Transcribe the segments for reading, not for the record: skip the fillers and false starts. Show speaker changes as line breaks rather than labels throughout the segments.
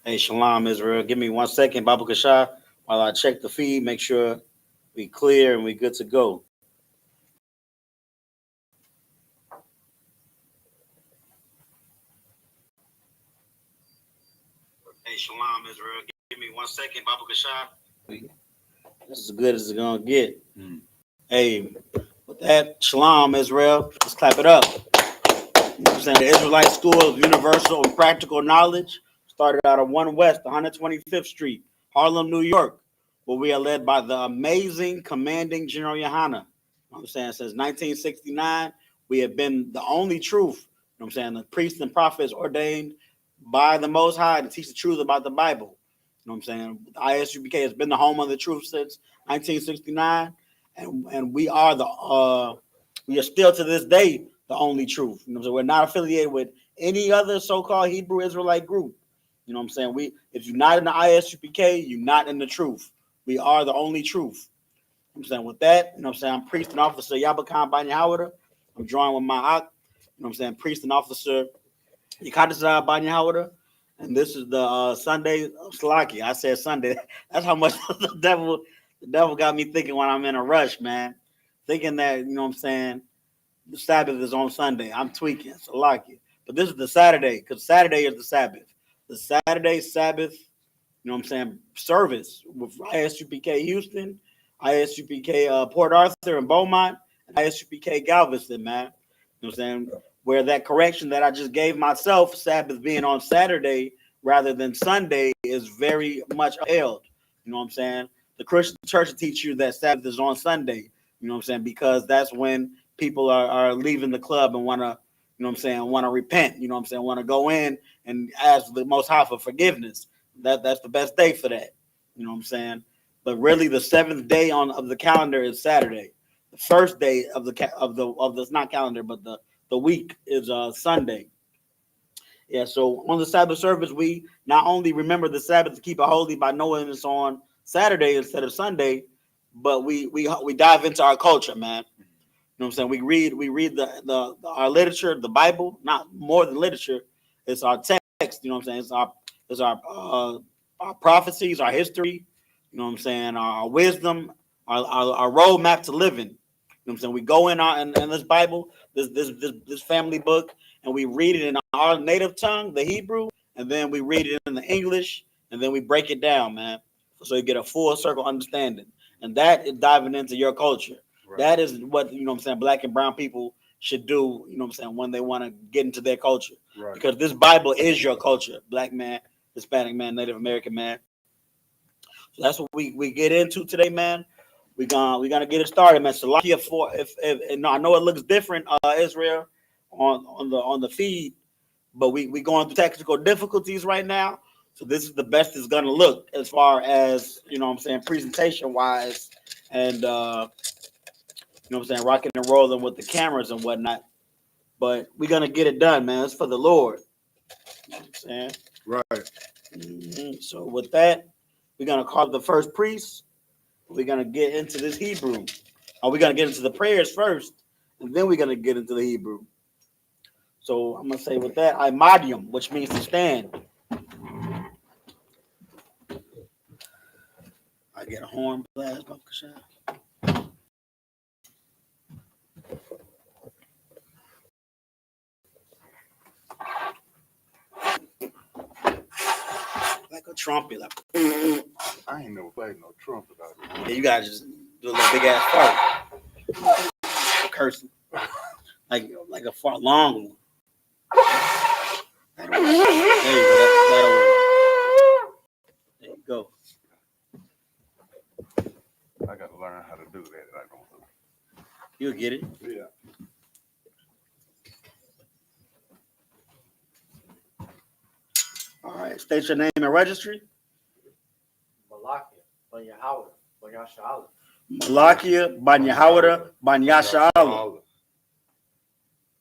Hey, Shalom, Israel. Give me 1 second, Baba Kasha, while I check the feed, make sure we clear and we good to go. Hey, Shalom, Israel. Give me 1 second, Baba Kasha. This is as good as it's going to get. Hey, with that, Shalom, Israel. Let's clap it up. You know what I'm saying? The Israelite School of Universal and Practical Knowledge started out of 1 West, 125th Street, Harlem, New York, where we are led by the amazing commanding General Yohana. You know what I'm saying? Since 1969, we have been the only truth. You know what I'm saying? The priests and prophets ordained by the Most High to teach the truth about the Bible. You know what I'm saying? ISUPK has been the home of the truth since 1969, and we are still to this day the only truth. You know what I'm saying? We're not affiliated with any other so-called Hebrew Israelite group. You know what I'm saying? If you're not in the ISUPK, you're not in the truth. We are the only truth. You know what I'm saying? With that, you know what I'm saying? I'm priest and officer Yabakan Banyahawada. I'm joined with my you know what I'm saying, priest and officer Yakadazar Banyahawada. And this is the Sunday Slaki. I said Sunday. That's how much the devil got me thinking when I'm in a rush, man. Thinking that, you know what I'm saying, the Sabbath is on Sunday. I'm tweaking, Salaki. But this is the Saturday, because Saturday is the Sabbath. The Saturday Sabbath, you know what I'm saying, service with ISUPK Houston, ISUPK Port Arthur and Beaumont, and ISUPK Galveston, man. You know what I'm saying? Where that correction that I just gave myself, Sabbath being on Saturday rather than Sunday, is very much upheld. You know what I'm saying? The Christian church will teach you that Sabbath is on Sunday. You know what I'm saying? Because that's when people are leaving the club and want to, you know what I'm saying, want to repent, you know what I'm saying, want to go in and ask the Most High for forgiveness. That's the best day for that. You know what I'm saying? But really the 7th day of the calendar is Saturday. The first day of the not calendar, but the week is Sunday. Yeah, so on the Sabbath service, we not only remember the Sabbath to keep it holy by knowing it's on Saturday instead of Sunday, but we dive into our culture, man. You know what I'm saying? We read our literature, the Bible, not more than literature. It's our text. You know what I'm saying? It's our prophecies, our history. You know what I'm saying? Our wisdom, our roadmap to living. You know what I'm saying? We go in this Bible, this family book, and we read it in our native tongue, the Hebrew, and then we read it in the English, and then we break it down, man, so you get a full circle understanding. And that is diving into your culture. Right. That is what, you know what I'm saying, black and brown people should do, you know what I'm saying, when they want to get into their culture. Right. Because this Bible is your culture, black man, Hispanic man, Native American man. So that's what we get into today, man. We're gonna get it started, man. So if I know it looks different, Israel, on the feed, but we going through technical difficulties right now. So this is the best it's gonna look as far as, you know what I'm saying, presentation wise, and you know what I'm saying, rocking and rolling with the cameras and whatnot. But we're gonna get it done, man. It's for the Lord. You know what I'm saying? Right. Mm-hmm. So with that, we're gonna call the first priest. We're gonna get into this Hebrew. Or we're gonna get into the prayers first, and then we're gonna get into the Hebrew. So I'm gonna say with that, imadium, which means to stand. I get a horn blast, like a trumpet. Like,
I ain't never played no trumpet out
there. Yeah, you gotta just do a little big ass fart. Cursing. like a fart long one. There you go.
I gotta learn how to do that. I don't know.
You'll get it.
Yeah.
All right. State your name and registry.
Malakia Banyahawada Banyashala.
Malakia Banyahawada Banyashala.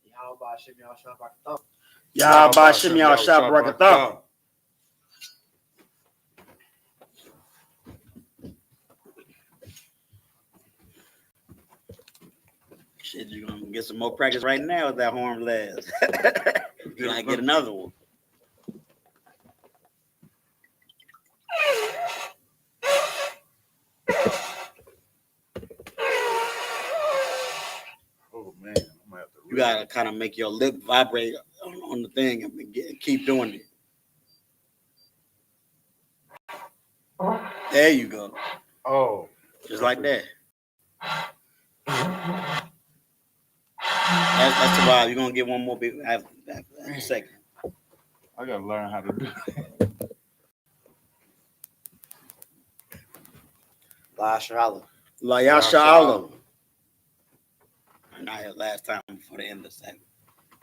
Yahweh Shem Yahshua Barakatam.
Yahweh Shem Yahshua Barakatam. Shit, you're gonna get some more practice right now with that horn blast. You gotta get another one. You gotta kind of make your lip vibrate on the thing and keep doing it. There you go.
Oh.
Just like that. That's the vibe. You're gonna get one more bit after a second.
I gotta learn how to do that.
La Shala.
La Yashala. Not here last time before the end of the segment.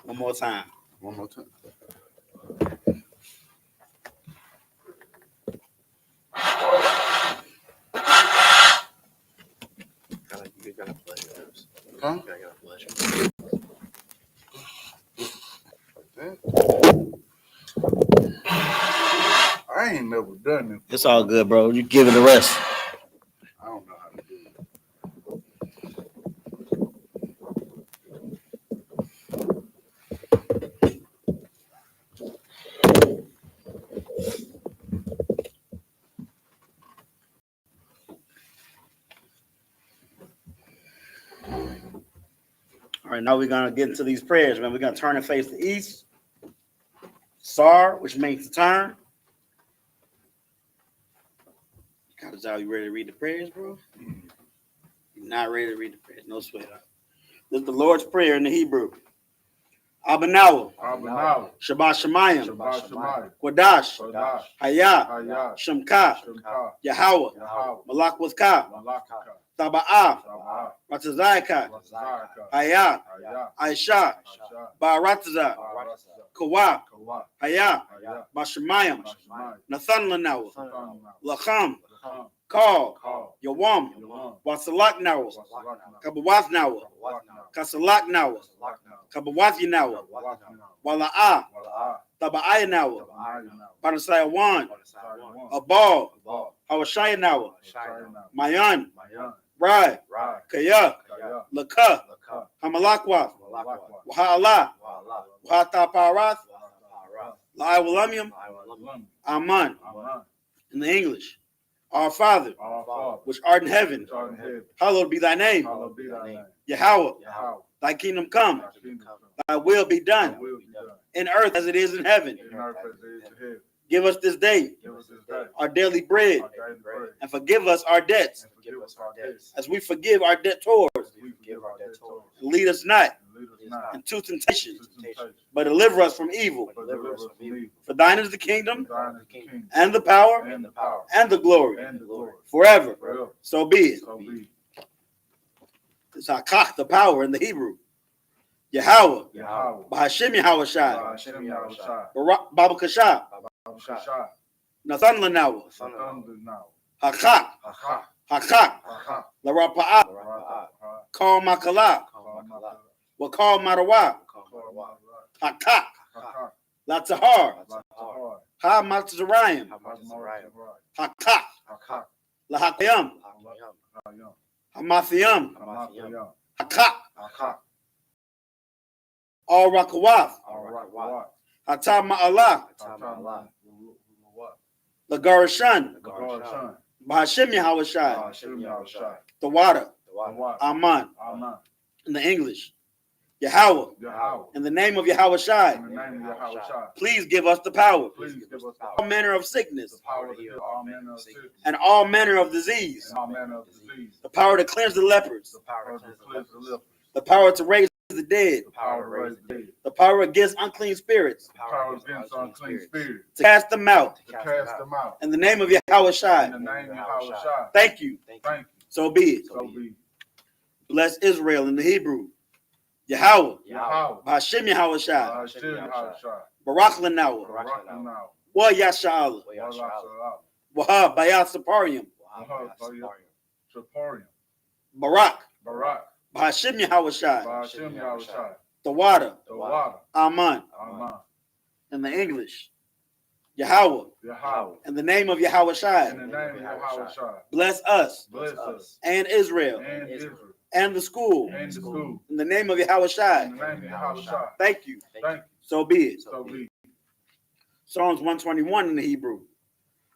One more time.
One more time.
You gotta flush yours.
Huh?
You gotta flush.
I ain't never done it.
It's all good, bro. You give it a rest.
I don't know how to do it.
All right, now we're gonna get into these prayers, man. We're gonna turn and face the east. Sar, which means to turn. Are you ready to read the prayers, bro? You're not ready to read the prayers. No sweat. This is the Lord's Prayer in the Hebrew. Abanawa. Shabbat Shemayim. Quadash. Hayah. Shemka. Yahweh. Malak with Ka. Taba'ah. Ratazayaka. Hayah. Aisha. Barataza. Kawa. Hayah. Bashemayim. Nathan Lanawa. Lacham. Call. Yawam. Wasalak Nawa. Kabawath Nawa. Kasalak Nawa. Kabawathi Nawa. Wala'ah. Taba'aya Nawa. Parasaya Wan. Abal. Hawashaya Nawa. Mayan. Rai. Kaya. Laka. Hamalakwa. Waha'ala. Wahataparath. La'awalamium. Aman. In the English. Our Father, which art in heaven, hallowed be thy name. Yahweh, thy kingdom come, thy will be done, in earth as it is in heaven. Give us this day our daily bread, and forgive us our debts, as we forgive our debtors. And lead us not into temptation, but deliver us from evil. For thine is the kingdom, and the power, and the glory, forever. So be it. It's Hakach, the power in the Hebrew. Yahweh, Bahashim Yahweh Shai, Baba Kashah, Nathan Lanawa, Hakach, Larapa'ah, Kal Makala, Wakal Marawa, Hakach, Latahar, Ha Matzarayim, Hakach, Lahakayam, Hamathiam, Hakach, Al Rakawath, Hatam Ma'alah, Lagarashan, Bahashim Yahweh Shai, the water, Aman, in the English, Yahweh, in the name of Yahweh Shai, please give us the power, all manner of sickness, and all manner of disease, the power to cleanse the lepers, the power to raise the dead, the power against unclean spirits, to cast them out, in the name of Yahweh Shai. Thank you. So be it. Bless Israel in the Hebrew. Yahweh. Hashem Yahweh Shai. Barak Lanawa. Wa Yasha'ala. Waha Bayat Saparium. Barak. Hashem Yahweh Shai. The water. Aman. In the English. Yahweh. In the name of Yahweh Shai. Bless us. And Israel. And the school. In the name of Yahweh Shai. Thank you. So be it. Psalms 121 in the Hebrew.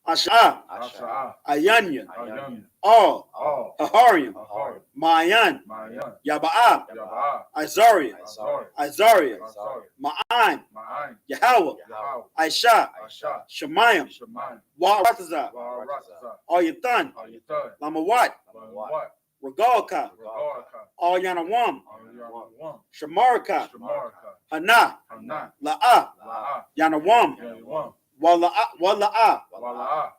Asha,
Asha,
Ayanya,
Ayanya,
All,
All,
Haharium,
Ahari,
Mayan,
Mayan,
Yaba'a,
Yaba'a,
Izaria,
Azari,
Izaria,
Azari,
Ma'an,
Ma'ain,
Yahweh,
Yahweh,
Aisha,
Aisha,
Shemayim,
Shemayim,
Wa'ratazah,
Wa'aratazah,
All Yathan,
Ayatan,
Lamawat,
Lamawat,
Regalka,
Regalka,
All Yanawam,
Ayawam,
Shamarka,
Shamarka,
Hana,
Hanan,
La'a,
La'a,
Yanawam,
Yawam,
Wala'a,
Wala'a,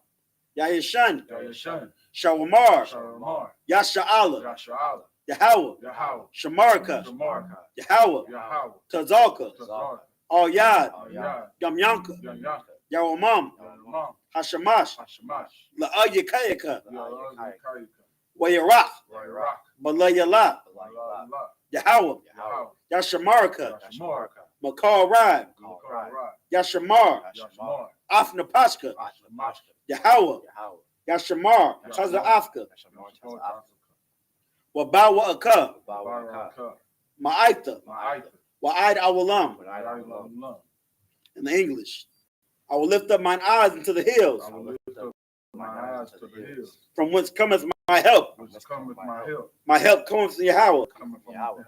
Yahishan,
Yayashan,
Shawamar,
Sharamar,
Yasha'ala,
Yasha'ala,
Yahweh,
Yahweh,
Shamarka,
Shamarka,
Yahweh,
Yahweh,
Tazalka,
Tazar,
All Yad,
Ayad,
Yamyanka,
Yanyanka,
Yawamam,
Yawamam,
Hashamash,
Hashamash,
La'a Yakayaka,
Yalakayika,
Wayarach,
Wairak,
Balayala,
Balala,
Yahweh,
Yahweh,
Yashamarka,
Yashamarka,
Makal Rad,
Kalra,
Yashamar,
Yashamar,
Afnapashka,
Ashmashka,
Yahweh, Yashamar,
Yashamar,
Chaza'afka,
Yashamar,
Wabawa'aka,
Baraka,
Ma'aita,
Ma'aita,
Wa'id Awalam,
Wa'alam,
in the English. I will lift up mine eyes into the hills,
I will lift up my eyes to the hills,
from whence cometh my help.
which cometh my help,
My help cometh from Yahweh,
coming from Yahweh,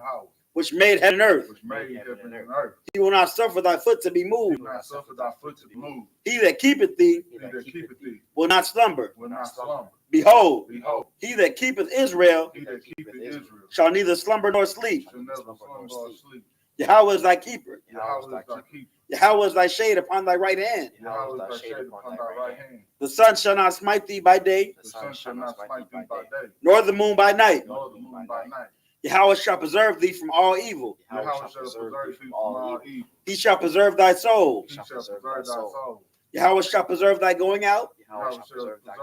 which made heaven and earth.
which made heaven and earth.
He will not suffer thy foot to be
He
moved.
will not suffer thy foot to be moved.
He that keepeth thee
He that keepeth thee
will not slumber.
will not slumber.
Behold,
Behold,
he that keepeth Israel
he that keepeth Israel
shall neither slumber nor sleep.
shall never slumber or sleep.
Yahweh is thy keeper.
Yahweh is thy keeper.
Yahweh is thy shade upon thy right hand.
Yahweh is thy shade upon thy right hand.
The sun shall not smite thee by day,
The sun shall not smite thee by day,
nor the moon by night.
nor the moon by night.
Yahweh shall preserve thee from all evil.
Yahweh shall preserve thee from all evil.
He shall preserve thy soul.
He shall preserve thy soul.
Yahweh shall preserve thy going out
Yahweh shall preserve thy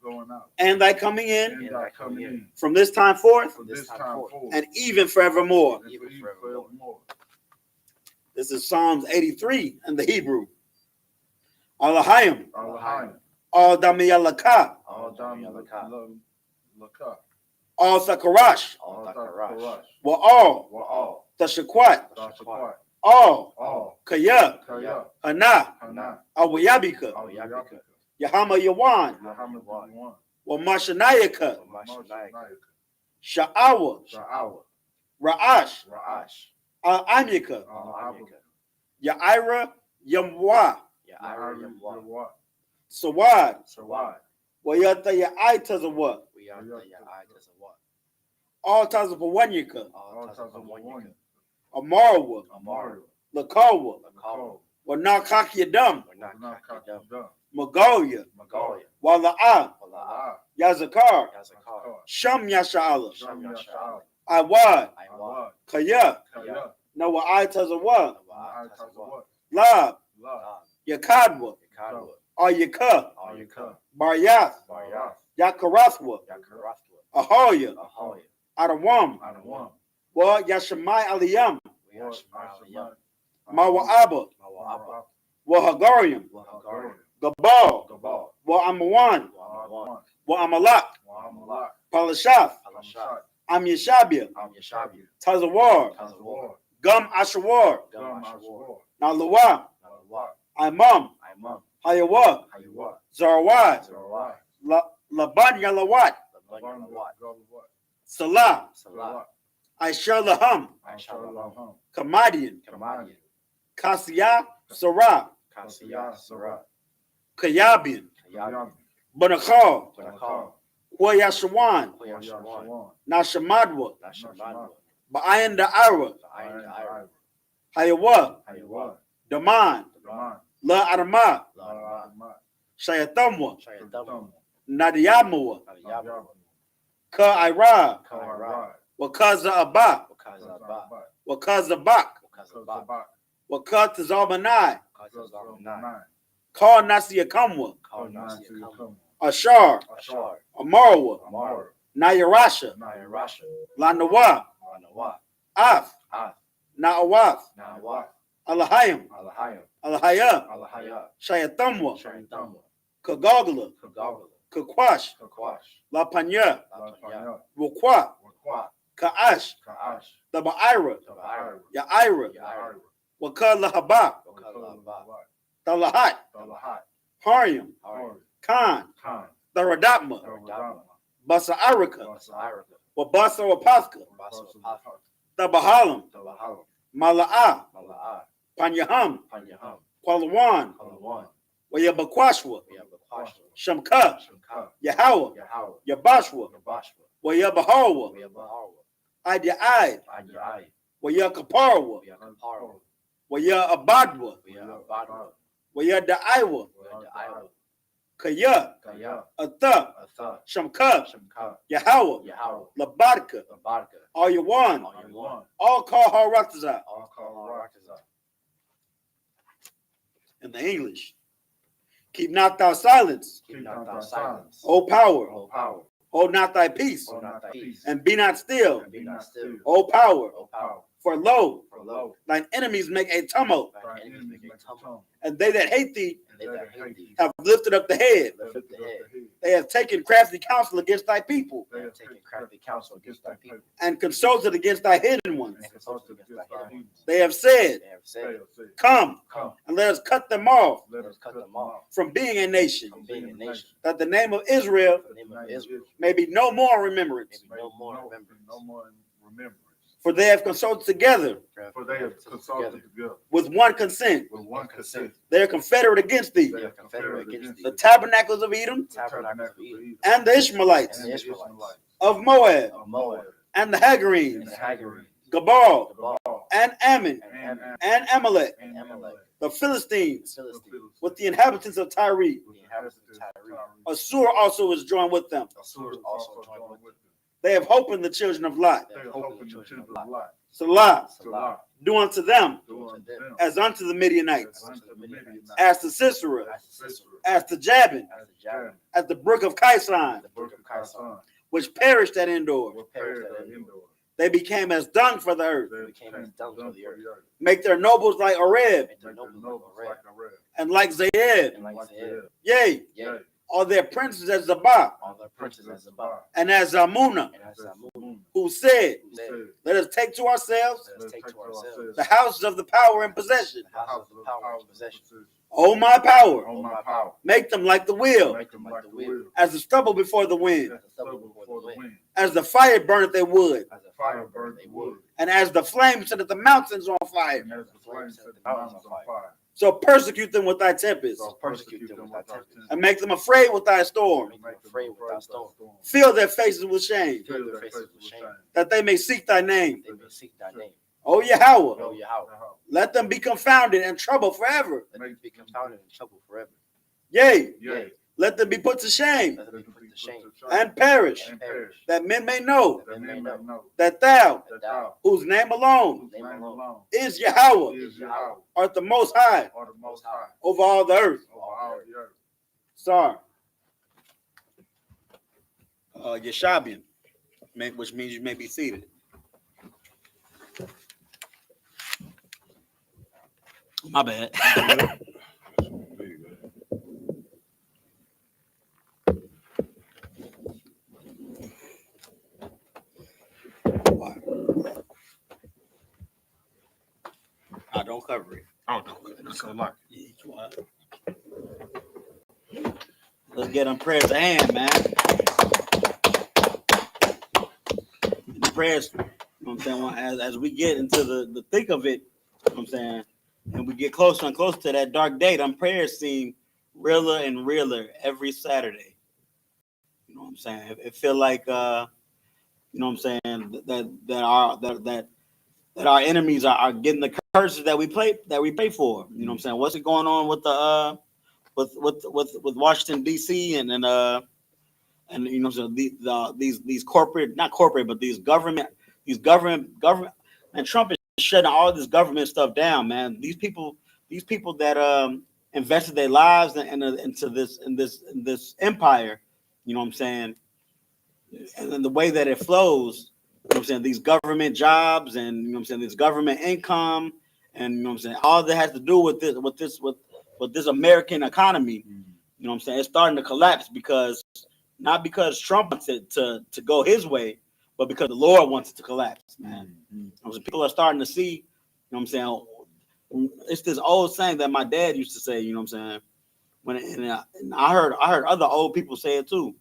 going out
and thy coming in
and thy coming in
from this time forth
from this time forth
and even forevermore.
and forevermore.
This is Psalms 83 in the Hebrew. Alahayim,
Allahayim,
Al Damiyalaka,
all Laka,
Al Sakarash,
all Thakarash,
wa all
wa all
Tashakwat,
Tashakwat,
all Kaya,
Kaya,
Hana,
Hana,
Awayabika,
Yabika,
Yahama Yawan,
Muhammad one,
wa Mashanayaka,
Mashanayaka,
Sha'awa,
Sha'awa,
Ra'ash,
Ra'ash,
Al Amyaka,
Abika,
Ya'ira, Yamwa,
Yahweh,
Sawad,
Sawad,
Wayata Ya'itazawa, all Tazapawanyaka,
all Tazawanyaka,
Amarwa,
Amaru,
Lakawa,
Lakal,
wa Nakakyadam,
Nakakadam,
Magoya,
Magalia,
Wala'a,
Wala'a,
Yazakar,
Yazakar,
Sham Yasha'ala,
Sham Yasha'al,
Awad,
Awad,
Kaya,
Kaya,
Nawa Itazawa,
Ma'atazawa,
Lab,
La,
Yakadwa, Ayaka,
Ayaka,
Baryath,
Baryath,
Yakarathwa,
Yakarathwa,
Ahoya,
Ahoya,
Adawam,
Adawam,
Wa Yashamai Aliyam,
Yashma'al,
Mawa'aba,
Mawa'ab,
Wa Hagarium,
Wahagarium,
Gabal,
Gabal,
Wa Amawan,
Wa'awan,
Wa Amalak,
Wa'amalak,
Palashaf,
Palashat,
Amyashabia,
Yashabia,
Tazawar,
Tazawar,
Gum Ashawar,
Gam Ashwar,
Nalawa,
Nalawat,
Imam,
Imam,
Hayawa,
Hayawat,
Zarawad,
Zarawat,
Laban Yalawat,
Labanawat,
Salah,
Salat,
Aisha Laham,
Aishalaham,
Kamadian,
Kamadian,
Kasiyah, Sarah,
Kasiyah, Sarat,
Kayabian,
Kayab,
Banakal,
Banakal,
Huayashawan,
Yashawan,
Nashamadwa,
Nashamadwa,
Ba'ayan Da'ara,
Ayan,
Hayawa,
Hayawat,
Daman,
Daman,
La Arma,
Laramat,
Shayatamwa,
Shayatam,
Nadiyamawa,
Yabba,
Ka Ira,
Kairad,
Wakaza Abba,
Kazabat,
Wakaza Bak,
Kazabat,
Wakat Zamanai,
Kazabat,
Ka Nasiyakamwa,
Kaunasiyakam,
Ashar,
Ashar,
Amarwa,
Amar,
Nayarasha,
Nairasha,
Lanawa,
Manawat,
Af,
Af,
Naawaf,
Nawat,
Alahayim,
Alahayam,
Alahaya,
Alahayat,
Shayatamwa,
Shayatamwa,
Kagagla,
Kagagala,
Kakwash,
Kakwash,
La Panya,
Lapanya,
Wukwa,
Wakwat,
Kaash,
Kaash,
the Ba'ira,
Tabaira,
Yaira,
Yaira,
Waka Lahaba,
Wakalabat,
Talahat,
Talahat,
Hariam,
Hari,
Khan,
Khan,
the Radapma,
Radama,
Basa Arika,
Basarika,
Wabasa Wapaska,
Basarika,
the Bahalam,
Tabahala,
Mala'a,
Mala'a,
Panyaham,
Panyaham,
Qualawan,
Palawan,
Wayabakwashwa,
Yabakwasha,
Shamka,
Shamka,
Yahweh,
Yahweh,
Yabashwa,
Yabashwa,
Wayabahawa,
Yabahawa,
Adi'ai,
Ajai,
Wayakaparwa,
Yakaparo,
Wayabadwa,
Yabadwa,
Wayadaiwa,
Iowa,
Kaya,
Kaya,
Atha,
Atha,
Shamka,
Shamka,
Yahweh,
Yahweh,
Labadka,
Labadka,
Ayawan,
Ayawan,
all call her Rakazah
all call Rakaza.
in the English. Keep not thou silence,
Keep not thy silence,
O power,
O power,
hold not thy peace,
hold not thy peace,
and be not still,
and be not still,
O power,
O power,
for lo,
for lo,
thine enemies make a tumult,
thine enemies make a tumult,
and they that hate thee
and they that hate thee
have lifted up the head.
lift up the head.
They have taken crafty counsel against thy people,
They have taken crafty counsel against thy people,
and consulted against thy hidden ones.
and consulted against thy hidden ones.
They have said,
They have said,
come,
come,
and let us cut them off
let us cut them off
from being a nation,
from being a nation.
that the name of Israel
The name of Israel
may be no more in remembrance.
may be no more remembrance.
No more remembrance.
For they have consulted together
For they have consulted together
with one consent.
with one consent.
They are confederate against thee,
They are confederate against
the
thee.
tabernacles of Edom,
Tabernacles of Edom,
and the Ishmaelites,
and the Ishmaelites,
of Moab,
of Moab,
and the
and
Hagarenes,
the Hagarenes,
Gabal,
the Baal,
and Ammon,
and Ammon,
and Amalek,
and Amalek,
the Philistines,
the Philistines,
with the inhabitants of Tyre.
the inhabitants of Tyre.
Assur also is joined with them.
Assur also joined with them.
They have hope in the children of Lot.
They
They
have
are
hope in
hoping
the
the
children of
children of
Lot.
light.
Salah,
Salah,
do unto them
Do unto them
as unto the Midianites,
as unto the Midianites,
as to Sisera,
as to Sisera,
as to Jabin,
as to Jabin,
as the brook of Kison,
the brook of Kison,
which perished at Endor.
were perished at Endor.
They became as dung for the earth.
They
became as dung for the earth.
Make their nobles like Oreb,
Make their
Make their
nobles
nobles
like
like
a
a red.
and like Zaeb.
and like Zaeb.
Yea,
Yea,
all their princes as Zabah,
all their princes as Zabah,
and as Zamunah,
and as Zamun,
who said,
who said,
let us take to ourselves
let us take to ourselves
the houses of the power and possession.
the house of the power and possession.
O my power,
On my power.
make them like the wheel,
Make them like the wheel.
as the stubble before the wind,
As the stubble before the wind.
as the fire burneth their wood,
As a
Fire burns
they
the
wood,
wood.
and as the flame setteth the mountains on fire.
And as the flames set the mountains on fire.
So persecute them with thy tempest,
So persecute them with thy tempest.
and make them afraid with thy storm.
make them afraid with thy storm.
Fill their faces with shame,
Fill their faces with shame,
that they may seek thy name.
they may seek thy name.
O Yahweh,
O Yahweh,
let them be confounded and troubled forever.
let them be confounded and troubled forever.
Yea,
Yea,
let them be put to shame
Let them be put to shame
and perish,
and perish,
that men may know
that men may know
that thou,
that thou,
whose name alone
whose name alone
is Yahweh,
is Yahweh,
art the most high
are the most high
over all the earth.
over all the earth.
Sorry. Yeshabian, which means you may be seated. My bad. I don't cover it.
Oh, no, it's a lot.
Let's get them prayers at hand, man. The prayers, you know what I'm saying? As we get into the thick of it, you know what I'm saying, and we get closer and closer to that dark day, them prayers seem realer and realer every Saturday. You know what I'm saying? It feel like you know what I'm saying, that our enemies are getting the curses that we pay for. You know what I'm saying? What's it going on with the with Washington D.C. and you know, so these corporate, not corporate, but these government, and Trump is shutting all this government stuff down, man. These people that invested their lives into this empire, you know what I'm saying, and then the way that it flows, you know what I'm saying, these government jobs and, you know what I'm saying, this government income, and, you know what I'm saying, all that has to do with this American economy, you know what I'm saying, it's starting to collapse not because Trump wants it to go his way, but because the Lord wants it to collapse, man. So people are starting to see, you know what I'm saying, it's this old saying that my dad used to say, you know what I'm saying, And I heard other old people say it too.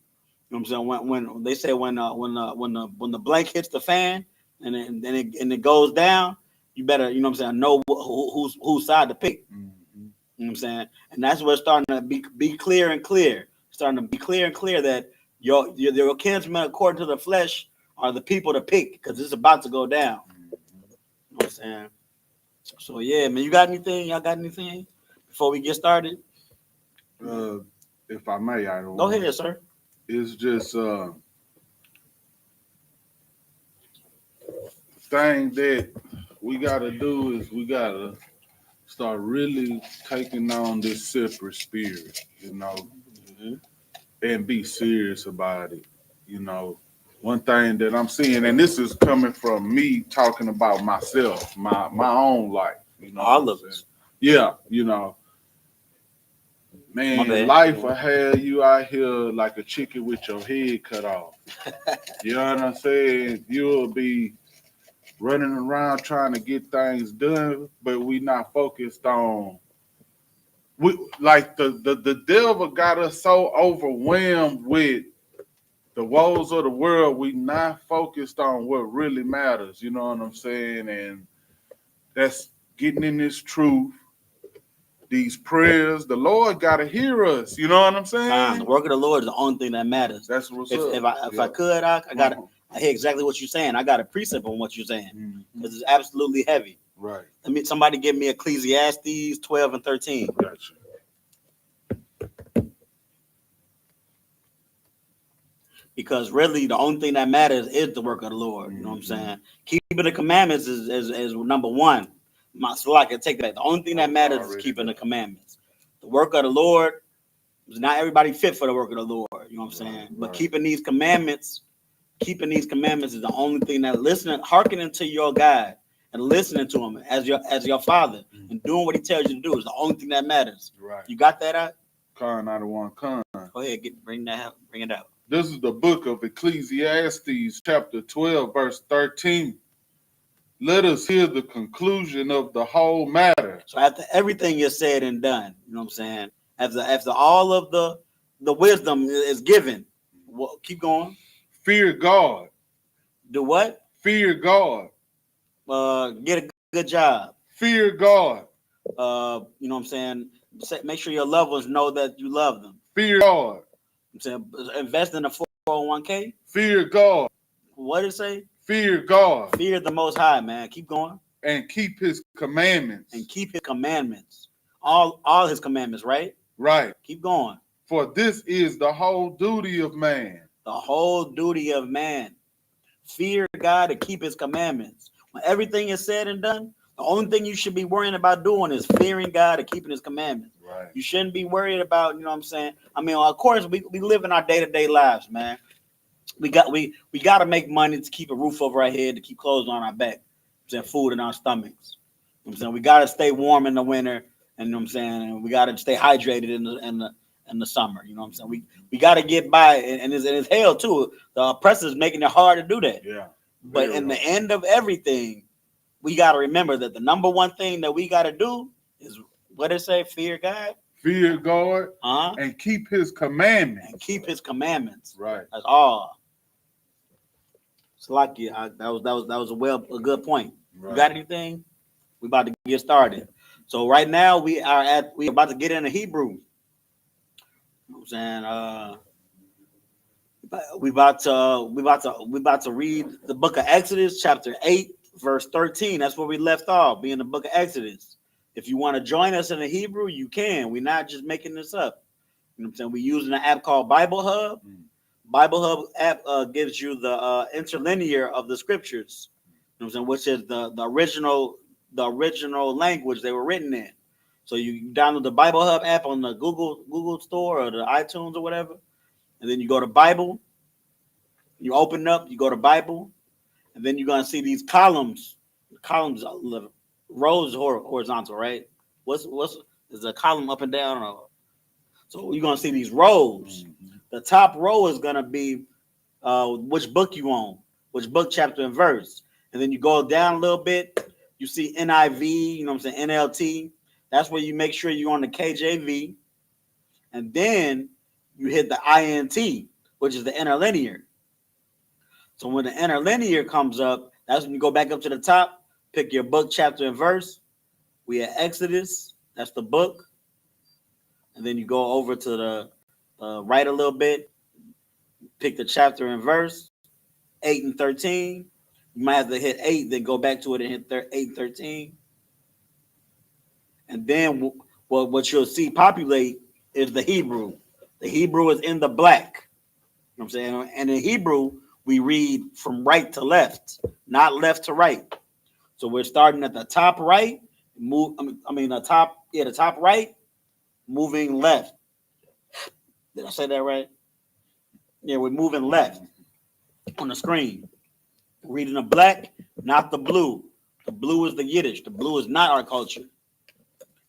You know what I'm saying? When they say when the blank hits the fan and it goes down, you better, you know what I'm saying, know whose side to pick.
Mm-hmm.
You know what I'm saying? And that's what's starting to be clear and clear. Starting to be clear and clear that your kinsmen according to the flesh are the people to pick because it's about to go down. You know what I'm saying? So yeah, man, you got anything? Y'all got anything before we get started?
If I may, I
Go ahead, sir.
It's just thing that we gotta do is we gotta start really taking on this separate spirit, you know, and be serious about it. You know, one thing that I'm seeing, and this is coming from me talking about myself, my own life, you know.
All of us.
Yeah, you know. Man, life will have you out here like a chicken with your head cut off. You know what I'm saying? You'll be running around trying to get things done, but we not focused on. We like the devil got us so overwhelmed with the woes of the world. We not focused on what really matters. You know what I'm saying? And that's getting in this truth. These prayers, the Lord got to hear us. You know what I'm saying?
The work of the Lord is the only thing that matters.
That's what's up.
If I could, I hear exactly what you're saying. I got a precept on what you're saying because it's absolutely heavy.
Right.
Somebody give me Ecclesiastes 12 and 13.
Gotcha.
Because really, the only thing that matters is the work of the Lord. You know what I'm saying? Keeping the commandments is number one. So I can take that. The only thing that matters is keeping the commandments. The work of the Lord, not everybody fit for the work of the Lord. You know what I'm saying? But keeping these commandments is the only thing that hearkening to your God and listening to him as your father and doing what he tells you to do is the only thing that matters.
Right.
You got that out?
Con out of one con.
Go ahead, bring it out.
This is the book of Ecclesiastes, chapter 12, verse 13. Let us hear the conclusion of the whole matter.
So after everything is said and done, you know what I'm saying? After all of the wisdom is given, well, keep going.
Fear God.
Do what?
Fear God.
Get a good job.
Fear God.
You know what I'm saying? Make sure your loved ones know that you love them.
Fear God.
I'm saying invest in a 401k.
Fear God.
What did it say?
Fear God.
Fear the Most High, man. Keep going.
And keep His commandments.
And keep His commandments. All His commandments, right?
Right.
Keep going.
For this is the whole duty of man.
The whole duty of man. Fear God and keep His commandments. When everything is said and done, the only thing you should be worrying about doing is fearing God and keeping His commandments.
Right.
You shouldn't be worried about, you know what I'm saying? I mean, of course, we live in our day-to-day lives, man. We got to make money to keep a roof over our head, to keep clothes on our back, and food in our stomachs. You know what I'm saying? We got to stay warm in the winter, and you know what I'm saying? And we got to stay hydrated in the summer. You know what I'm saying? We got to get by, and it's hell too. The oppressors making it hard to do that.
Yeah.
But in the end of everything, we got to remember that the number one thing that we got to do is what did it say? Fear God.
Fear God. And keep His commandments.
And keep His commandments.
Right.
That's all. It's like that was a good point. Right. You got anything? We about to get started. So right now we about to get into Hebrew. You know what I'm saying? We about to read the book of Exodus, chapter 8, verse 13. That's where we left off, be in the book of Exodus. If you want to join us in the Hebrew, you can. We're not just making this up. You know what I'm saying? We're using an app called Bible Hub. Bible Hub app gives you the interlinear of the scriptures, you know what I'm saying, which is the original language they were written in. So you download the Bible Hub app on the Google Store or the iTunes or whatever, and then you go to Bible. You open up, you go to Bible, and then you're gonna see these columns. Columns, rows horizontal, right? What's is a column up and down? Or, so you're gonna see these rows. The top row is going to be which book you own, which book, chapter, and verse. And then you go down a little bit, you see NIV, you know what I'm saying, NLT. That's where you make sure you're on the KJV. and then you hit the INT, which is the interlinear. So when the interlinear comes up, that's when you go back up to the top, pick your book, chapter, and verse. We at Exodus, that's the book. And then you go over to the right a little bit, pick the chapter and verse, 8 and 13. You might have to hit 8, then go back to it and hit 8 and 13. And then what you'll see populate is the Hebrew. The Hebrew is in the black. You know what I'm saying? And in Hebrew, we read from right to left, not left to right. So we're starting at the top right, the top right, moving left. Did I say that right? Yeah, we're moving left on the screen. Reading the black, not the blue. The blue is the Yiddish. The blue is not our culture.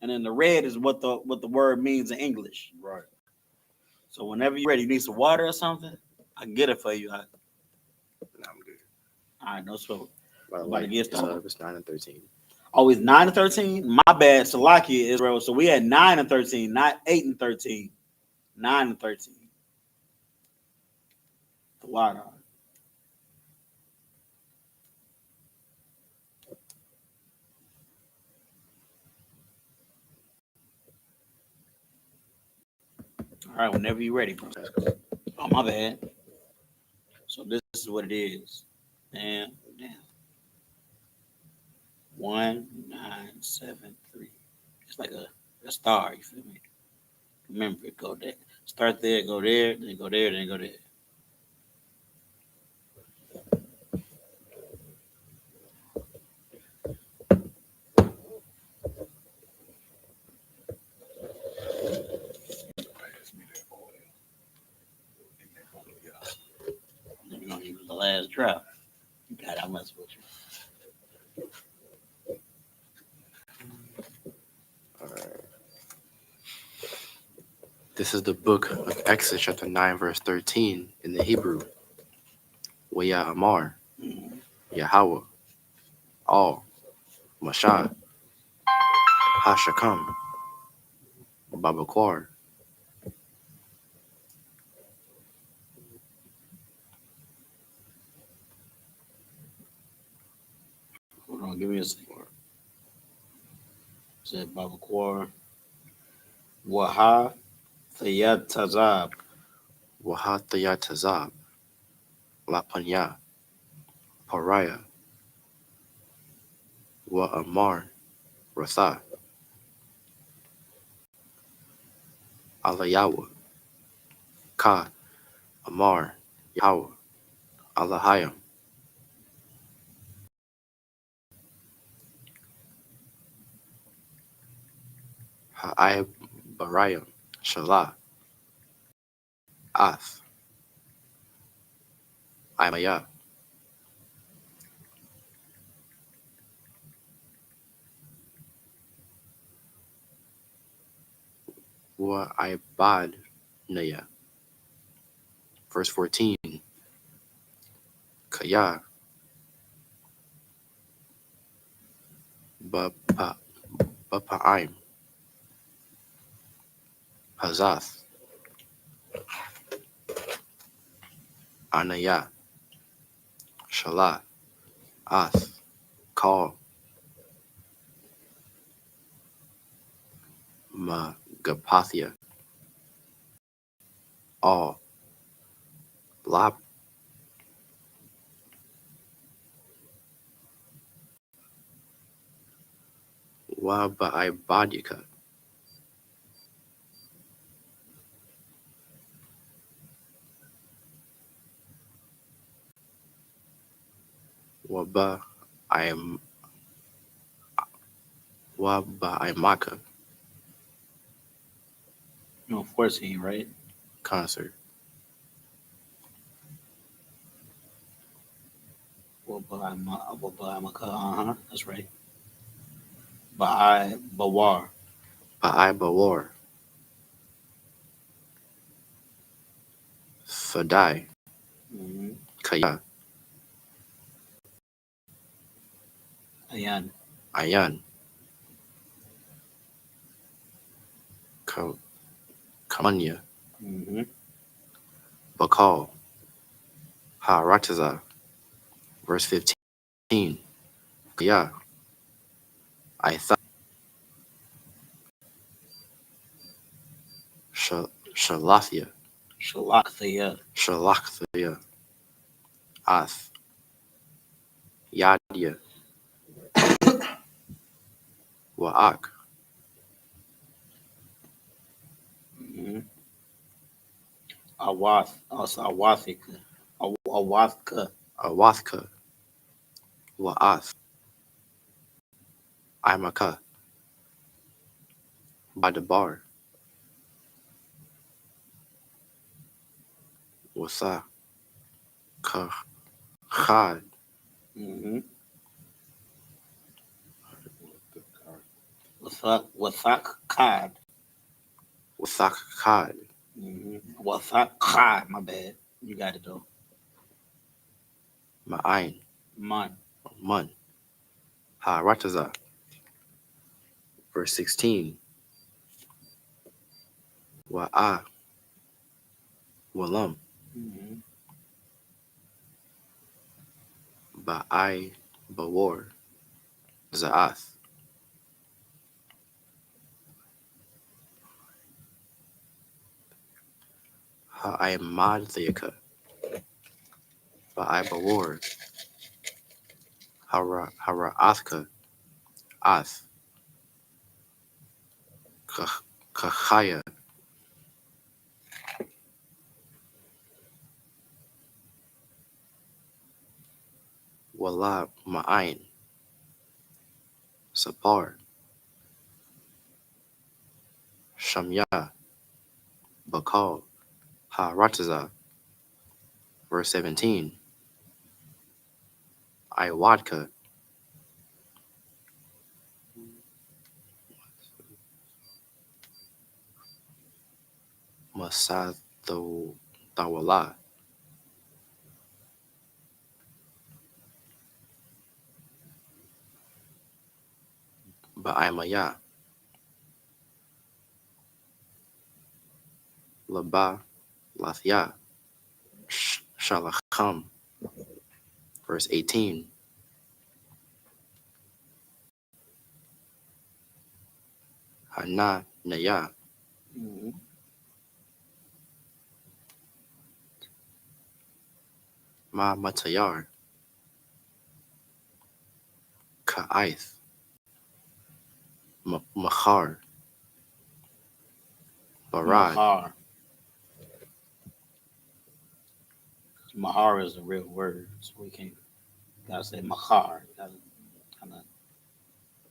And then the red is what the word means in English.
Right.
So whenever you're ready, you need some water or something, I can get it for you.
No, I'm good.
All right, no smoke.
By the
About
way,
to get started.
it's 9 and 13.
Oh, it's 9 and 13? My bad, Salakia, Israel. So we had 9 and 13, not 8 and 13. 9 and 13. The water. All right, whenever you're ready, bro. Oh, my bad. So this is what it is. Damn. 1973. It's like a star, you feel me? Remember it, go there. Start there, go there, then go there, then go there. We're gonna use the last drop. You got it, I mess with you.
All right. This is the book of Exodus, chapter 9, verse 13 in the Hebrew. Waya Amar, Yahweh, All, Mashah, Hashakam, Babaquar.
Hold on, give me a second. Said Baba Quar. Waha Thayat Tazab.
Wahatayatazab, Lapanya, Pariah, Wa Amar, Ratha, Alayawa, Ka, Amar, Yahweh, Alahayam, Ha'ai Barayam, Shalah, Ath, Imaya, Wa Ibad Naya. Verse 14, Kaya, Bapa'im, Hazath, Anaya, Shalah, Ath, Call, Magapathia, All, Lab, Waba'ibadika, Waba'imaka,
No, 14, right?
concert,
Uh-huh, that's right. Bawar.
Ba'ibawar, Fadai,
Mm-hmm.
Kaya,
Ayan.
Ayan, Kamanya,
Mm-hmm.
Bakal, Harataza, verse 15, Kaya, Aitha, Shalathia,
Shalakthea.
Shalakthia, Ath, Yadia, Wa'ak,
Mm-hmm. Awath. Also Awathika. Awathka.
Awathka, Wa'ath, Imaka, Badabar, Wasa, Khad,
Mm-hmm.
The car.
Wathak Kad.
Wathak Khad,
Mm-hmm. Wathak Kad. My bad. You got it though.
Ma'ain,
Man.
Mun, Harataza, verse 16, Wa'a, Walam,
Mm-hmm.
Ba'ai, Bawar, Za'ath, Ha'aimadthika, Ba'ai Bawar, Hara'athka, Ath, Kachaya, Wala Ma'ain, Sapar, Shamya, Bakal, Harataza, verse 17, Iwadka, Masathawala, Ba'imaya, Laba, Lathya, Shalacham, verse 18, Hana Naya,
Mm-hmm.
Ma Matayar, Ka'aith, Machar, Barad,
Mahar. Mahar is a real word, so we can't. Gotta say Mahar. You gotta kind of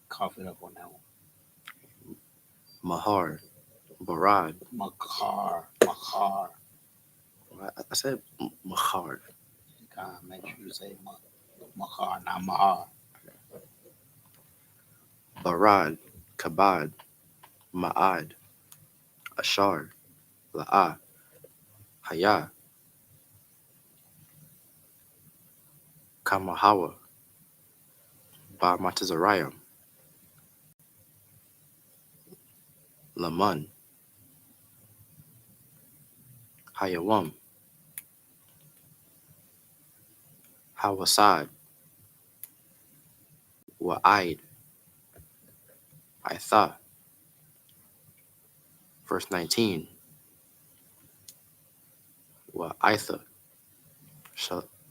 cough it up on that one.
Mahar, Barad.
Makar. Mahar.
I said Machar,
You gotta make sure you say Mahar, not Mahar.
Barad, Kabad, Ma'ad, Ashar, La'a, Haya, Kamahawa, Ba Matazarayam, Laman, Hayawam, Hawasad, Wa'id, Itha, verse 19, Wa'itha,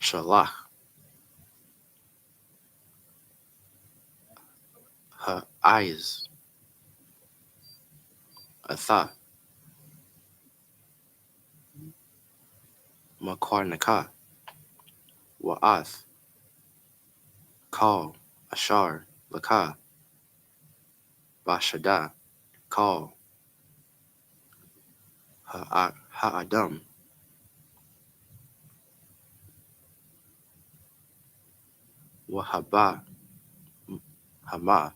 Shalach, her eyes, Atha, Makwarnaka, Wa'ath, Kal, Ashar, Laka, Bashada, Kal, Ha'adam, Wahaba, Hama,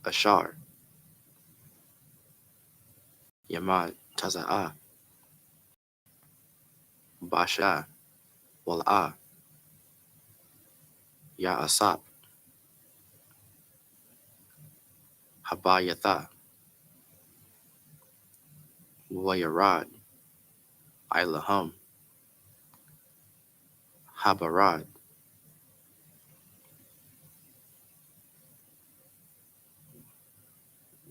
Ashar, Yamad, Taza'a, Basha, Wal'a, Ya'asap, Habayatha, Wayarad, Ilahum, Habarad,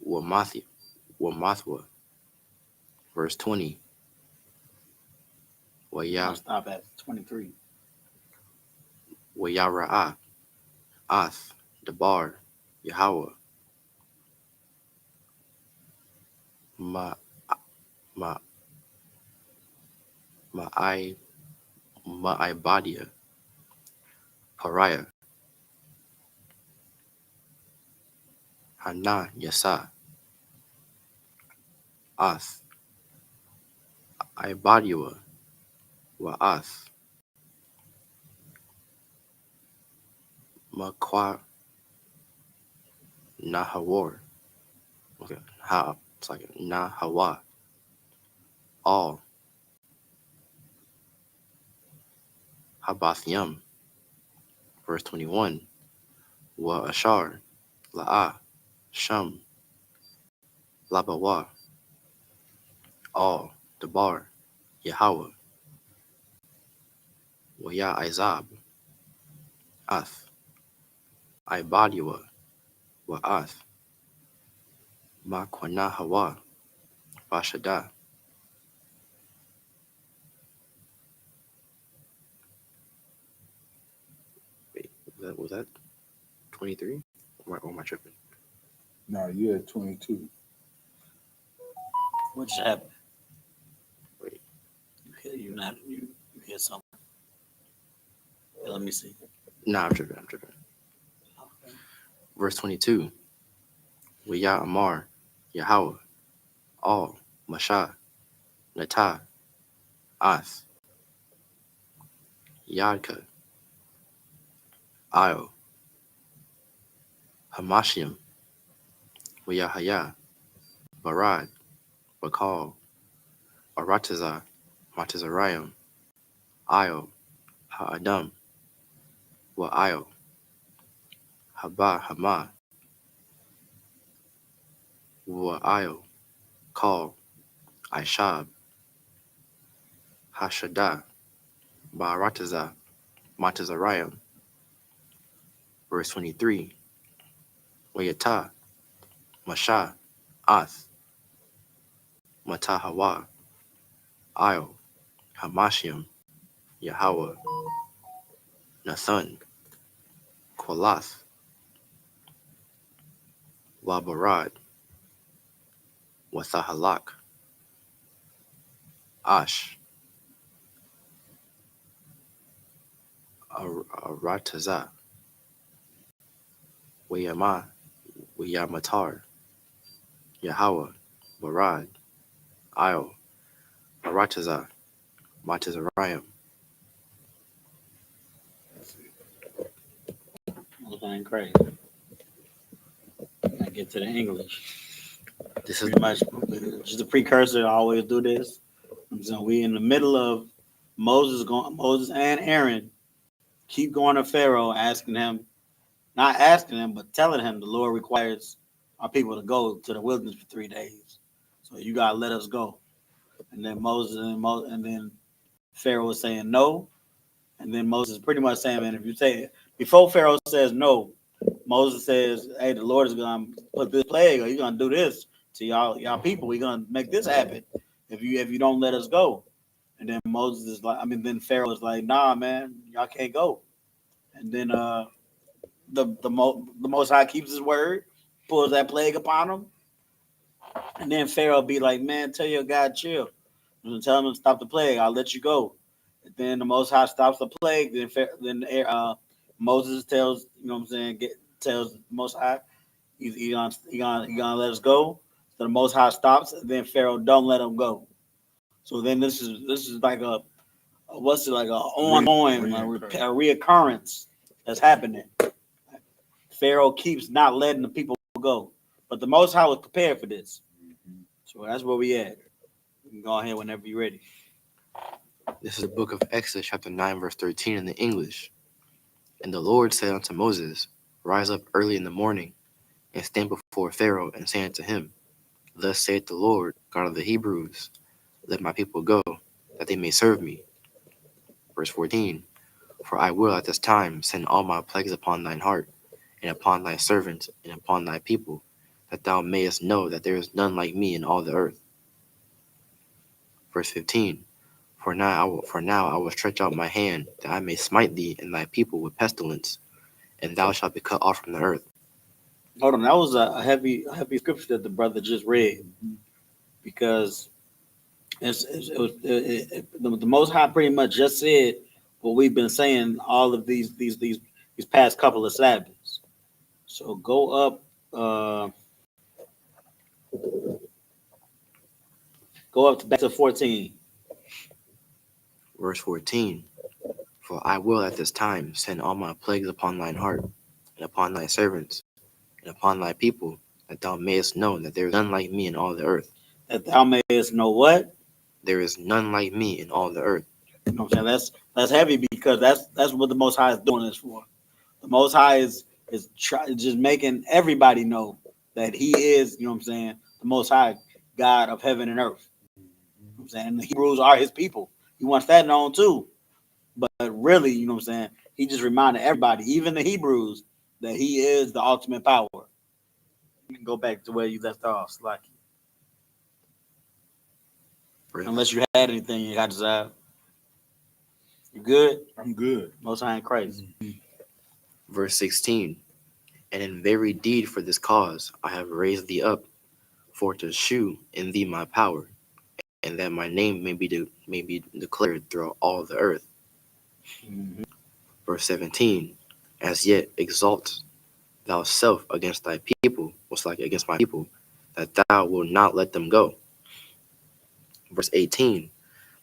Wamathwa. Verse 20.
I'll stop at 23.
Wayara'ah, Ath, Dabar, Yahweh, Ma, Ma, Ma'aibadia, Pariah, Hana, Yasa, Ath, Ibadiwa, Wa'ath, Makwa, Nahawar. Okay, it's like Nahawa, all, Habathyam. Verse 21. Wa Ashar, La'ah, Sham, Labawa, all, Dabar, Yahweh, Waya Izab, Ath, Ibadiwa, Wa'ath, Makwana Hawa, Bashada. Wait, was that 23? Or am I tripping?
No, you're at 22.
What just happened?
Wait.
You hear something? Yeah, let me see.
Nah, I'm tripping. Verse 22. Waya Amar, Yahweh, all, Masha, Natah, Ath, Yadka, Io, Hamashiam, Wayahaya, Barad, Bakal, Arataza, Matazariam, Io, Ha'adam, Wa'io, Haba Hama, Wa'io, Kal, Ishab, Hashada, Ba'arataza, Matazariam. Verse 23. Wayata, Masha, Ath, Matahawa, Io, Hamashiam, Yahweh, Nathan, Kolath, Wabarad, Wathahalak, Ash, Arataza, Wayamatar, Yahweh, Barad, Io, Arataza, Matazariam.
That's ain't crazy. I get to the English.
This is
Pretty much just a precursor to always do this. So we in the middle of Moses and Aaron keep going to Pharaoh, asking him, not asking him, but telling him the Lord requires our people to go to the wilderness for 3 days. So you gotta let us go. And then and then Pharaoh was saying no. And then Moses pretty much saying, man, if you say it before Pharaoh says no, Moses says, hey, the Lord is gonna put this plague, or you're gonna do this to y'all people. We're gonna make this happen if you don't let us go. And then Moses is like, then Pharaoh is like, nah, man, y'all can't go. And then the Most High keeps his word, pulls that plague upon him, and then Pharaoh be like, man, tell your God chill, and tell him to stop the plague. I'll let you go. And then the Most High stops the plague. Then Moses tells, you know what I'm saying, tells the Most High, he gonna let us go. So the Most High stops, and then Pharaoh don't let him go. So then this is like a what's it like a ongoing a reoccurrence that's happening. Pharaoh keeps not letting the people go, but the Most High was prepared for this. So that's where we at. You can go ahead whenever you're ready.
This is the book of Exodus, chapter 9, verse 13 in the English. And the Lord said unto Moses, Rise up early in the morning, and stand before Pharaoh, and say unto him, Thus saith the Lord, God of the Hebrews, let my people go, that they may serve me. Verse 14, for I will at this time send all my plagues upon thine heart, and upon thy servants, and upon thy people, that thou mayest know that there is none like me in all the earth. Verse 15, for now I will stretch out my hand, that I may smite thee and thy people with pestilence, and thou shalt be cut off from the earth.
Hold on, that was a heavy scripture that the brother just read, because the Most High pretty much just said what we've been saying all of these past couple of Sabbaths. So go up, back to 14.
Verse 14, for I will at this time send all my plagues upon thine heart, and upon thy servants, and upon thy people, that thou mayest know that there is none like me in all the earth.
That thou mayest know what?
There is none like me in all the earth.
You know what I'm saying? That's heavy, because that's what the Most High is doing this for. The Most High is just making everybody know that He is, you know what I'm saying, the Most High God of heaven and earth. You know what I'm saying? The Hebrews are His people. He wants that known too. But really, you know what I'm saying, He just reminded everybody, even the Hebrews, that He is the ultimate power. You can go back to where you left off, Slacky. Unless you had anything you got to say. You good?
I'm good.
Most High in Christ.
Verse 16, and in very deed for this cause I have raised thee up, for to shew in thee my power, and that my name may be declared throughout all the earth.
Mm-hmm.
Verse 17, as yet exalt thou self against thy people, most like against my people, that thou wilt not let them go. Verse 18,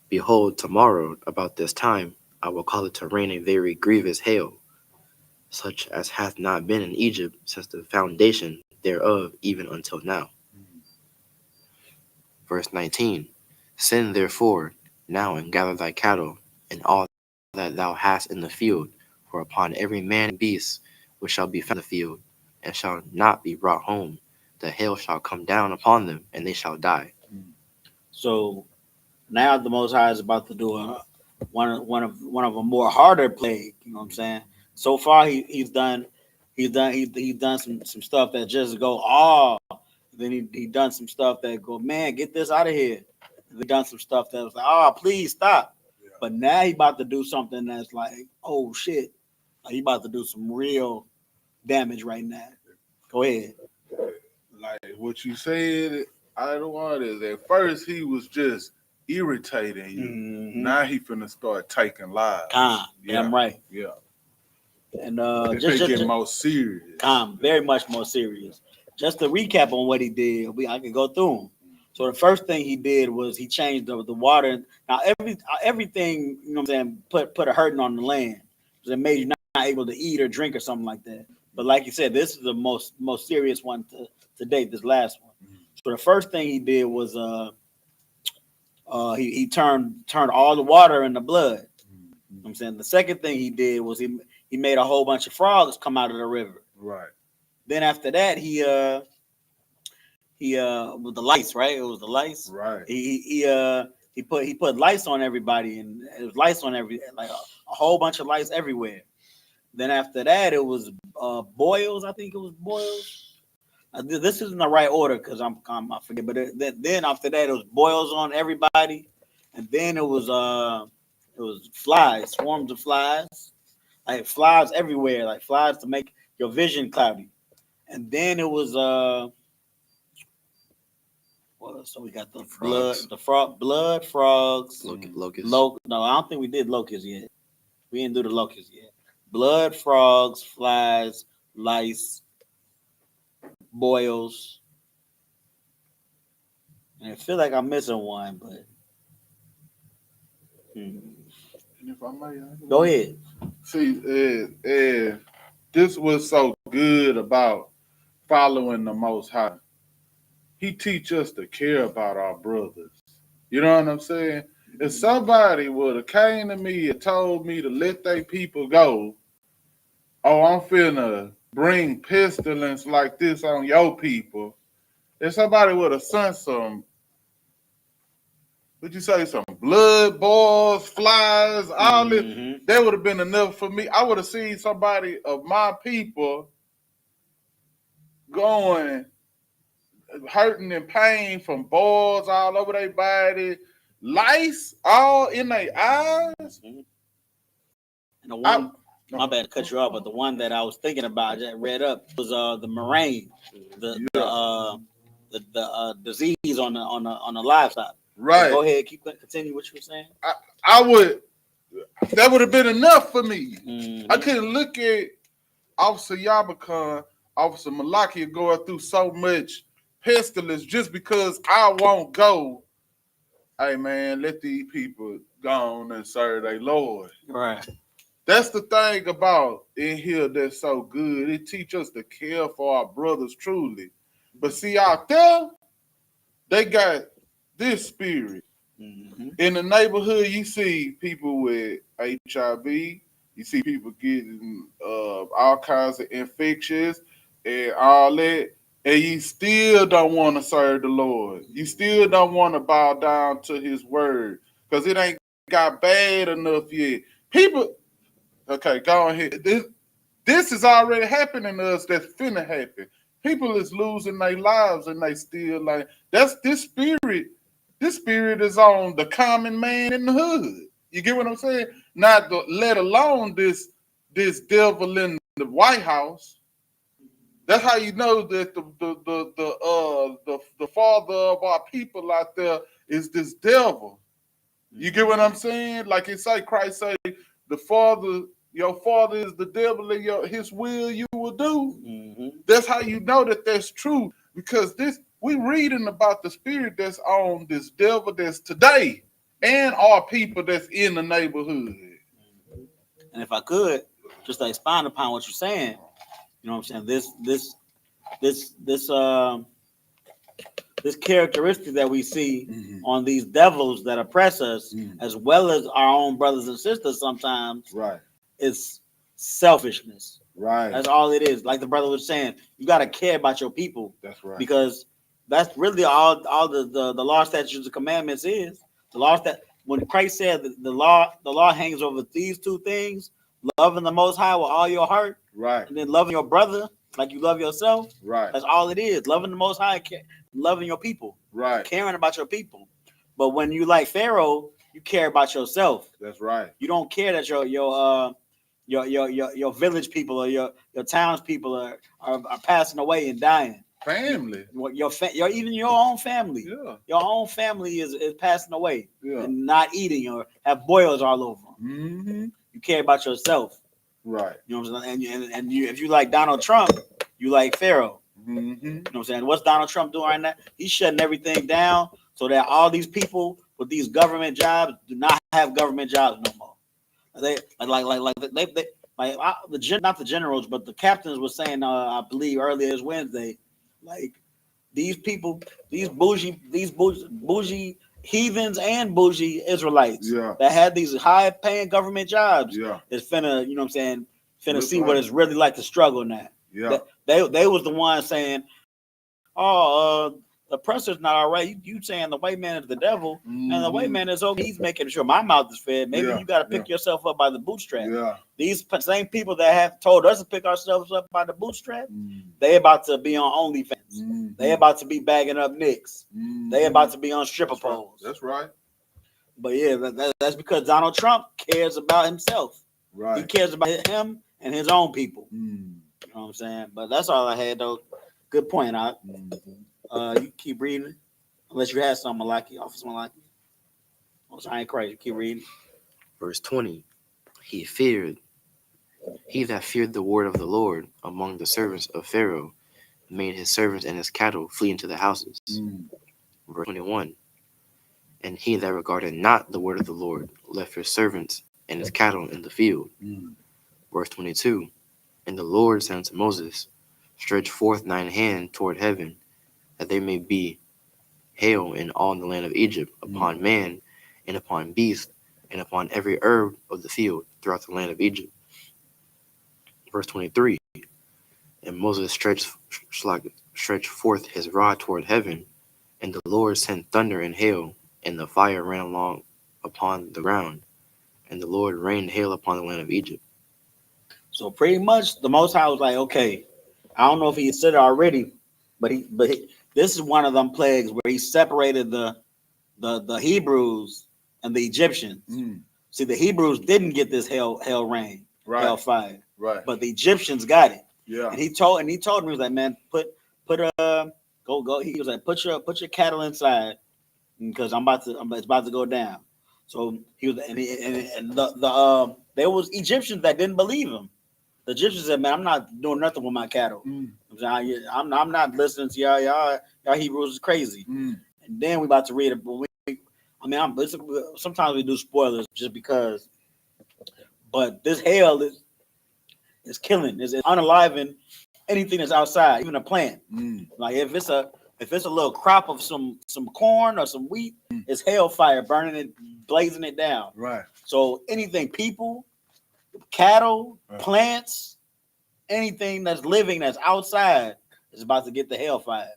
behold, tomorrow about this time I will cause it to rain a very grievous hail, such as hath not been in Egypt since the foundation thereof even until now. Verse 19, send therefore now and gather thy cattle and all that thou hast in the field, for upon every man and beast which shall be found in the field, and shall not be brought home, the hail shall come down upon them, and they shall die.
So now the Most High is about to do one of a more harder plague. You know what I'm saying? So far he's done some stuff that just go then he done some stuff that go, man, get this out of here. He done some stuff that was like, please stop. Yeah. But now he about to do something that's like, oh shit, like he about to do some real damage right now. Go ahead.
Like what you said, I don't want it. At first he was just irritating you. Mm-hmm. Now he finna start taking lives.
Damn right.
Yeah.
And
just get more serious.
Very much more serious. Just to recap on what he did, I can go through them. So the first thing he did was he changed the water. Now everything, you know what I'm saying, put a hurting on the land. It made you not able to eat or drink or something like that. But like you said, this is the most serious one to date, this last one. So the first thing he did was he turned all the water into blood. You know what I'm saying? The second thing he did was he made a whole bunch of frogs come out of the river.
Right.
Then after that, he with the lice, right? It was the lice.
Right.
He put lice on everybody, and it was lice on like a whole bunch of lice everywhere. Then after that, it was boils. I think it was boils. This isn't the right order because I forget. But then after that, it was boils on everybody, and then it was flies, swarms of flies, like flies everywhere, like flies to make your vision cloudy. And then it was so we got the frogs. Blood, frogs,
locusts.
No, I don't think we did locusts yet. We didn't do the locusts yet. Blood, frogs, flies, lice, boils. And I feel like I'm missing one, but
and if I may,
go ahead.
See, this was so good about following the Most High. He teach us to care about our brothers. You know what I'm saying? If somebody would have came to me and told me to let their people go, I'm finna bring pestilence like this on your people, if somebody would have sent some, would you say some blood, balls, flies, all this,
Mhm.
that would have been enough for me. I would have seen somebody of my people going, hurting and pain from balls all over their body, lice all in their eyes.
Mhm. And the one, my
I,
bad to cut you off, but the one that I was thinking about, I just read up, was the murrain, the disease on the livestock. But
right.
go ahead, continue what you were saying.
I would, that would have been enough for me.
Mhm.
I couldn't look at Officer Yabakan, Officer Malaki going through so much pestilence just because I won't go. Hey man, let these people go on and serve their Lord.
Right.
That's the thing about in here that's so good. It teaches us to care for our brothers truly. But see, out there, they got this spirit.
Mm-hmm.
In the neighborhood, you see people with HIV. You see people getting all kinds of infections and all that. And you still don't want to serve the Lord. You still don't want to bow down to his word because it ain't got bad enough yet. People, okay, go ahead. This is already happening to us. That's finna happen. People is losing their lives and they still like, that's this spirit. This spirit is on the common man in the hood. You get what I'm saying? Not the, let alone this devil in the White House. That's how you know that the father of our people out there is this devil. You get what I'm saying? Like it say, Christ say, the father, your father is the devil, and his will you will do.
Mm-hmm.
That's how you know that that's true, because this we reading about the spirit that's on this devil that's today, and our people that's in the neighborhood.
And if I could just to expound upon what you're saying, you know what I'm saying? This characteristic that we see on these devils that oppress us, as well as our own brothers and sisters sometimes,
Right.
is selfishness.
Right.
That's all it is. Like the brother was saying, you got to care about your people.
That's right.
Because that's really all the law, statutes, and commandments is. The law that when Christ said that the law hangs over these two things: loving the Most High with all your heart,
right,
and then loving your brother like you love yourself.
Right.
That's all it is. Loving the Most High, loving your people,
right,
caring about your people. But when you like Pharaoh, you care about yourself.
That's right.
You don't care that your village people or your townspeople are passing away and dying.
Family.
Your even your own family.
Yeah.
Your own family is passing away,
Yeah.
and not eating or have boils all over them.
Mm-hmm.
You care about yourself.
Right.
You know what I'm saying? And you, if you like Donald Trump, you like Pharaoh.
Mm-hmm.
You know what I'm saying? What's Donald Trump doing right now? He's shutting everything down so that all these people with these government jobs do not have government jobs no more. They not the generals, but the captains were saying, I believe earlier this Wednesday, like these people, these bougie heathens and bougie Israelites that had these high paying government jobs is finna, you know what I'm saying, finna see what it's really like to struggle now.
Yeah.
They was the ones saying, the pressure's not all right. You saying the white man is the devil, and the white man is okay. He's making sure my mouth is fed. Maybe you got to pick yourself up by the bootstrap.
Yeah.
These same people that have told us to pick ourselves up by the bootstrap, they about to be on OnlyFans. They about to be bagging up nicks. They about to be on stripper poles.
That's right.
But yeah, that's because Donald Trump cares about himself.
Right.
He cares about him and his own people. You know what I'm saying? But that's all I had, though. Good point, Out. You keep reading, unless you had something Malaki, Officer Malaki. I ain't crazy. Keep reading.
Verse 20. He that feared the word of the Lord among the servants of Pharaoh made his servants and his cattle flee into the houses. Verse 21. And he that regarded not the word of the Lord left his servants and his cattle in the field. Verse 22. And the Lord said unto Moses, stretch forth thine hand toward heaven, that there may be hail in all the land of Egypt, upon man, and upon beast, and upon every herb of the field throughout the land of Egypt. Verse 23. And Moses stretched stretched forth his rod toward heaven, and the Lord sent thunder and hail, and the fire ran along upon the ground, and the Lord rained hail upon the land of Egypt.
So pretty much the Most High was like, okay, I don't know if he said it already, but this is one of them plagues where he separated the Hebrews and the Egyptians. See, the Hebrews didn't get this hell rain, hellfire,
Right.
but the Egyptians got it.
Yeah.
And he told me, he was like, man, go. He was like, put your cattle inside because it's about to go down. So he was, and there was Egyptians that didn't believe him. The Egyptians said, man, I'm not doing nothing with my cattle. I'm not listening to y'all Hebrews is crazy. And then we about to read it, but sometimes we do spoilers just because. But this hail is killing, is unaliving anything that's outside, even a plant. Like if it's a little crop of some corn or some wheat, it's hellfire burning it, blazing it down.
Right.
So anything, people, cattle, plants, anything that's living that's outside is about to get the hellfire.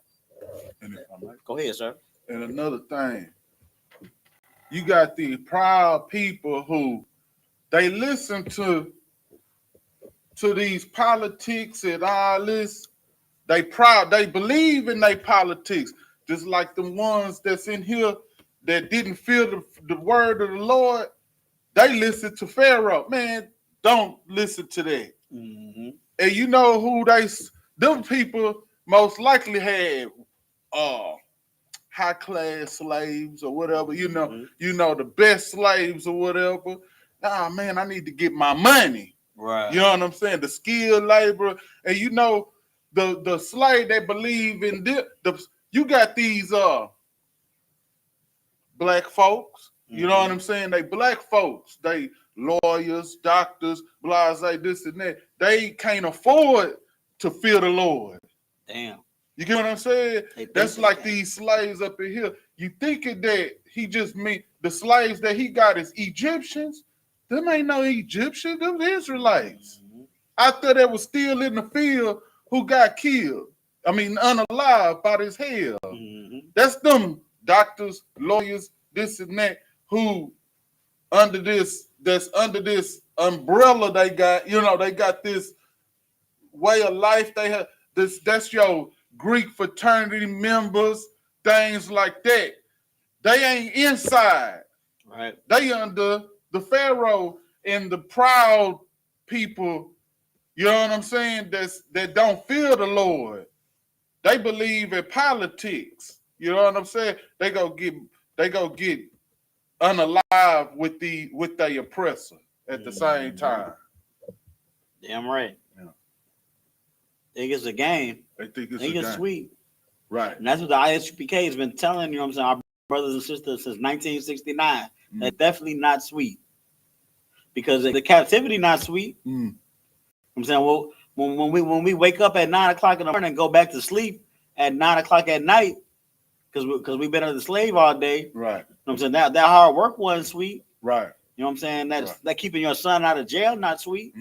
And if I might,
go ahead, sir.
And another thing, you got these proud people who they listen to these politics and all this. They proud, they believe in their politics, just like the ones that's in here that didn't feel the word of the Lord. They listen to Pharaoh. Man, don't listen to that. And you know who them people most likely had high class slaves or whatever, you know the best slaves or whatever. Man, I need to get my money.
Right.
You know what I'm saying? The skilled labor. And you know, the slave that believe in you got these black folks, you know what I'm saying? They black folks, they lawyers, doctors, blase, this and that. They can't afford to fear the Lord.
Damn.
You get what I'm saying? That's like these slaves up in here. You thinking that he just mean the slaves that he got is Egyptians? Them ain't no Egyptians, them Israelites. Out there that was still in the field who got killed. I mean, unalive by this hell. That's them doctors, lawyers, this and that, who under this umbrella they got, they got this way of life they have. That's your Greek fraternity members, things like that. They ain't inside.
Right.
They under the Pharaoh and the proud people, you know what I'm saying, that don't fear the Lord. They believe in politics. You know what I'm saying? They go get unalive with the oppressor at the same time.
Damn right.
Yeah.
Think it's a game.
They think it's
Think
a
it's
game.
sweet.
Right.
And that's what the Isupk has been telling, you know what I'm saying, our brothers and sisters since 1969. They're definitely not sweet. Because the captivity not sweet. I'm saying, well, when we wake up at 9 o'clock in the morning and go back to sleep at 9 o'clock at night, because we've been as a slave all day.
Right.
You know what I'm saying? That hard work wasn't sweet.
Right.
You know what I'm saying? That keeping your son out of jail not sweet.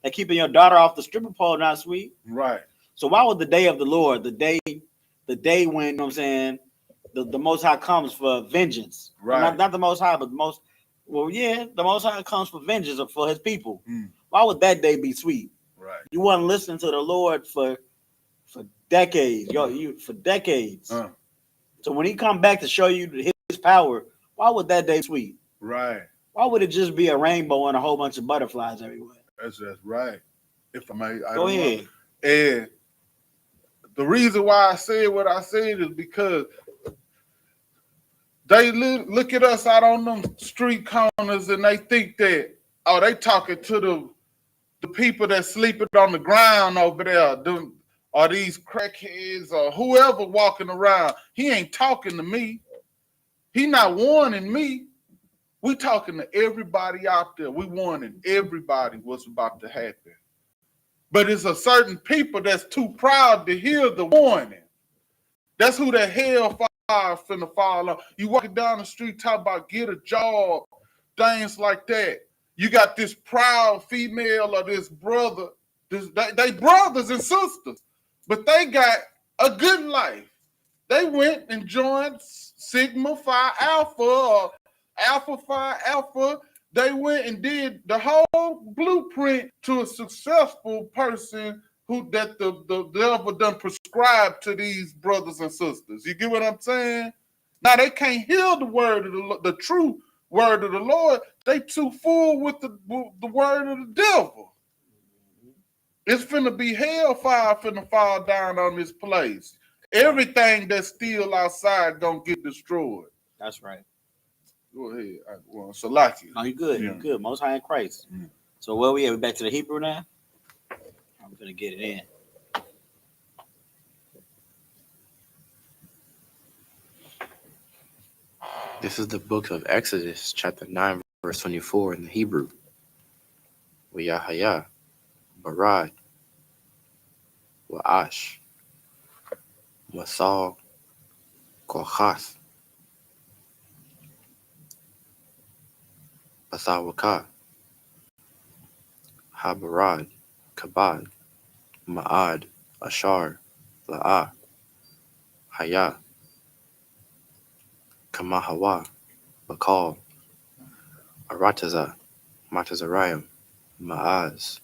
That keeping your daughter off the stripper pole not sweet.
Right.
So why would the day of the Lord, the day when, you know what I'm saying, the Most High comes for vengeance.
Right.
Not the Most High, but the Most High comes for vengeance for his people. Why would that day be sweet?
Right.
You weren't listening to the Lord for decades. For decades. So when he come back to show you his power, why would that day be sweet?
Right.
Why would it just be a rainbow and a whole bunch of butterflies everywhere?
That's right. If I may,
Go ahead.
And the reason why I said what I said is because they look at us out on them street corners and they think that, they talking to the people that sleeping on the ground over there, or these crackheads or whoever walking around. He ain't talking to me. He not warning me. We talking to everybody out there. We warning everybody what's about to happen. But it's a certain people that's too proud to hear the warning. That's who the hellfire finna fall on. You walking down the street talking about get a job, things like that. You got this proud female or this brother. They brothers and sisters, but they got a good life. They went and joined Sigma Phi Alpha or Alpha Phi Alpha. They went and did the whole blueprint to a successful person who that the devil done prescribed to these brothers and sisters. You get what I'm saying? Now they can't hear the word of the true word of the Lord. They too full with the word of the devil. It's finna be hellfire finna fall down on this place. Everything that's still outside gonna get destroyed.
That's right.
Go ahead. Salaki.
No, you good.
Yeah.
You good. Most High in Christ.
Yeah.
So where we at? We back to the Hebrew now? I'm gonna get it in.
This is the book of Exodus, chapter 9, verse 24 in the Hebrew. Yahaya, Barad, Wa'ash, Masal, Kohath, Basawaka, Habarad, Kabad, Ma'ad, Ashar, La'ah, Haya, Kamahawa, Bakal, Arataza, Matazarayim, Ma'az,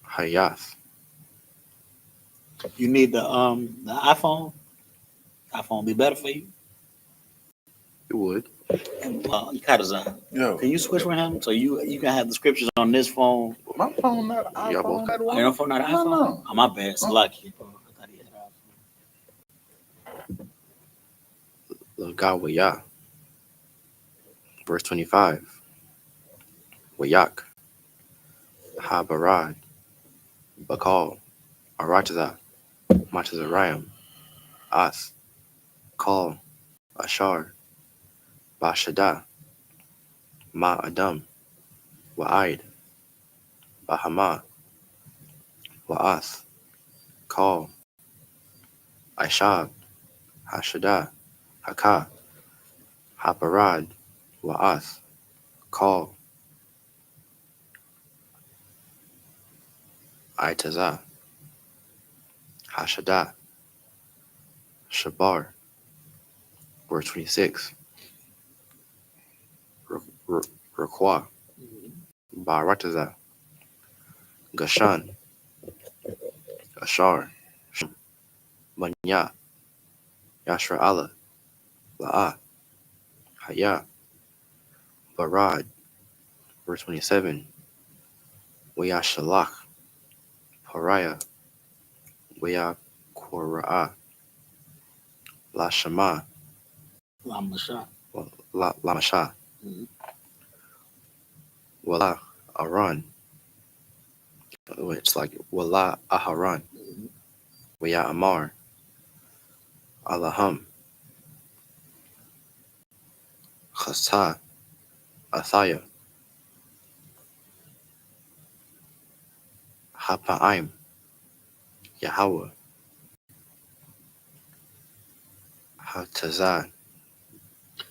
Hayath.
You need the iPhone. iPhone be better for you.
You would.
Kadazan.
Yo,
Can you switch with him so you can have the scriptures on this phone?
my phone not an
Yeah,
iPhone.
both.
Oh, your phone not an
No,
iPhone?
no.
Oh, my bad. It's lucky. I thought he had an iPhone.
Lagawaya. Verse 25. Wayak. Habarad. Bakal. Arataza. Matazarayim. As. Kal. Ashar. Bashada. Ma Adam. Wa'id. Bahama. Wa'ath. Kal. Aishab. Hashada. Haka. Haparad. Wa'ath. Kal. Aitaza. Hashada. Shabar. Verse 26. Rakwa. Barataza. Gashan. Ashar. Manya. Yashra Allah. La'ah. Haya. Barad. Verse 27. Wayashalach. Pariah. Waya Kora'ah. La Shama.
Lamasha.
Lamasha.
Mhm.
Wala Aran. It's like Wala Aharan. Waya Amar. Allahum. Chasa. Athaya. Hapa'im. Yahweh. Hatazan.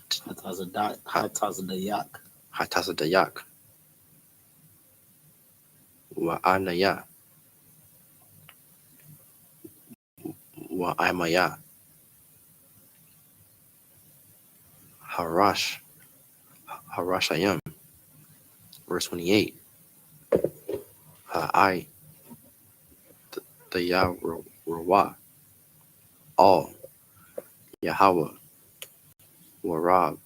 Hatazadayak.
Hatazadayak. Wa'anaya. Wa'amaya. Harash. Harashayim. Verse 28. Ha'ai. The Yahweh. All. Yahweh. Warab.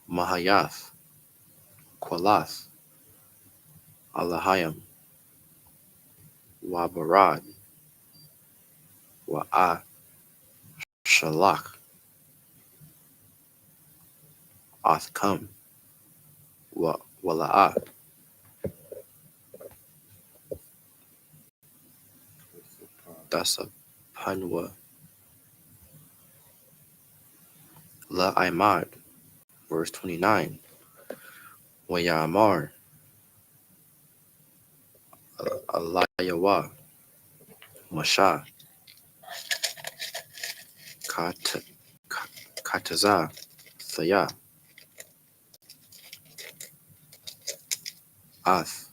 Mahayath. Qualath. Allahayim. Wabarad. Wa'a. Shalach. Athkam. Wala'ah. That's a Panwa. La Imad. Verse 29. Wayamar. Alayawa. Masha. Kataza. Saya. Ath.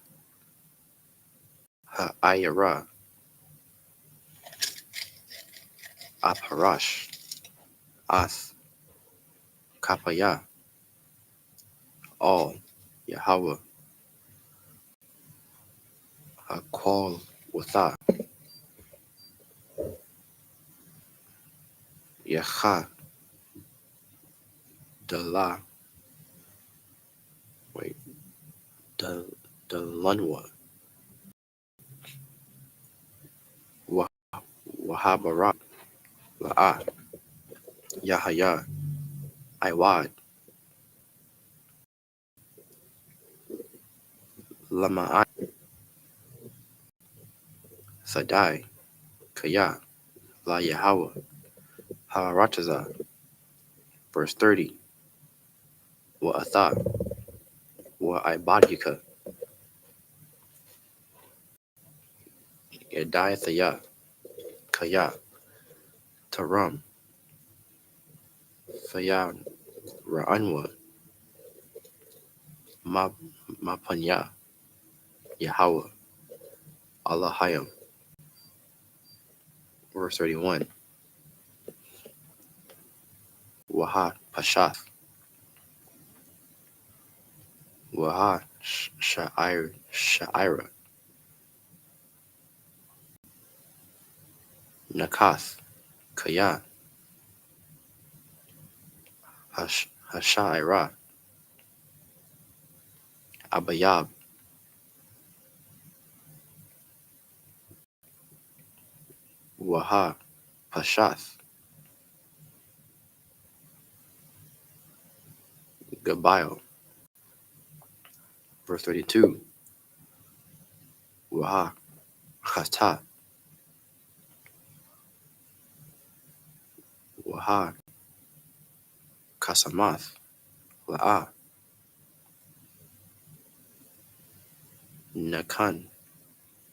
Ha'ayara, Aparash, Ath, Kapaya, all, Yahweh, Hakwal, Watha, Yacha, Dala, wait, Dalunwa, Wahabara, La'a, Yahaya, Iwad, Lama'ai, Sadai, Kaya, La Yahweh, Harataza, verse 30, Wa'atha, Wa'ibadika, Yediathaya, Kaya, Taram, Fayan, Ra'anwa, Mapanya, Yahweh, Allahayim, verse 31, Waha Pashath, Waha Sha'ira, Nakath, Kaya, Hasha'ira, Abayab, Waha Pashath, Gabail, verse 32, Waha Chata, Waha Kasamath, La'a, Nakan,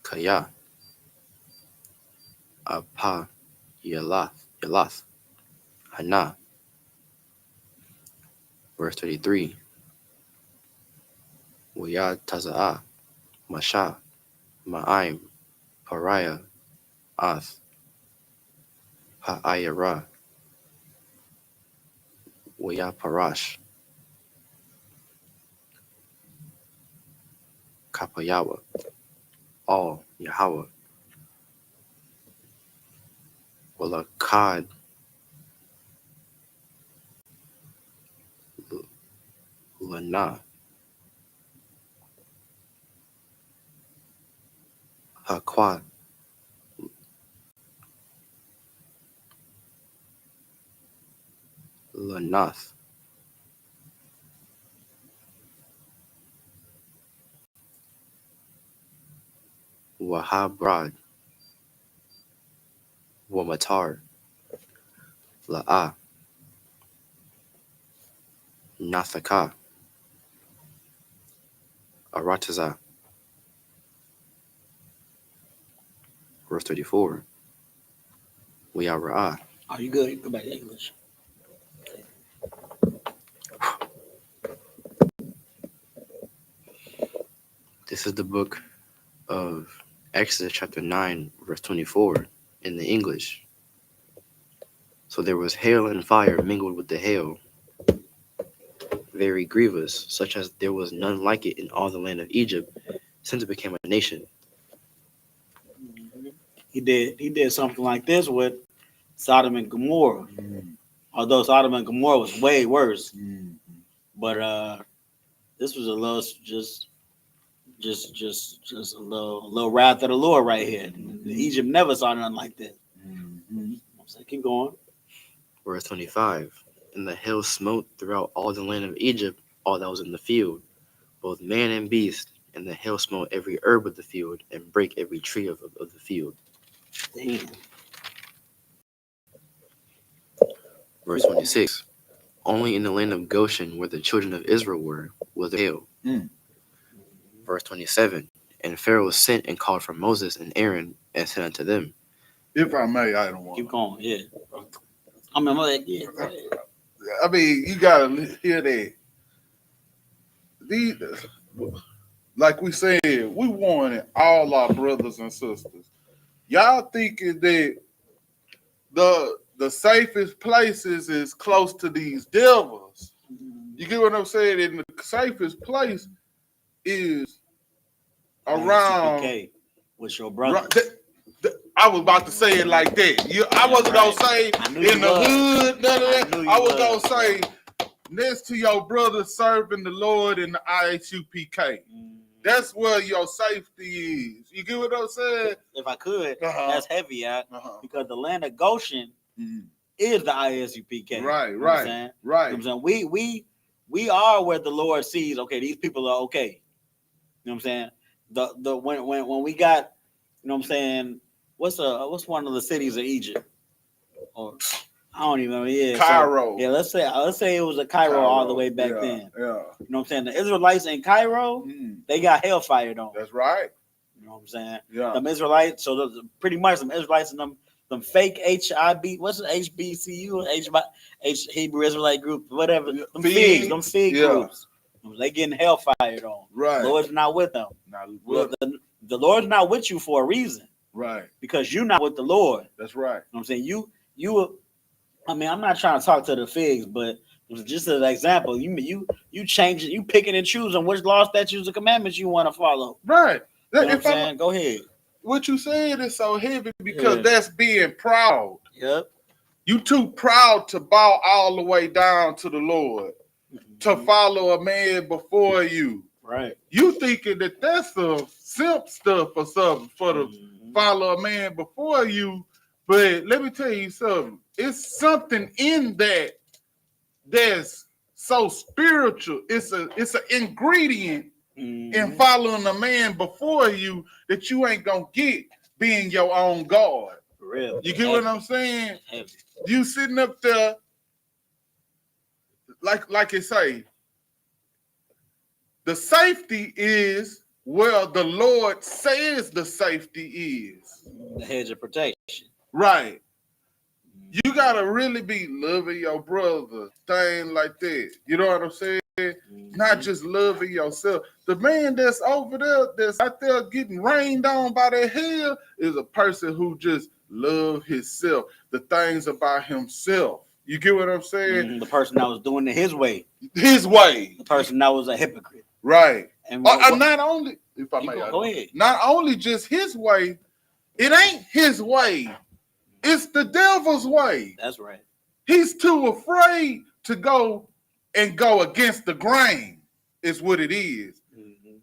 Kaya, Apa, Yalath, Hana, verse 33, Waya Taza'a, Masha, Ma'aim, Pariah, Ath, Ha'ayara, Waya Parash, Kapayawa, all Yahweh, Walakad, Lana, Hakwad, Lanath, Wahabrad, Wamatar, La'a, Nathaka, Arataza, verse 34, Wayara'ah.
Are you good? You go back to English.
This is the book of Exodus chapter 9, verse 24 in the English. So there was hail and fire mingled with the hail, very grievous, such as there was none like it in all the land of Egypt since it became a nation.
He did something like this with Sodom and Gomorrah. Although Sodom and Gomorrah was way worse, but this was a little just a little wrath of the Lord right here. Egypt never saw nothing like this. So keep going.
Verse 25, and the hail smote throughout all the land of Egypt, all that was in the field, both man and beast, and the hail smote every herb of the field, and brake every tree of the field.
Damn.
Verse 26, only in the land of Goshen, where the children of Israel were, was the hail. Verse 27, and Pharaoh sent and called for Moses and Aaron, and said unto them,
If I may, I don't want.
Keep going. Yeah. I mean, yeah. Go ahead.
I mean, you gotta hear that. These, like we said, we warning all our brothers and sisters. Y'all thinking that the safest places is close to these devils. You get what I'm saying? And the safest place is around.
ISUPK with your brother.
I was about to say it like that. I wasn't gonna say in the hood, none of that. I was gonna say next to your brother serving the Lord in the ISUPK. That's where your safety is. You get what I'm saying?
If I could, that's heavy, because the land of Goshen is the ISUPK.
Right.
You know what I'm saying? We are where the Lord sees. Okay, these people are okay. You know what I'm saying? The when we got, you know what I'm saying? What's one of the cities of Egypt? Or I don't even know. Yeah,
Cairo.
So, let's say it was a Cairo all the way back then.
Yeah.
You know what I'm saying? The Israelites in Cairo, they got hellfire on.
That's right.
You know what I'm saying?
Yeah.
Them Israelites, so pretty much them Israelites and them fake HIB, what's it, HBCU, Hebrew Israelite group, whatever. Them figs, them fig groups. They getting hellfire on.
Right.
The Lord's not with them. The Lord's not with you for a reason.
Right.
Because you're not with the Lord.
That's right.
You know what I'm saying? I mean, I'm not trying to talk to the figs, but just as an example, you changing, you picking and choosing which law, statutes, and commandments you want to follow.
Right.
You know what I'm saying? Go ahead.
What you saying is so heavy because that's being proud.
Yep.
You too proud to bow all the way down to the Lord, to follow a man before you.
Right.
You thinking that that's a simp stuff or something for the follow a man before you. But let me tell you something. It's something in that that's so spiritual. It's an ingredient in following a man before you that you ain't gonna get being your own God.
For real.
You get what I'm saying? You sitting up there like it say, the safety is where the Lord says the safety is.
The hedge of protection.
Right. You gotta really be loving your brother, thing like that. You know what I'm saying? Not just loving yourself. The man that's over there, that's out there getting rained on by that hell, is a person who just love himself, the things about himself. You get what I'm saying?
The person that was doing it his way.
His way.
The person that was a hypocrite.
Right.
And
not only, if I may,
go ahead.
Not only just his way, it ain't his way. It's the devil's way.
That's right.
He's too afraid to go against the grain, is what it is.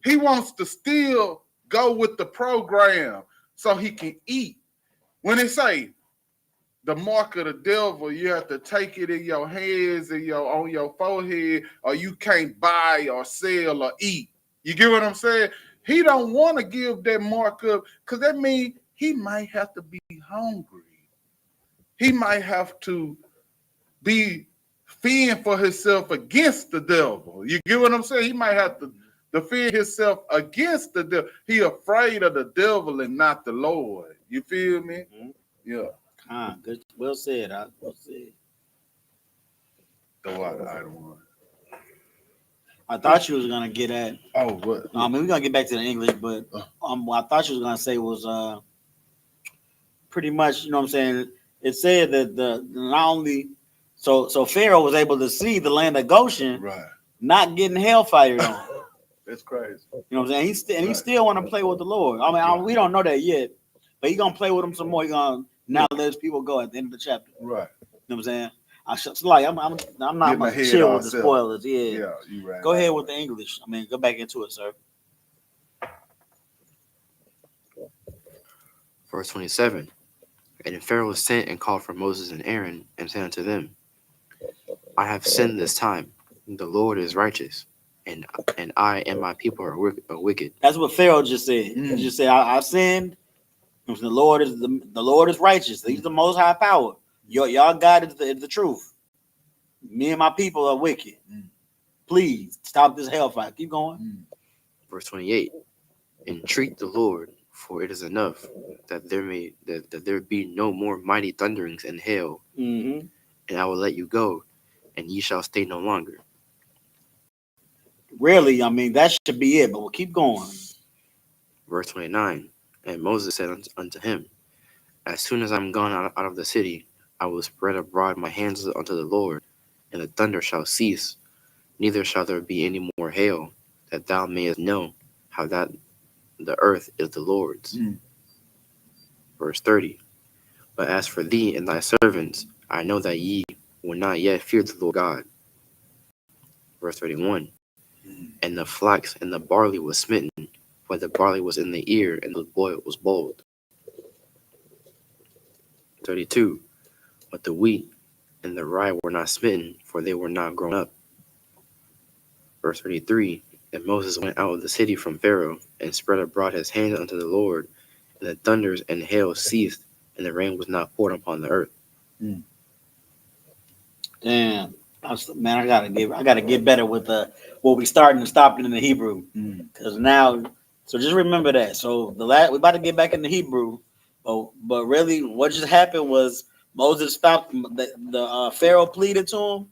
He wants to still go with the program so he can eat. When they say the mark of the devil, you have to take it in your hands and on your forehead, or you can't buy or sell or eat. You get what I'm saying? He don't want to give that mark up because that means he might have to be hungry. He might have to be fend for himself against the devil. You get what I'm saying? He might have to defend himself against the devil. He afraid of the devil and not the Lord. You feel me? Yeah.
Good. Well said. Well said.
Go out. I don't want.
I thought you was gonna get at.
Oh, what?
I mean, we're gonna get back to the English, but what I thought you was gonna say was pretty much, you know what I'm saying. It said that not only so Pharaoh was able to see the land of Goshen,
right,
not getting hellfire on.
That's crazy.
You know what I'm saying? He still want to play with the Lord. I mean, we don't know that yet, but he gonna play with him some more. He gonna now let his people go at the end of the chapter.
Right.
You know what I'm saying? I'm not gonna chill with the spoilers. Yeah,
you right.
Go ahead with the English. I mean, go back into it, sir.
Verse 27. And Pharaoh sent and called for Moses and Aaron and said unto them, I have sinned this time. The Lord is righteous, and I and my people are wicked.
That's what Pharaoh just said. He just said, I've sinned. The Lord is righteous. He's the most high power. Y'all God is the truth. Me and my people are wicked. Please stop this hellfire. Keep going.
Verse 28. Entreat the Lord, for it is enough that there be no more mighty thunderings and hail, and I will let you go, and ye shall stay no longer.
really, I mean, that should be it. But we'll keep going.
Verse 29. And Moses said unto him, As soon as I am gone out of the city, I will spread abroad my hands unto the Lord, and the thunder shall cease, neither shall there be any more hail, that thou mayest know how that the earth is the Lord's. Verse 30. But as for thee and thy servants, I know that ye will not yet fear the Lord God. Verse 31. And the flax and the barley was smitten, for the barley was in the ear, and the boil was bold. 32. But the wheat and the rye were not smitten, for they were not grown up. Verse 33. And Moses went out of the city from Pharaoh, and spread abroad his hands unto the Lord, and the thunders and hail ceased, and the rain was not poured upon the earth.
Damn, man, I gotta get better with what we starting and stopping in the Hebrew, because now, so just remember that. So we about to get back in the Hebrew, but really, what just happened was Moses stopped. The Pharaoh pleaded to him,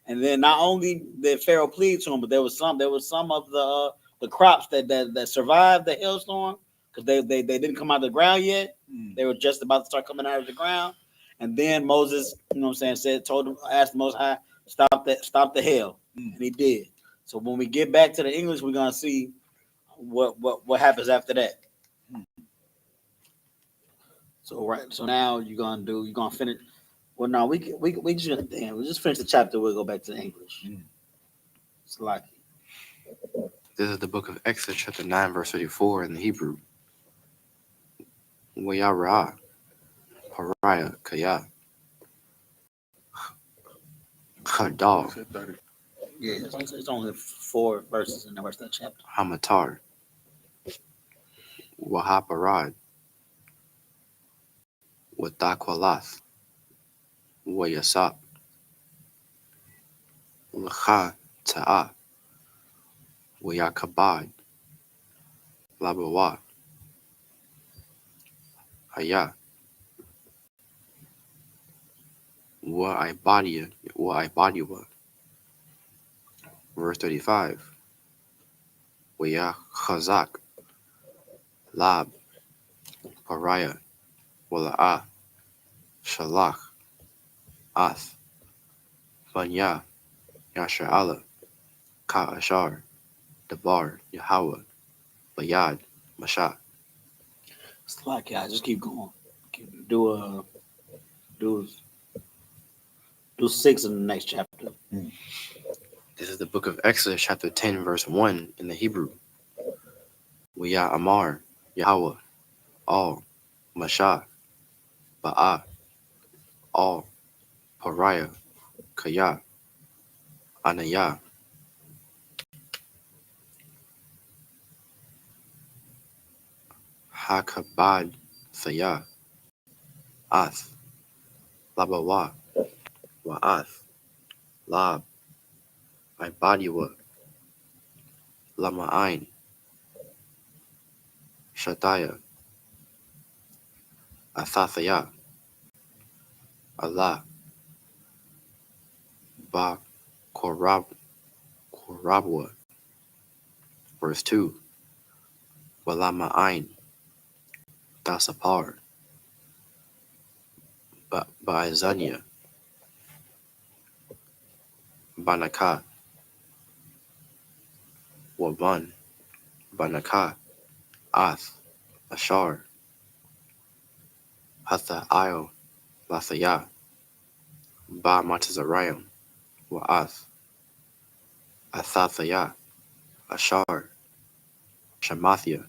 and then not only did Pharaoh plead to him, but there was some of the crops that survived the hailstorm because they didn't come out of the ground yet. They were just about to start coming out of the ground. And then Moses, you know what I'm saying, asked the Most High, stop the hail. And he did. So when we get back to the English, we're gonna see what happens after that. So now you're gonna finish. Well, no, we just finish the chapter. We'll go back to the English. It's like
This is the book of Exodus, chapter 9, verse 34 in the Hebrew. Wayarah, Pariah, Kaya, Chadal,
yeah, it's only 4 verses in the rest of the chapter.
Hamatar, Wahaparad, Watakwalath, Wayasap, Lacha Ta'ah, Wayakabad, Labawa, Haya, Wa'ibadiwa. Verse 35. Waya Chazak, Lab, Pariah, Wala'ah, Shalach, Ath, Banya, Yasha'ala, Ka'ashar, Dabar, Yahweh, Bayad, Masha.
It's like, yeah, just keep going. Do 6 in the next chapter.
This is the book of Exodus, chapter 10, verse 1 in the Hebrew. Waya Amar, Yahweh, all, Masha, Ba'a, all, Pariah, Kaya, Anaya, Hakabad, Saya, Ath, Labawa, Wa'ath, Lab, Ibadiwa, Lama'ain, Shataya, Athathaya, Allah, Ba Korabwa. Verse 2. Walama'ain, Dasapar, Ba'izania, Banaka, Waban, Banaka, Ath, Ashar, Hatha'il, Lathaya, Ba Matazarayim, Wa'ath, Athathaya, Ashar, Shamathia,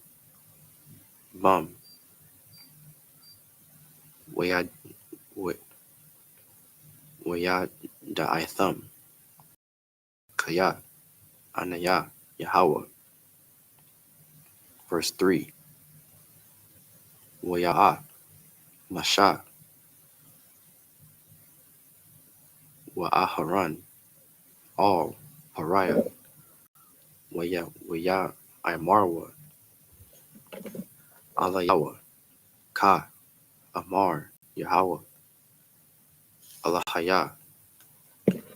Bum, Wayad Da'itham, Kaya, Anaya, Yahweh. Verse 3. Waya'a, Masha, Wa'aharan, all, Pariah, Waya Imarwa, Alayawa, Ka, Amar, Yahweh, Alahaya,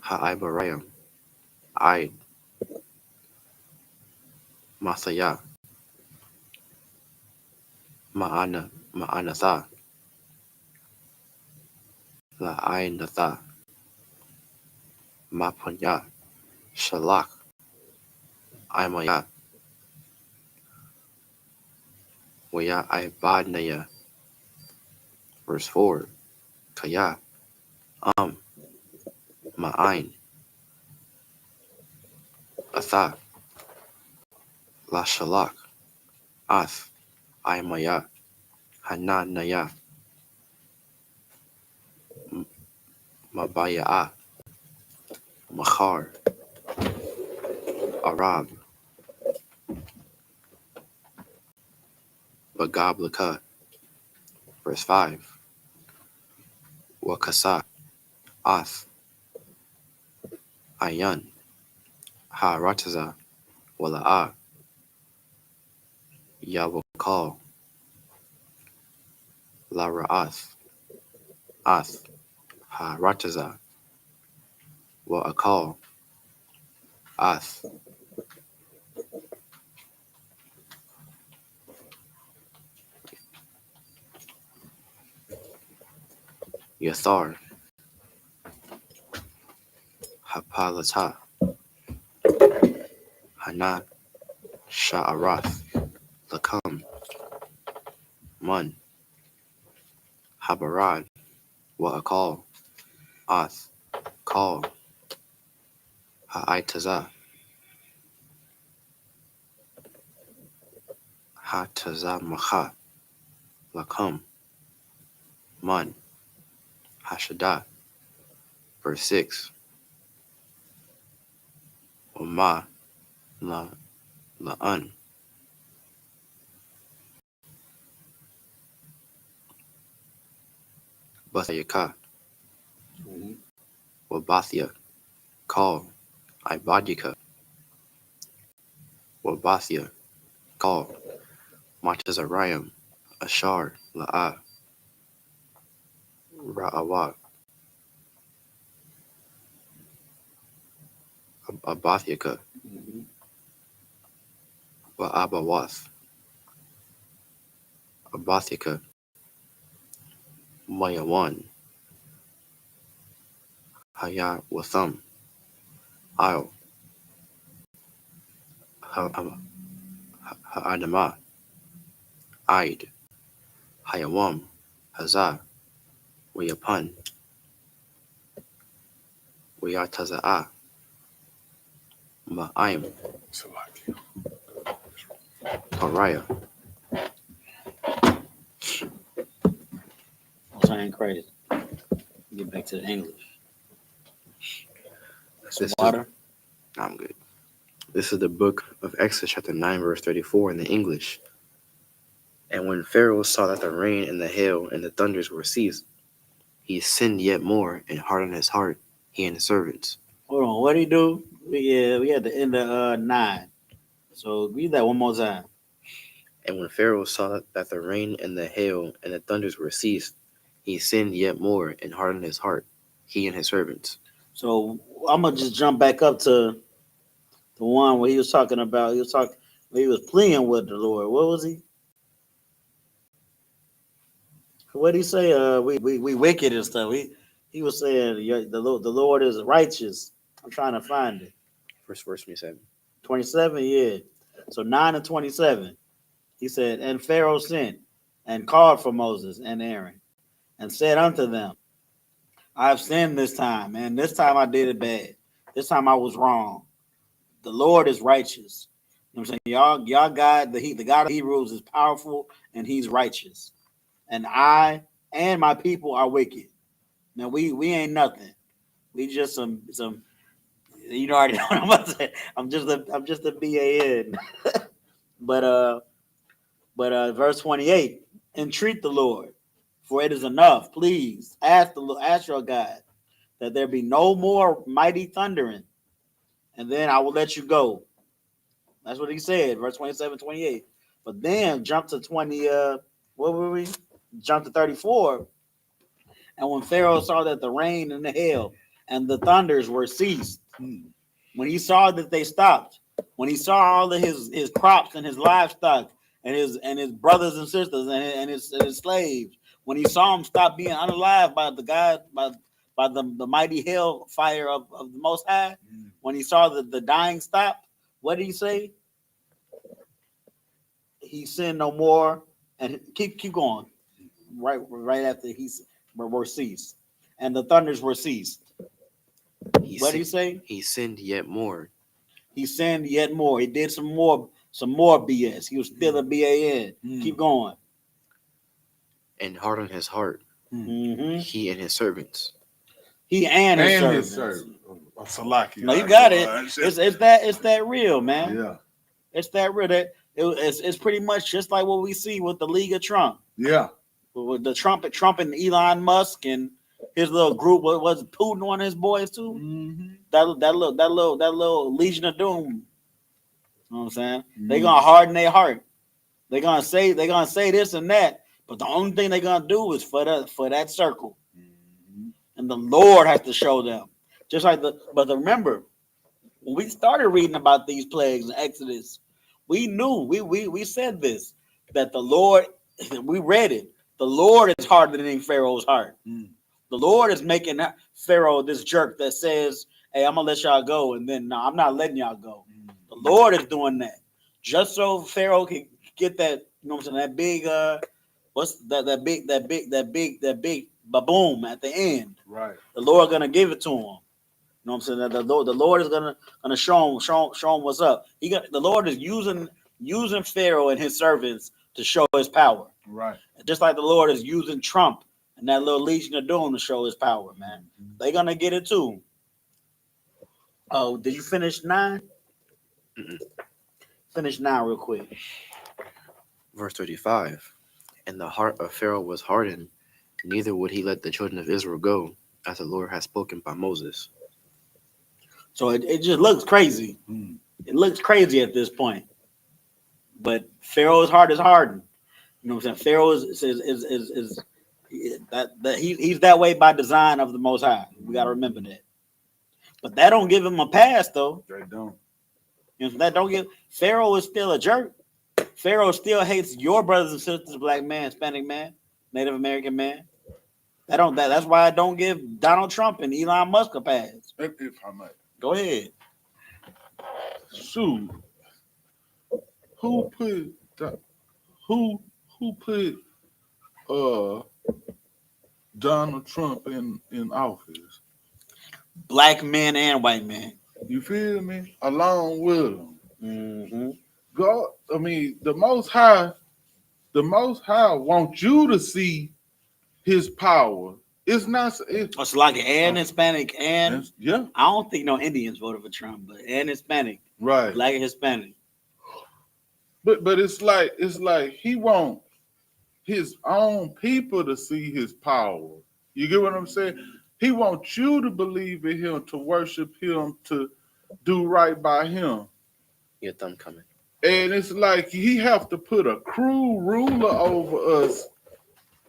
Ha'ibariam, Aid, Masaya, Ma'anatha, La'ainatha, Mapunya, Shalak, Imaya, Waya Ibadnaya. Verse 4, Kaya, Ma'ain, Atha, La Shalak, Ath, Imaya, Hananaya, Mabaya'a, Machar, Arab, Bagablaka. Verse 5, Wakasa, Ath, Ayan, Harataza, Wala'a, Yawakal, La Ra'ath, Ath, Harataza, Wa'akal, Ath, Yathar, Hapalata, Hana, Sha'arath, Lakam, Mun, Habarad, Wa'akal, Ath, Kal, Ha'itaza, Hataza Macha, Lakam, Mun, Hashadah. Verse 6, Uma, La'an, Bathayaka, Wabathia, Kal, Ibadika, Wabathia, Kal, Matazarayim, Ashar, La'a, Ra'awa, Abathiaka, Wa'abawath, Abathika, Mayawan, Haya Watham, I'll, Ha'adama, Aid, Hayawam, Hazah, Wayapun, Wayataza'a, Ma'aim,
Salakia.
Pariah.
I'm saying crazy. Get back to the English.
This
Water.
I'm good. This is the book of Exodus, chapter 9, verse 34 in the English. And when Pharaoh saw that the rain and the hail and the thunders were ceased, he sinned yet more and hardened his heart, he and his servants.
Hold on. What did he do? We had the end of 9. So read that one more time.
And when Pharaoh saw that the rain and the hail and the thunders were ceased, he sinned yet more and hardened his heart, he and his servants.
So I'm gonna just jump back up to the one where he was talking about. He was pleading with the Lord. What was he? What did he say? We wicked and stuff. He was saying the Lord is righteous. I'm trying to find it.
First verse 27.
27, yeah. So 9 and 27. He said, and Pharaoh sent and called for Moses and Aaron and said unto them, I have sinned this time, and this time I did it bad. This time I was wrong. The Lord is righteous. You know what I'm saying? Y'all God, the God of Hebrews is powerful and he's righteous. And I and my people are wicked. Now we ain't nothing. We just some you know already know what I'm about to say. I'm just a BAN. But verse 28, entreat the Lord, for it is enough. Please ask your God that there be no more mighty thundering, and then I will let you go. That's what he said, verse 27, 28. But then jump to 20, what were we? Jump to 34. And when Pharaoh saw that the rain and the hail and the thunders were ceased, when he saw that they stopped, When he saw all of his crops and his livestock and his brothers and sisters and his slaves, when he saw them stop being unalive by the God by the mighty hell fire of the Most High, when he saw the dying stop, what did he say? He sinned no more, and keep going. Right after were ceased, and the thunders were ceased. What did he say?
He sinned yet more.
He sinned yet more. He did some more BS. He was still a BAN. Keep going.
And hardened his heart.
Mm-hmm.
He and his servants.
He and his servants.
His servant. Salaki.
No, you got it. It's that real, man.
Yeah.
It's that real. It's pretty much just like what we see with the League of Trump.
Yeah.
With the Trump and Elon Musk and his little group. Was Putin one of his boys too?
Mm-hmm.
That little Legion of Doom. You know what I'm saying? They're gonna harden their heart. They're gonna say this and that, but the only thing they're gonna do is for that circle. And the Lord has to show them. Just like remember, when we started reading about these plagues in Exodus, we knew we said this, that the Lord, we read it. The Lord is hardening Pharaoh's heart. The Lord is making Pharaoh this jerk that says, hey, I'm gonna let y'all go, and then no, I'm not letting y'all go. The Lord is doing that just so Pharaoh can get that, you know what I'm saying, that big what's that big baboom at the end.
Right.
The Lord gonna give it to him. You know what I'm saying? That the Lord is gonna show him what's up. The Lord is using Pharaoh and his servants to show his power.
Right.
Just like the Lord is using Trump and that little Legion of Doom to show his power, man. They're gonna get it too. Oh, did you finish 9? Finish 9 real quick.
Verse 35. And the heart of Pharaoh was hardened, neither would he let the children of Israel go, as the Lord had spoken by Moses.
So it just looks crazy. It looks crazy at this point. But Pharaoh's heart is hardened. You know what I'm saying? Pharaoh is that he's that way by design of the Most High. We got to remember that. But that don't give him a pass, though.
They don't.
You know, that don't give Pharaoh is still a jerk. Pharaoh still hates your brothers and sisters, black man, Hispanic man, Native American man. That's why I don't give Donald Trump and Elon Musk a pass.
If I might.
Go ahead.
Shoot. Who put Donald Trump in office?
Black men and white men.
You feel me? Along with him.
Mm-hmm.
God, I mean, the Most High wants you to see his power. It's not.
It's like an Hispanic and
yeah.
I don't think no Indians voted for Trump, but and Hispanic,
Right.
Black and Hispanic.
But it's like he wants his own people to see his power. You get what I'm saying? He wants you to believe in him, to worship him, to do right by him.
Your thumb coming.
And it's like he have to put a cruel ruler over us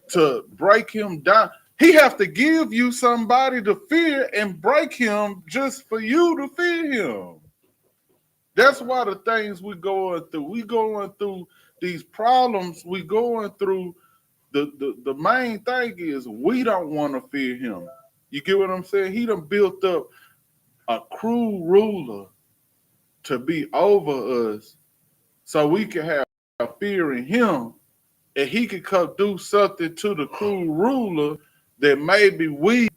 to break him down. He have to give you somebody to fear and break him just for you to fear him. That's why the things we going through these problems. We going through the main thing is we don't want to fear him. You get what I'm saying? He done built up a cruel ruler to be over us, so we can have fear in him, and he could come do something to the cruel ruler that maybe we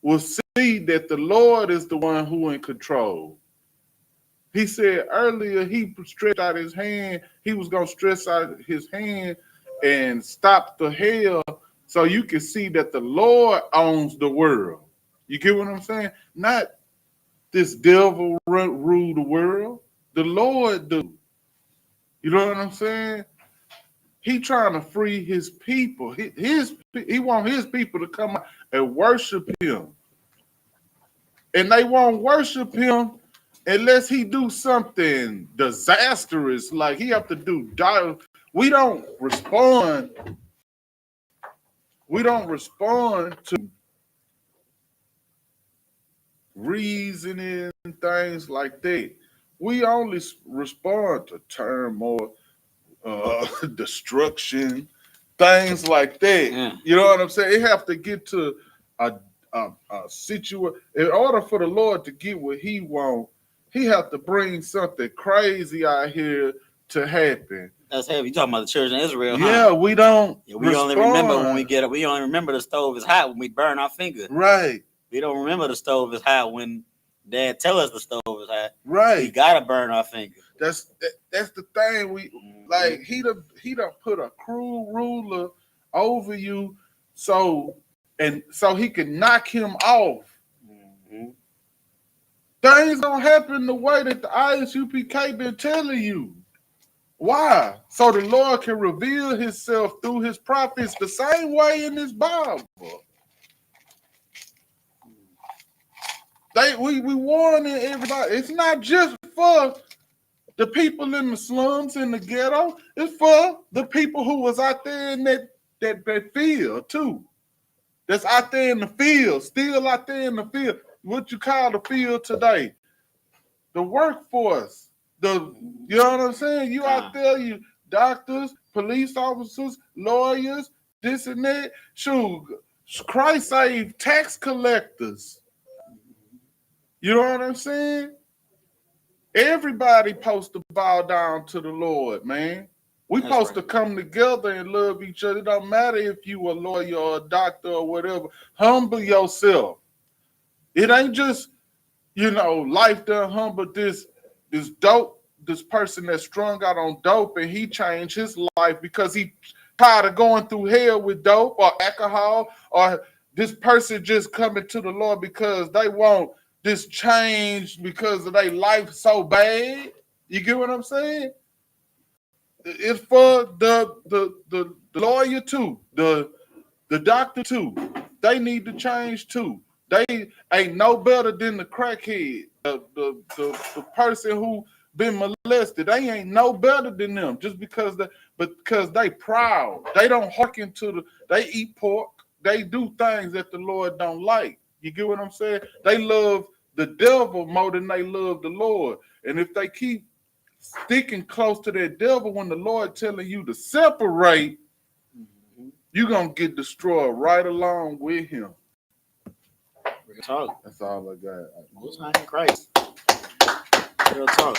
will see that the Lord is the one who in control. He said earlier he stretched out his hand. He was going to stretch out his hand and stop the hell so you can see that the Lord owns the world. You get what I'm saying? Not this devil rule the world. The Lord do. You know what I'm saying? He trying to free his people. He want his people to come out and worship him. And they won't worship him unless he do something disastrous, like he have to do. We don't respond to reasoning, things like that. we only respond to turmoil, destruction, things like that.
Yeah.
You know what I'm saying? It have to get to a situation. In order for the Lord to get what He want, He have to bring something crazy out here to happen.
That's heavy. You talking about the children of Israel,
Yeah,
huh?
we don't.
Yeah, we
respond.
only remember when we get up. We only remember the stove is hot when we burn our finger.
Right,
We don't remember the stove is hot when Dad tell us the stove is hot. We
right.
gotta burn our finger.
That's the thing. We like he done put a cruel ruler over you, so he can knock him off.
Mhm.
Things don't happen the way that the Isupk been telling you. Why? So the Lord can reveal Himself through His prophets the same way in this Bible. We warning everybody. It's not just for the people in the slums in the ghetto. It's for the people who was out there in that field too. That's out there in the field, still out there in the field. What you call the field today? The workforce. You know what I'm saying? You out there, you doctors, police officers, lawyers, this and that. Shoot, Christ saved tax collectors. You know what I'm saying? Everybody supposed to bow down to the Lord, man. We
That's
supposed
right.
to come together and love each other. It don't matter if you a lawyer or a doctor or whatever. Humble yourself. It ain't just, life done humble this person that's strung out on dope, and he changed his life because he tired of going through hell with dope or alcohol, or this person just coming to the Lord because they want this change because of their life so bad. You get what I'm saying? It's for the lawyer too, the doctor too. They need to change too. They ain't no better than the crackhead, the person who been molested. They ain't no better than them just because they proud. They don't hearken to they eat pork. They do things that the Lord don't like. You get what I'm saying? They love the devil more than they love the Lord. And if they keep sticking close to that devil when the Lord telling you to separate, you're going to get destroyed right along with him.
Real talk.
That's all I got.
Most High in Christ. Real talk.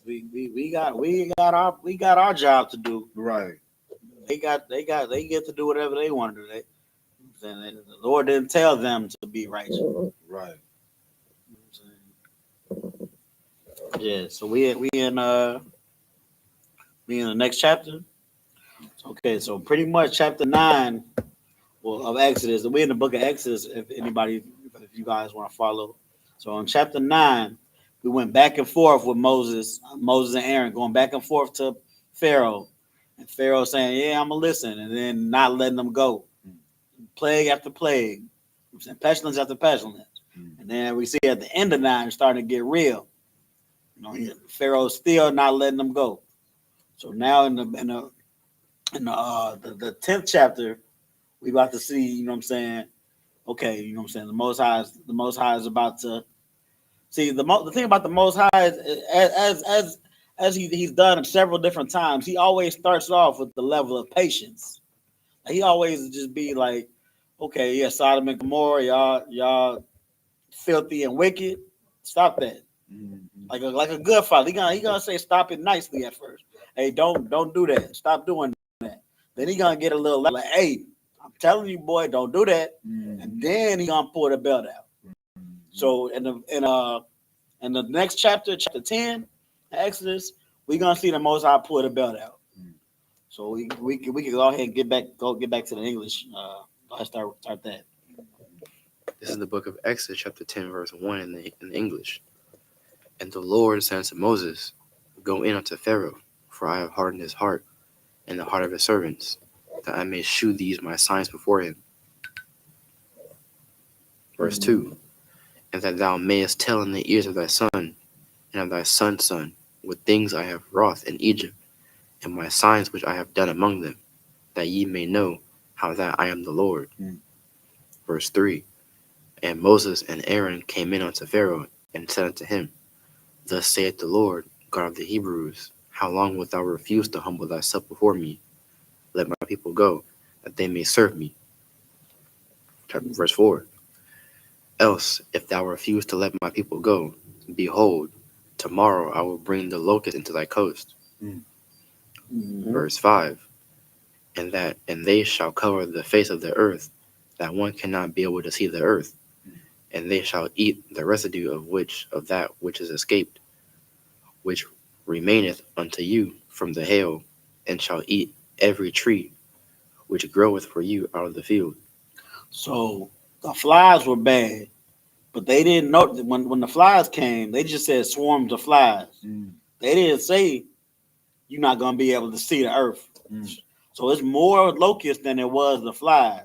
We got our job to do.
Right.
They get to do whatever they want to do. The Lord didn't tell them to be righteous.
Right.
Yeah. So we in the next chapter. Okay. So pretty much chapter 9 of Exodus. We're in the book of Exodus. If you guys want to follow. So in chapter 9, we went back and forth with Moses and Aaron, going back and forth to Pharaoh, and Pharaoh saying, "Yeah, I'm gonna listen," and then not letting them go. Plague after plague, pestilence after pestilence, and then we see at the end of 9 starting to get real. Pharaoh's still not letting them go. So now in the 10th chapter, we about to see. You know what I'm saying? Okay, you know what I'm saying. The Most High is about to see the thing about the Most High is as he's done it several different times. He always starts off with the level of patience. He always just be like, okay, yeah, Sodom and Gomorrah, y'all filthy and wicked. Stop that.
Mm-hmm.
Like a good father. He gonna say stop it nicely at first. Hey, don't do that. Stop doing that. Then he gonna get a little like, hey, I'm telling you, boy, don't do that.
Mm-hmm.
And then he gonna pull the belt out. Mm-hmm. So in the next chapter 10, Exodus, we gonna see the Most High pull the belt out. Mm-hmm. So we can go ahead and get back to the English. Let's start that.
This is the book of Exodus, chapter 10, verse 1 in the English. And the Lord said to Moses, "Go in unto Pharaoh, for I have hardened his heart and the heart of his servants, that I may shew these my signs before him." Verse 2, and that thou mayest tell in the ears of thy son and of thy son's son what things I have wrought in Egypt, and my signs which I have done among them, that ye may know how that I am the Lord. Verse 3, and Moses and Aaron came in unto Pharaoh and said unto him, Thus saith the Lord, God of the Hebrews, How long wilt thou refuse to humble thyself before me? Let my people go, that they may serve me. Verse 4. Else, if thou refuse to let my people go, behold, tomorrow I will bring the locust into thy coast. Verse 5. And they shall cover the face of the earth, that one cannot be able to see the earth, and they shall eat the residue of that which is escaped, which remaineth unto you from the hail, and shall eat every tree which groweth for you out of the field.
So the flies were bad, but they didn't know that when the flies came, they just said swarms of flies. They didn't say you're not gonna be able to see the earth. So it's more locusts than it was the flies.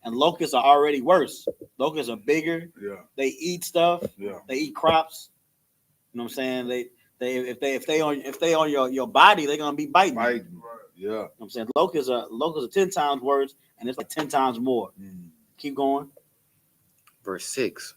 And locusts are already worse. Locusts are bigger.
Yeah.
They eat stuff.
Yeah.
They eat crops. You know what I'm saying? If they on your body, they're gonna be biting. You.
Right. Yeah.
You know what I'm saying? Locusts are 10 times worse, and it's like 10 times more. Keep going.
Verse 6.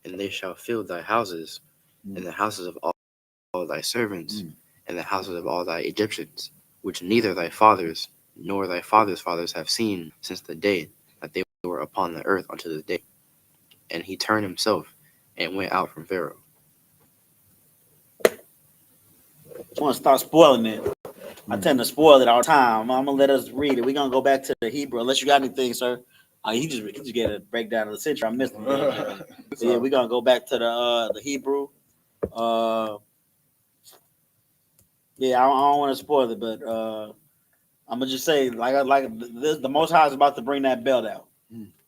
And they shall fill thy houses, and the houses of all thy servants, and the houses of all thy Egyptians, which neither thy fathers nor thy fathers' fathers have seen since the day that they were upon the earth unto this day. And he turned himself and went out from Pharaoh.
I want to start spoiling it. I tend to spoil it all the time. I'm gonna let us read it. We're gonna go back to the Hebrew, unless you got anything, sir. He just get a breakdown of the century. I missed it. Yeah, we're gonna go back to the Hebrew. Yeah, I don't want to spoil it, but I'm gonna just say, the Most High is about to bring that belt out.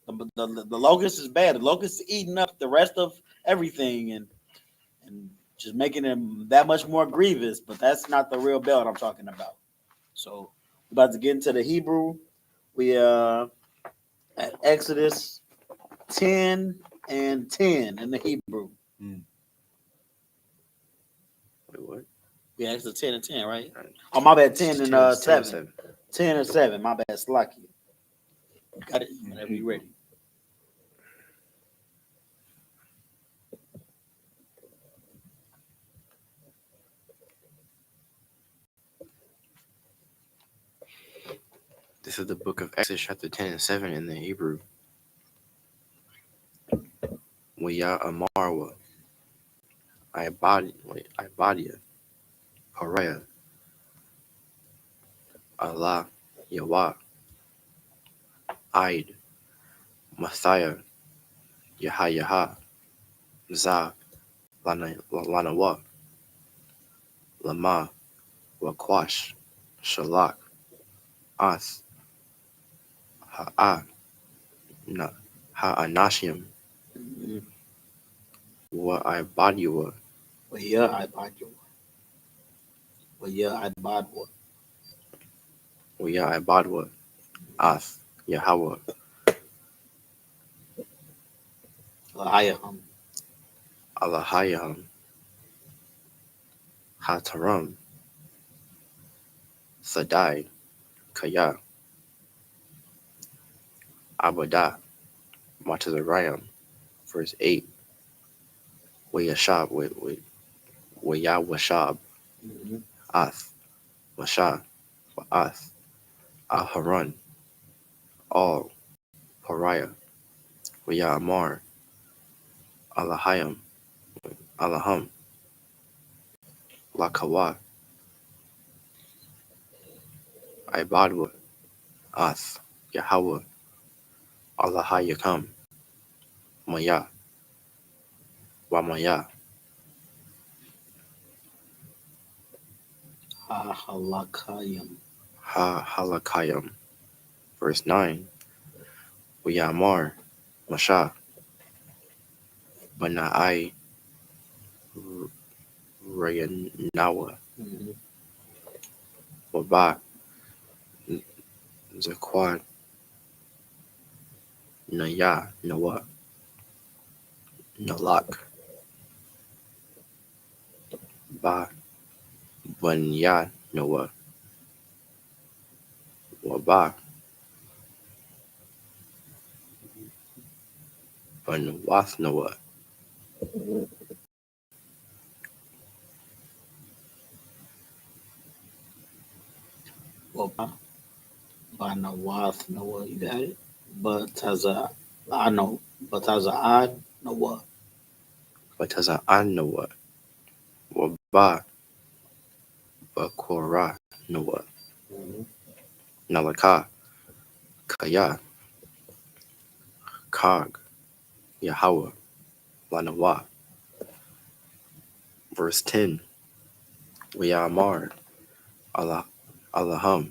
The locust is bad. The locust is eating up the rest of everything and just making them that much more grievous. But that's not the real belt I'm talking about. So we're about to get into the Hebrew. We at Exodus 10 and 10 in the Hebrew.
Wait, what?
Yeah, Exodus 10 and 10, right? Oh, my bad, 10 and 7. 10 and 7, my bad, Slacky. Got it whenever you're ready.
This is the book of Exodus, chapter 10 and 7 in the Hebrew. Waya Amarwa, Ibadia, Pariah, Allah, Yahweh, Id, Mathiah, Yaha, Za, Lanawa, Lama, Wakwash, Shalak, As, Ha'anashim, Wa Ibadiwa,
Waya
Ibadwa, As, Yahweh,
Lahayaham.
Alahayam, Hataram, Sadai, Kaya, Abadah, Matazariam, verse 8, Wayashab, Wayawashab, Ath, Mashah, Wa'ath, Aharon, All, Pariah, Wayamar, Alahayam, Alaham, Lakawa, Ibadwa, Ath, Yahweh, Alahayakam, Maya, Wamaya,
Halakayam.
Halakayam, verse 9, Wayamar, Mashah, Banai, Rayanawa, Waba, Zaquad, Naya, Nawa, Nalak, Ba, Banya, Nawa, Waba, Banwath, Nawa,
Well, by Nawath, Noah, you got it. But as a, I know, but as a I, Noah.
Bataza Noah, Waba, Bakora Noah, Nalaka, Kaya, Kag, Yahweh, Lanawa. Verse 10, Wiyamar, Allah, Allahum,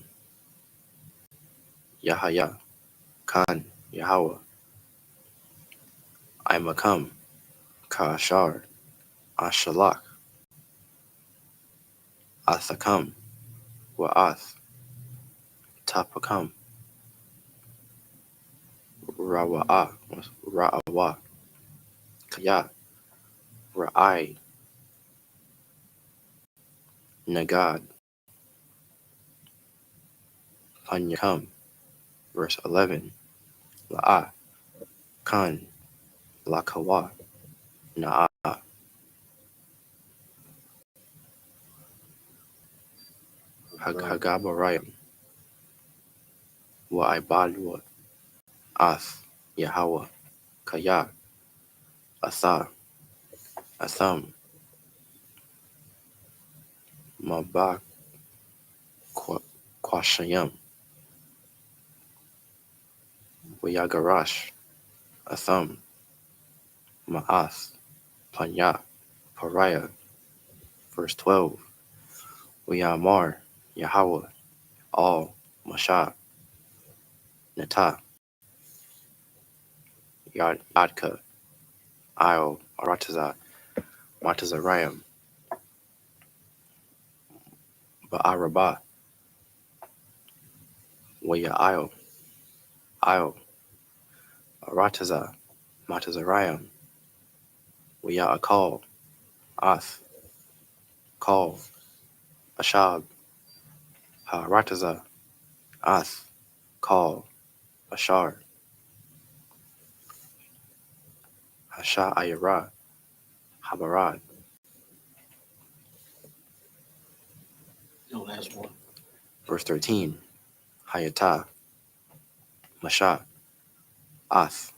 Yahaya, Khan, Yahweh, Imakam, Kashar, Ashalak, Athakam, Wa'ath, Tapakam, Ra'awa, Kaya, Ra'ai, Nagad, Panyakam. Verse 11, La'a, Khan, Lakawa, Na'a, Hagabarayam, Wa'ibadwa, Ath, Yahweh, Kaya, Atha, Atham, Mabak, Kwashayam, Wayagarash, Atham, Ma'ath, Panya, Pariah. Verse 12, Wayamar, Yahweh, All, Masha, Nata, Yadka, Io, Arataza, Matazarayam, Ba'arabah, Waya Io, Arataza, Matazarayam, Waya Akal, Ath, Kal, Ashab, Harataza, Ath, Kal, Ashar, Hasha Ayara, Habarad.
The last one.
Verse 13, Hayata, Masha, Ath,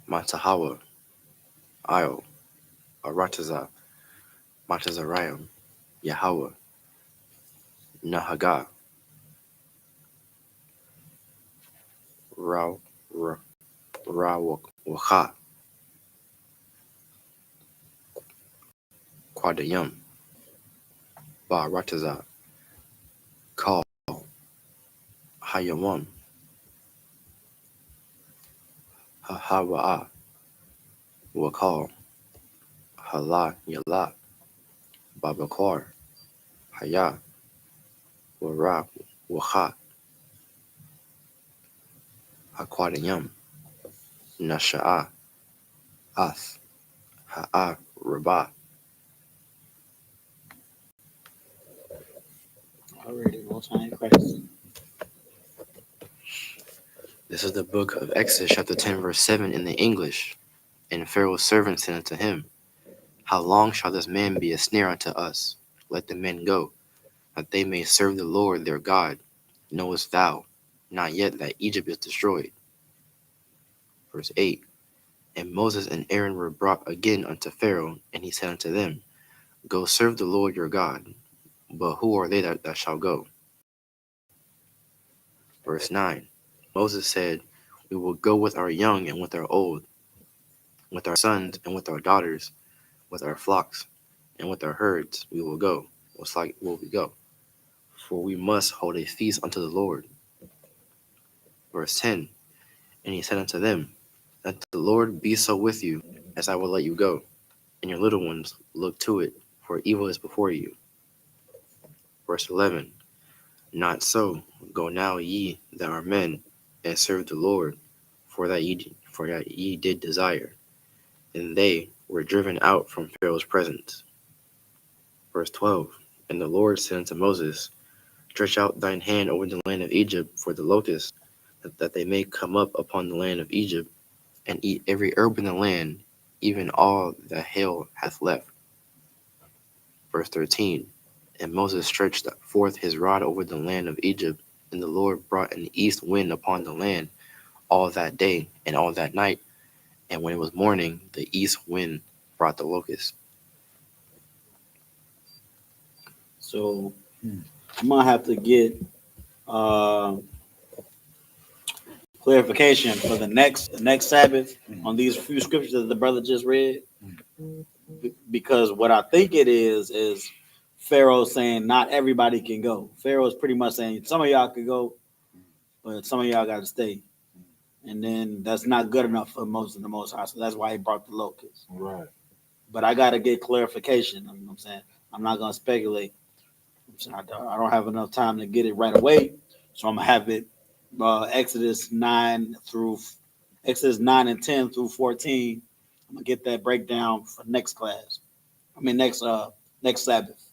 Matahawa, Io, Arataza, Matazarayam, Yahweh, Nahaga, Rawaka, Quadayam, Barataza, Kal, Hayawam, Hahawa'a, Wakal, Hala Yala, Babakar, Haya, Wara, Waha, Aquadayam, Nasha'a, Ath, Ha'a, Rabah.
Already, most high in Christ.
This is the book of Exodus, chapter 10, verse 7 in the English. And Pharaoh's servant said unto him, How long shall this man be a snare unto us? Let the men go, that they may serve the Lord their God. Knowest thou not yet that Egypt is destroyed? Verse 8, And Moses and Aaron were brought again unto Pharaoh, and he said unto them, Go serve the Lord your God. But who are they that shall go? Verse 9, Moses said, We will go with our young and with our old, with our sons and with our daughters, with our flocks and with our herds we will go. Most like will we go? For we must hold a feast unto the Lord. Verse 10, And he said unto them, Let the Lord be so with you, as I will let you go, and your little ones look to it, for evil is before you. Verse 11, Not so, go now ye that are men, and serve the Lord, for that ye did desire. And they were driven out from Pharaoh's presence. Verse 12, And the Lord said unto Moses, Stretch out thine hand over the land of Egypt for the locusts, that they may come up upon the land of Egypt, and eat every herb in the land, even all that hail hath left. Verse 13, And Moses stretched forth his rod over the land of Egypt, and the Lord brought an east wind upon the land all that day and all that night. And when it was morning, the east wind brought the locusts.
So I'm gonna have to get clarification for the next Sabbath on these few scriptures that the brother just read, because what I think it is Pharaoh saying not everybody can go. Pharaoh's pretty much saying some of y'all can go, but some of y'all got to stay, and then that's not good enough for most of the Most High. So that's why he brought the locusts.
Right.
But I got to get clarification. You know what I'm saying? I'm not gonna speculate. I don't have enough time to get it right away, so I'm gonna have it Exodus 9 and 10 through 14. I'm gonna get that breakdown for next class. Next Sabbath.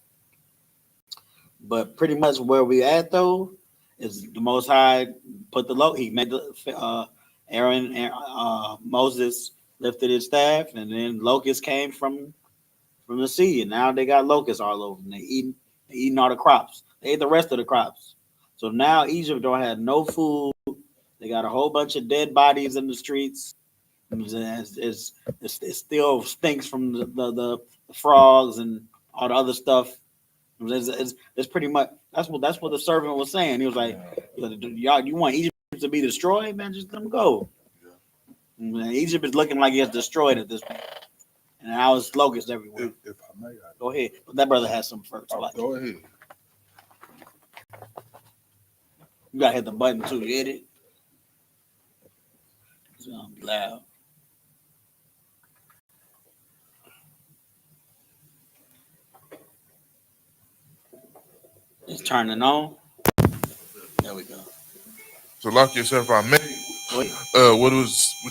But pretty much where we at though is the Most High put he made the Aaron and Moses lifted his staff, and then locusts came from the sea, and now they got locusts all over, and they eating all the crops. They ate the rest of the crops. So now Egypt don't have no food. They got a whole bunch of dead bodies in the streets. It still stinks from the frogs and all the other stuff. It's pretty much that's what the servant was saying. He was like, "Y'all, you want Egypt to be destroyed, man? Just let them go." Man, Egypt is looking like it's destroyed at this point, and now it's locusts everywhere.
If I may,
Go ahead, but that brother has some first.
go ahead.
You gotta hit the button too. You hit it. It's loud. It's turning on. There we go.
So lock yourself out, man.
Wait.
What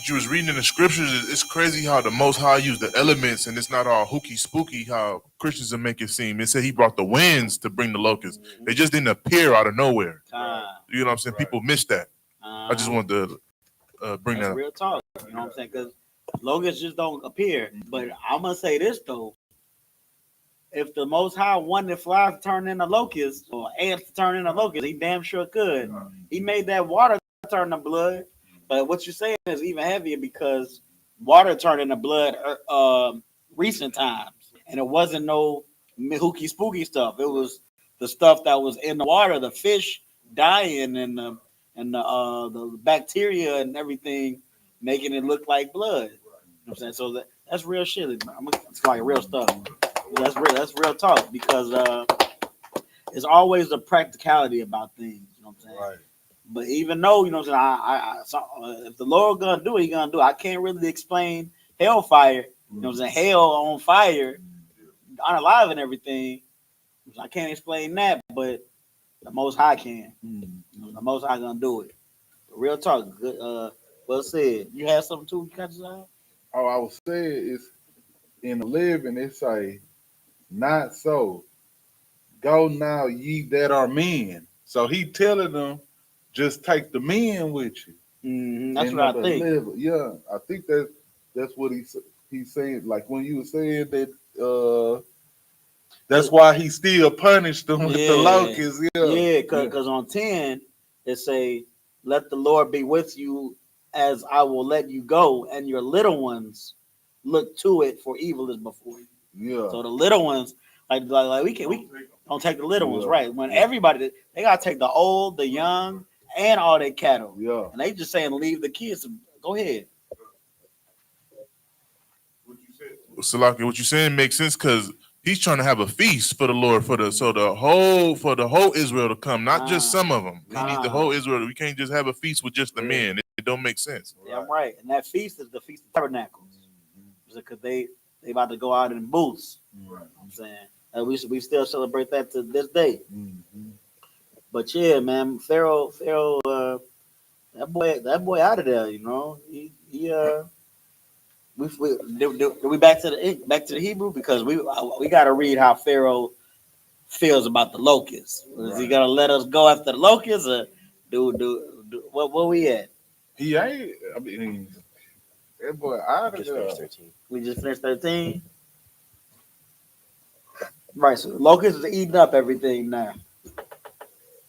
you was reading in the scriptures, it's crazy how the Most High used the elements, and it's not all hooky spooky how Christians will make it seem. It said he brought the winds to bring the locusts. They just didn't appear out of nowhere. You know what I'm saying? People miss that. I just wanted to bring that up.
Real talk. You know what I'm saying? Because locusts just don't appear. But I'm gonna say this though: if the Most High wanted flies to turn into locusts or ants to turn into locusts, he damn sure could. He made that water turn to blood. But what you're saying is even heavier because water turned into blood recent times, and it wasn't no hooky spooky stuff. It was the stuff that was in the water, the fish dying, and the bacteria and everything making it look like blood. You know what I'm saying? So that's real shit. It's like real stuff. That's real talk because it's always the practicality about things. You know what I'm saying?
Right.
But even though, you know what I'm saying, if the Lord gonna do it, he gonna do it. I can't really explain hellfire. You know what I'm saying? Hell on fire, unalive and everything. I can't explain that, but the Most High can. The Most High gonna do it. Real talk. Good. Well said. You had something too, you got to say?
Oh, I was saying is in 11 it say, not so. Go now, ye that are men. So he telling them, just take the men with you.
That's what I think.
Yeah, I think that's what he's saying. Like when you were saying that, that's why he still punished them with the locusts.
Yeah, because on 10 it say, "Let the Lord be with you, as I will let you go, and your little ones look to it, for evil is before you."
Yeah.
So the little ones, like we don't take the little ones, right? When everybody they gotta take the old, the young, and all their cattle.
Yeah.
And they just saying leave the kids. Go ahead.
Salaki, what you're saying makes sense because he's trying to have a feast for the Lord for the whole Israel to come, not just some of them. He needs the whole Israel. We can't just have a feast with just the men. It don't make sense.
Yeah, I'm right. And that feast is the Feast of Tabernacles, because they about to go out in booths. You know what I'm saying, and we still celebrate that to this day. But yeah, man, Pharaoh, that boy out of there. You know, we back to the Hebrew, because we got to read how Pharaoh feels about the locusts. Is he gonna let us go after the locusts, or do what we at?
He ain't. I mean, that boy out of there.
Just finished 13.
We just finished 13. Right. So the locusts is eating up everything now.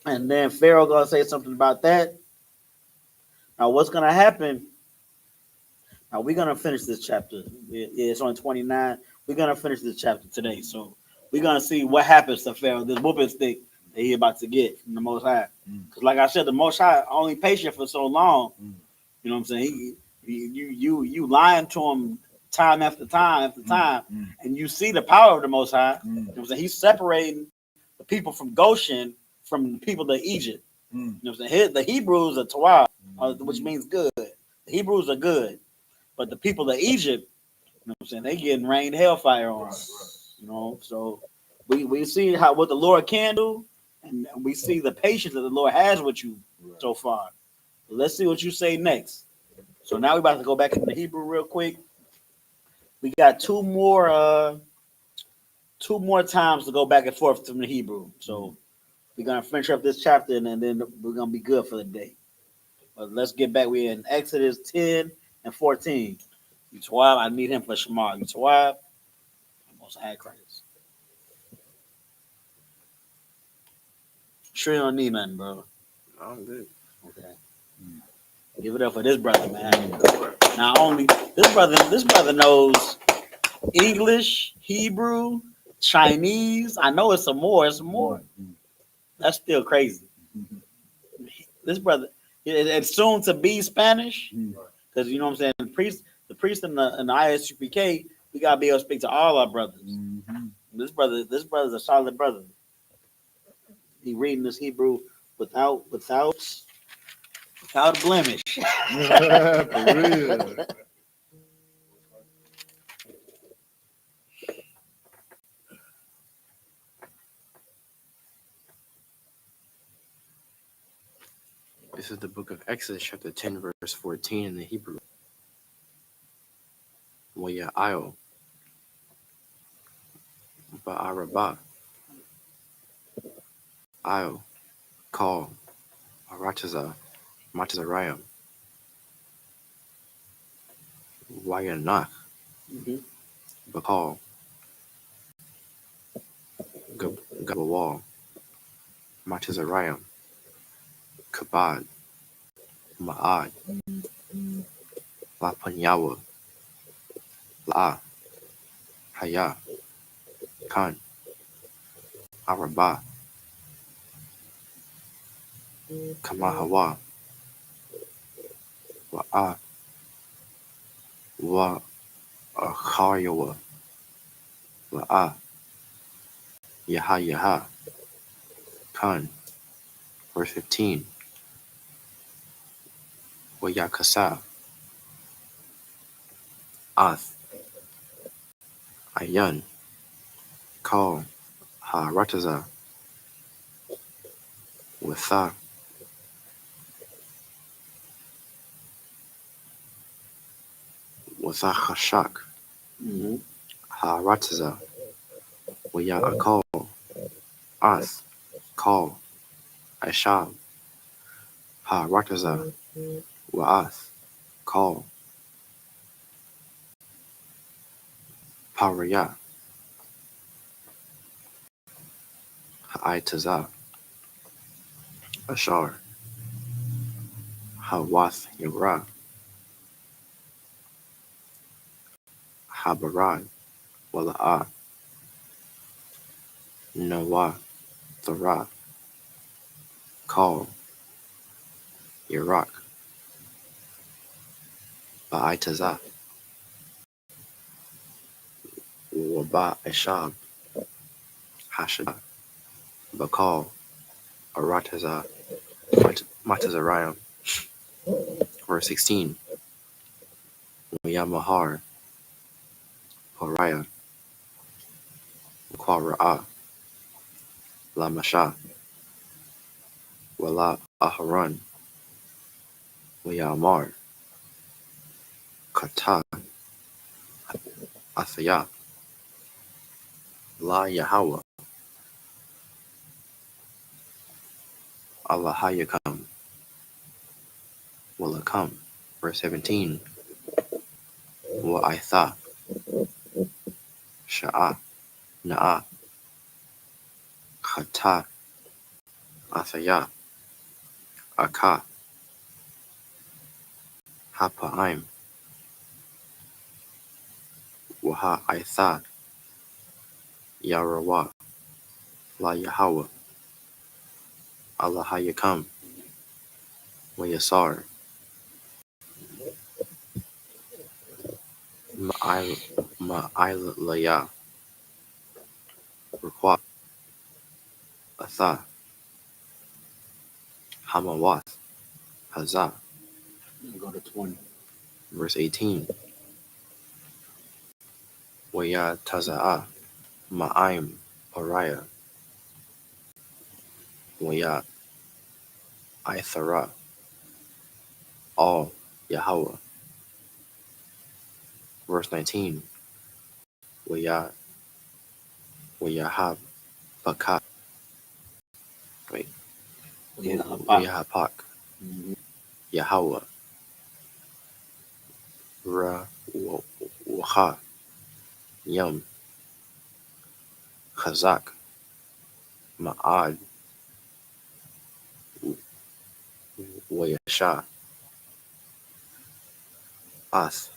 And then Pharaoh gonna say something about that. Now what's gonna happen? Now we're gonna finish this chapter. It's on 29. We're gonna finish this chapter today. So we're gonna see what happens to Pharaoh, this whooping stick that he about to get from the Most High. Because like I said, the Most High only patient for so long. You know what I'm saying? You lying to him time after time after time, and you see the power of the Most High. You know what I'm saying? He's separating the people from Goshen from the people of Egypt. You know what I'm saying? The Hebrews are Torah, which means good. The Hebrews are good, but the people of Egypt, you know what I'm saying, they getting rained hellfire on. You know, so we see what the Lord can do, and we see the patience that the Lord has with you so far. Let's see what you say next. So now we're about to go back into Hebrew real quick. We got two more times to go back and forth from the Hebrew. So we're gonna finish up this chapter and then we're gonna be good for the day. But let's get back. We're in Exodus 10 and 14. Yutawab, I need him for Shamar. Yutawab, almost had credits. Sure you don't need nothing, bro.
I'm good.
Okay. Give it up for this brother, man. Not only this brother knows English, Hebrew, Chinese. I know it's some more. It's some more. That's still crazy. This brother, it's soon to be Spanish, because you know what I'm saying. The priest in the Isupk, we gotta be able to speak to all our brothers. This brother's a solid brother. He reading this Hebrew without a blemish.
For real.
This is the book of Exodus, chapter 10, verse 14 in the Hebrew. Waya'io ba'arabah. Io, call, Arataza, Matazariam, Wayanach, Bakal, Gabawal, Matazariam, Kabad, Ma'ad, La Panyawa, La, Haya, Khan, Arabah, Kamahawa, Wa'a, Wa Akharyawa, La'a, Yaha, Khan, verse 15, Wayakasa, Ath, Ayan, Kal, Ha-Rataza, Watha, Wathachashak, Ha-Rataza, Wayakal, Ath, Kal, Ashab, Ha-Rataza, Wa'ath, Kal, Paraya, Ha'itaza, Ashar, Hawath Yara, Habarad, Wala'a, Nawa, Thara, Kal, Iraq, Ba'itaza, Waba Ashab, Hashab, Bakal, Arataza, Matazariam, verse 16, Yamahar, Horiah, Kwara'a, Lamasha, Wala Aharon, Wayamar, Kata, Athaya, La Yahawah, Allahayakam, Walakam, verse 17, Wa'itha, Sha'a, Na'a, Chata, Athaya, Aka, Hapa'im, Waha Aitha, Yarawa, La Yahweh, Allah Hayakam, Wayasar, Ma'ilaya, Ruqwa, Atha, Hamawath, Hazah.
Go to 20.
Verse 18. Waya Taza'a, Ma'im, Oriah, Waya Ithara, all Yahweh. Verse 19. Waya Wayahab Bakat. Wait.
Yeah,
Wayahapak.
Mhm.
Yahweh. Ra Waha. Yum. Chazak. Ma'ad. Wayasha. Ath.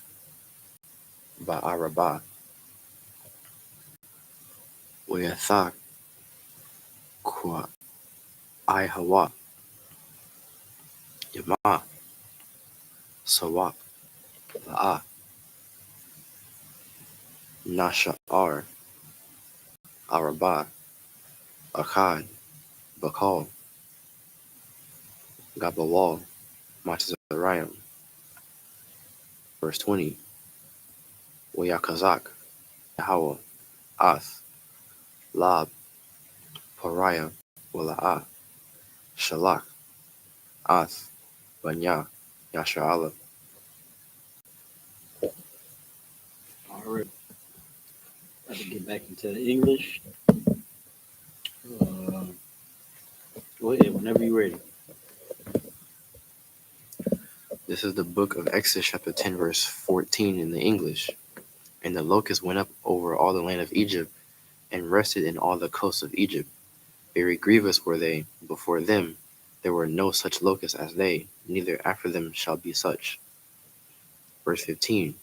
Ba'arabah. Wayathak. Kwa Ihawa. Yama. Sawak. La'a. Nasha'ar. Arabah. Akkad. Bakal. Gabawal. Matazariam. Verse 20. Wayakazak. Yahweh. Ath. Lab. Pariah. Wala'ah. Shalak. Ath. Banya. Yasha'ala.
All right. Got to get back into the English. Go ahead whenever you're ready.
This is the book of Exodus, chapter 10, verse 14 in the English. And the locusts went up over all the land of Egypt and rested in all the coasts of Egypt. Very grievous were they. Before them there were no such locusts as they, neither after them shall be such. Verse 15.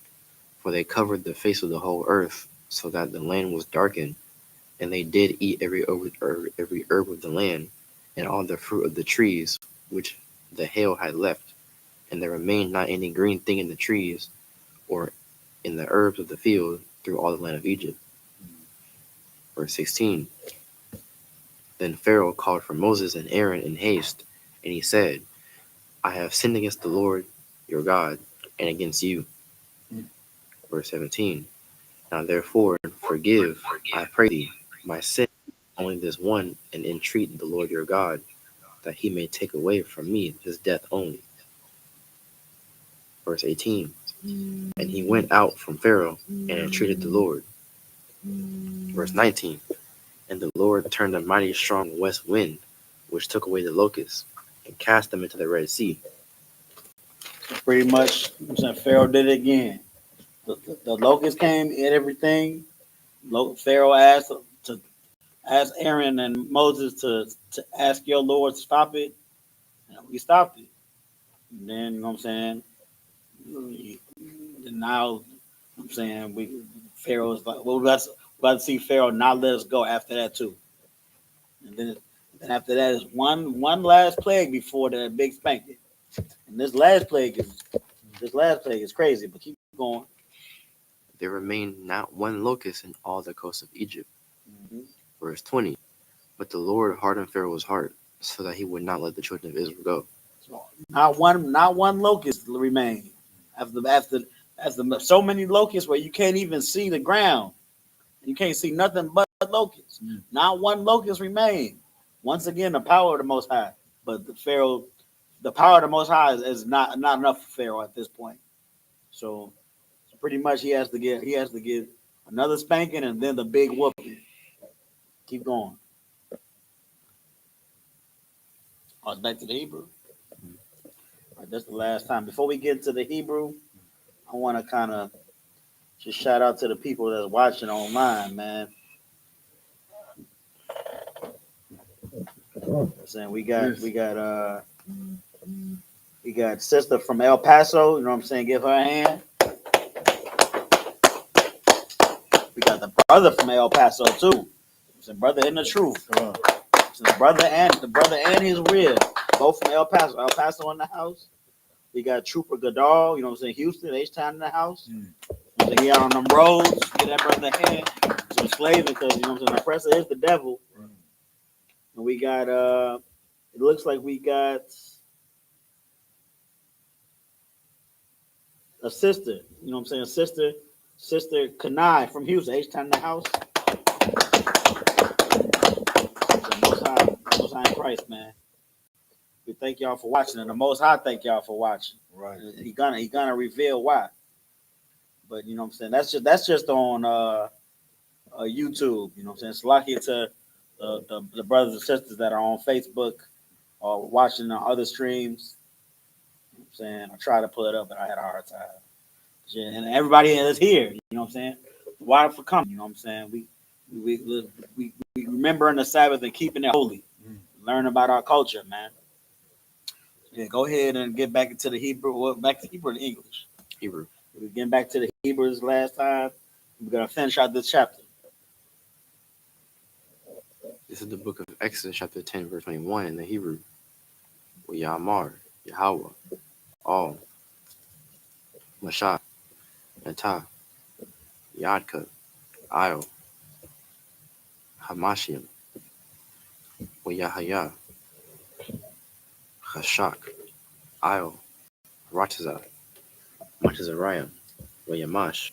For they covered the face of the whole earth, so that the land was darkened, and they did eat every herb of the land, and all the fruit of the trees which the hail had left, and there remained not any green thing in the trees, or in the herbs of the field, through all the land of Egypt. Verse 16. Then Pharaoh called for Moses and Aaron in haste, and he said, I have sinned against the Lord your God, and against you. Verse 17. Now therefore forgive, I pray thee, my sin, only this one, and entreat the Lord your God, that he may take away from me this death only. Verse 18. And he went out from Pharaoh and entreated the Lord. Verse 19. And the Lord turned a mighty strong west wind, which took away the locusts, and cast them into the Red Sea.
Pretty much, Pharaoh did it again. The locusts came, ate everything. Pharaoh asked to ask Aaron and Moses to ask your Lord to stop it. And we stopped it. And then, you know what I'm saying? And now, I'm saying, Pharaoh's like, well, we got to see Pharaoh not let us go after that, too. And then after that is one last plague before that big spanking. And this last plague is crazy, but keep going.
There remained not one locust in all the coast of Egypt.
Mm-hmm.
Verse 20. But the Lord hardened Pharaoh's heart, so that he would not let the children of Israel go.
So not one locust remained. After so many locusts where you can't even see the ground. You can't see nothing but locusts. Not one locust remained. Once again, the power of the Most High. But the power of the Most High is not enough for Pharaoh at this point. So pretty much he has to give another spanking and then the big whooping. Keep going. Oh, it's back to the Hebrew. All right, that's the last time. Before we get to the Hebrew, I want to kind of just shout out to the people that's watching online, man. I'm saying we got sister from El Paso. You know what I'm saying? Give her a hand. We got the brother from El Paso too. It's a brother in the truth. It's the brother and his rib, both from El Paso. El Paso in the house. We got Trooper Goodall. You know what I'm saying? Houston, H-Town in the house. So he out on them roads. Get that brother a hand. Some slaving because you know what I'm saying. The oppressor is the devil. And we got it looks like we got a sister. You know what I'm saying? Sister Kanai from Houston, H-Town in the house. Most High in Christ, man. We thank y'all for watching, and the Most High thank y'all for watching.
Right.
He gonna reveal why. But you know what I'm saying? That's just on YouTube. You know what I'm saying? It's lucky to the brothers and sisters that are on Facebook or watching on other streams. You know what I'm saying? I tried to pull it up, but I had a hard time. And everybody that's here, you know what I'm saying? Why for coming? You know what I'm saying? We remembering the Sabbath and keeping it holy. Learn about our culture, man. Yeah, go ahead and get back into the Hebrew. Well, back to Hebrew and English.
Hebrew.
We're getting back to the Hebrews last time. We're gonna finish out this chapter.
This is the book of Exodus, chapter 10, verse 21 in the Hebrew. Yamar, Yahweh, all, Mashah, Natah, Yadka, Io, Hamashiam, Yahaya, Hashak, Io, Ratazah, Matazariah, Yamash,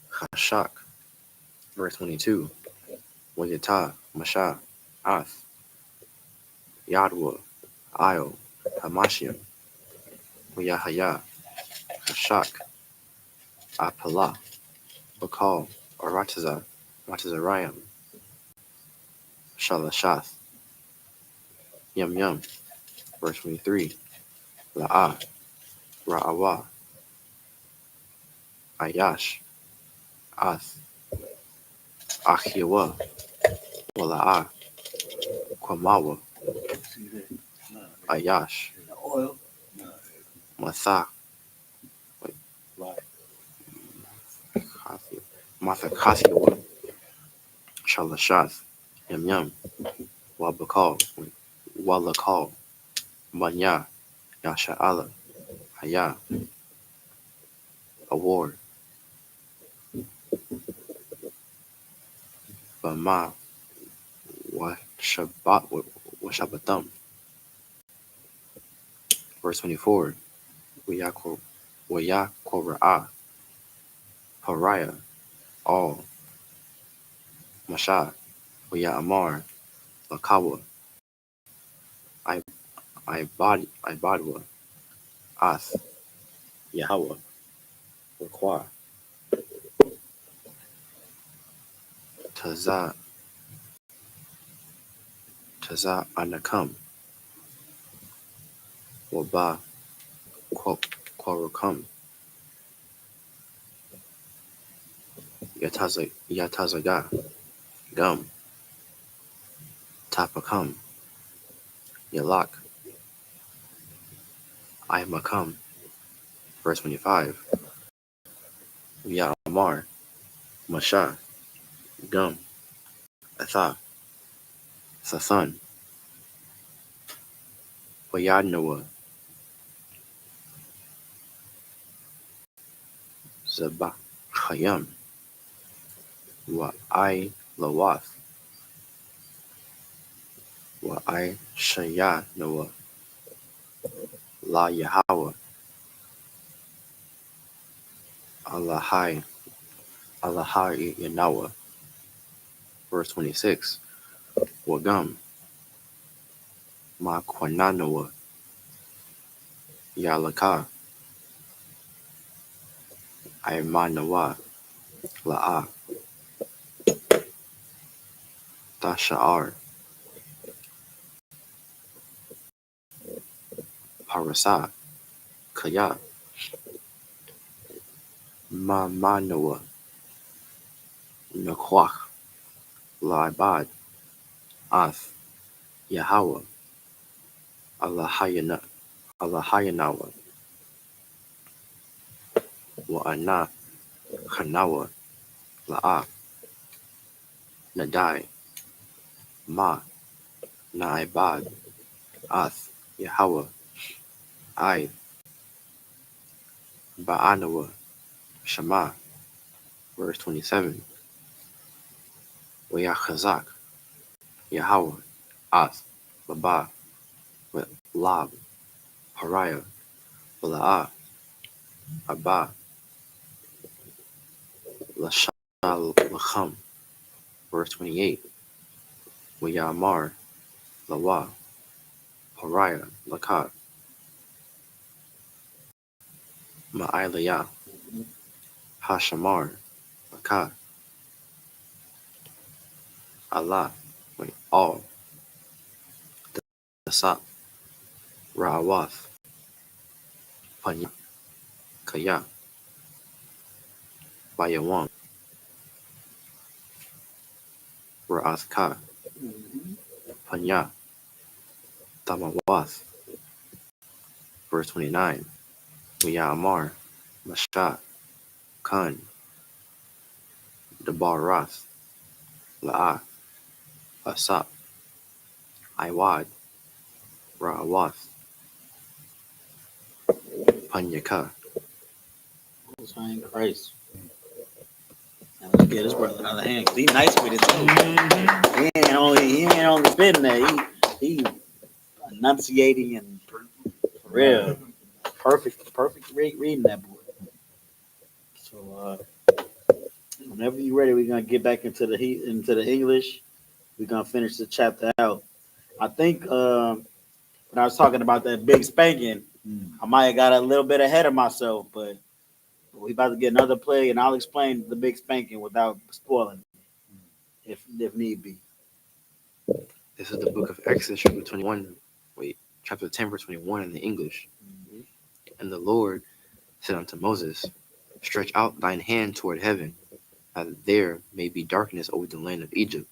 Hashak, verse 22, Yatah, Mashah, Ath, Yadwa, Io, Hamashiam, Yahaya, Hashak, Apalah, Bakal, Aratazah, Matazariah, Shalashath, Yum, verse 23, La'ah, Ra'awah, Ayash, Ath, Achyawa, Wala'ah, Kwamawa, Ayash,
Oil.
Mathak, Mathakathiwa, Shalashath, Yum, Wabakal, Walakal, Manya, Yasha'ala, Haya, Award, Bama, Washabatam. Verse 24, Wayakora'ah, Pariah, all, Mashah, Wayamar, Lakawa, Ibadwa, Ath, Yahweh, Require, Taza Anakam, Waba, Quarukam, Yatazaga, Gum, Tapakam, Yalak, Imakam, verse 25, Yamar, Mashah, Gum, Atha, Sathan, Wayadnoah, Zabachayam, Wa'ai Lawath, Wa'ai Shaya Noah, La Yahweh, Allahai Yanawa, verse 26, Wagam, Makwananoa, Yalaka, Aimanawa, La'a, Tasha'ar, Parasa, Kaya, Mamanoa, Nakwach, Laibad, Ath, Yahweh, Allahayana, Allahayanawa, Wa'ana, Hanawa, La'a, Nadai, Ma, Naibad, Ath, Yahweh, I, Ba'anawa, Shema, verse 27. Wayachazak, Yahweh, Ath, Baba, Lab, Pariah, La'a, Abba, Lashal, Lacham, verse 28. Wayamar, Lawa, Pariah, Lakat, Ma'ilaya, Hashamar, Lakat, Allah, all, Dasat, Ra'awath, Panya, Kaya, Bayawam, Ra'athka, Panya, Tamawath, verse 29. Wiyamar, Mashat, Khan, Dabarath, La'a, Asap, Iwad, Ra'awath, Panyaka.
Most High in Christ. Now let's get this brother another hand because he's nice with it too. He ain't only spitting that. He enunciating and for real. Perfect reading that boy. So whenever you're ready, we're gonna get back into the English. We're gonna finish the chapter out. I think when I was talking about that big spanking, I might have got a little bit ahead of myself, but we about to get another play, and I'll explain the big spanking without spoiling it, if need be.
This is the book of Exodus, chapter 21. Chapter 10, verse 21 in the English. And the Lord said unto Moses, stretch out thine hand toward heaven, that there may be darkness over the land of Egypt.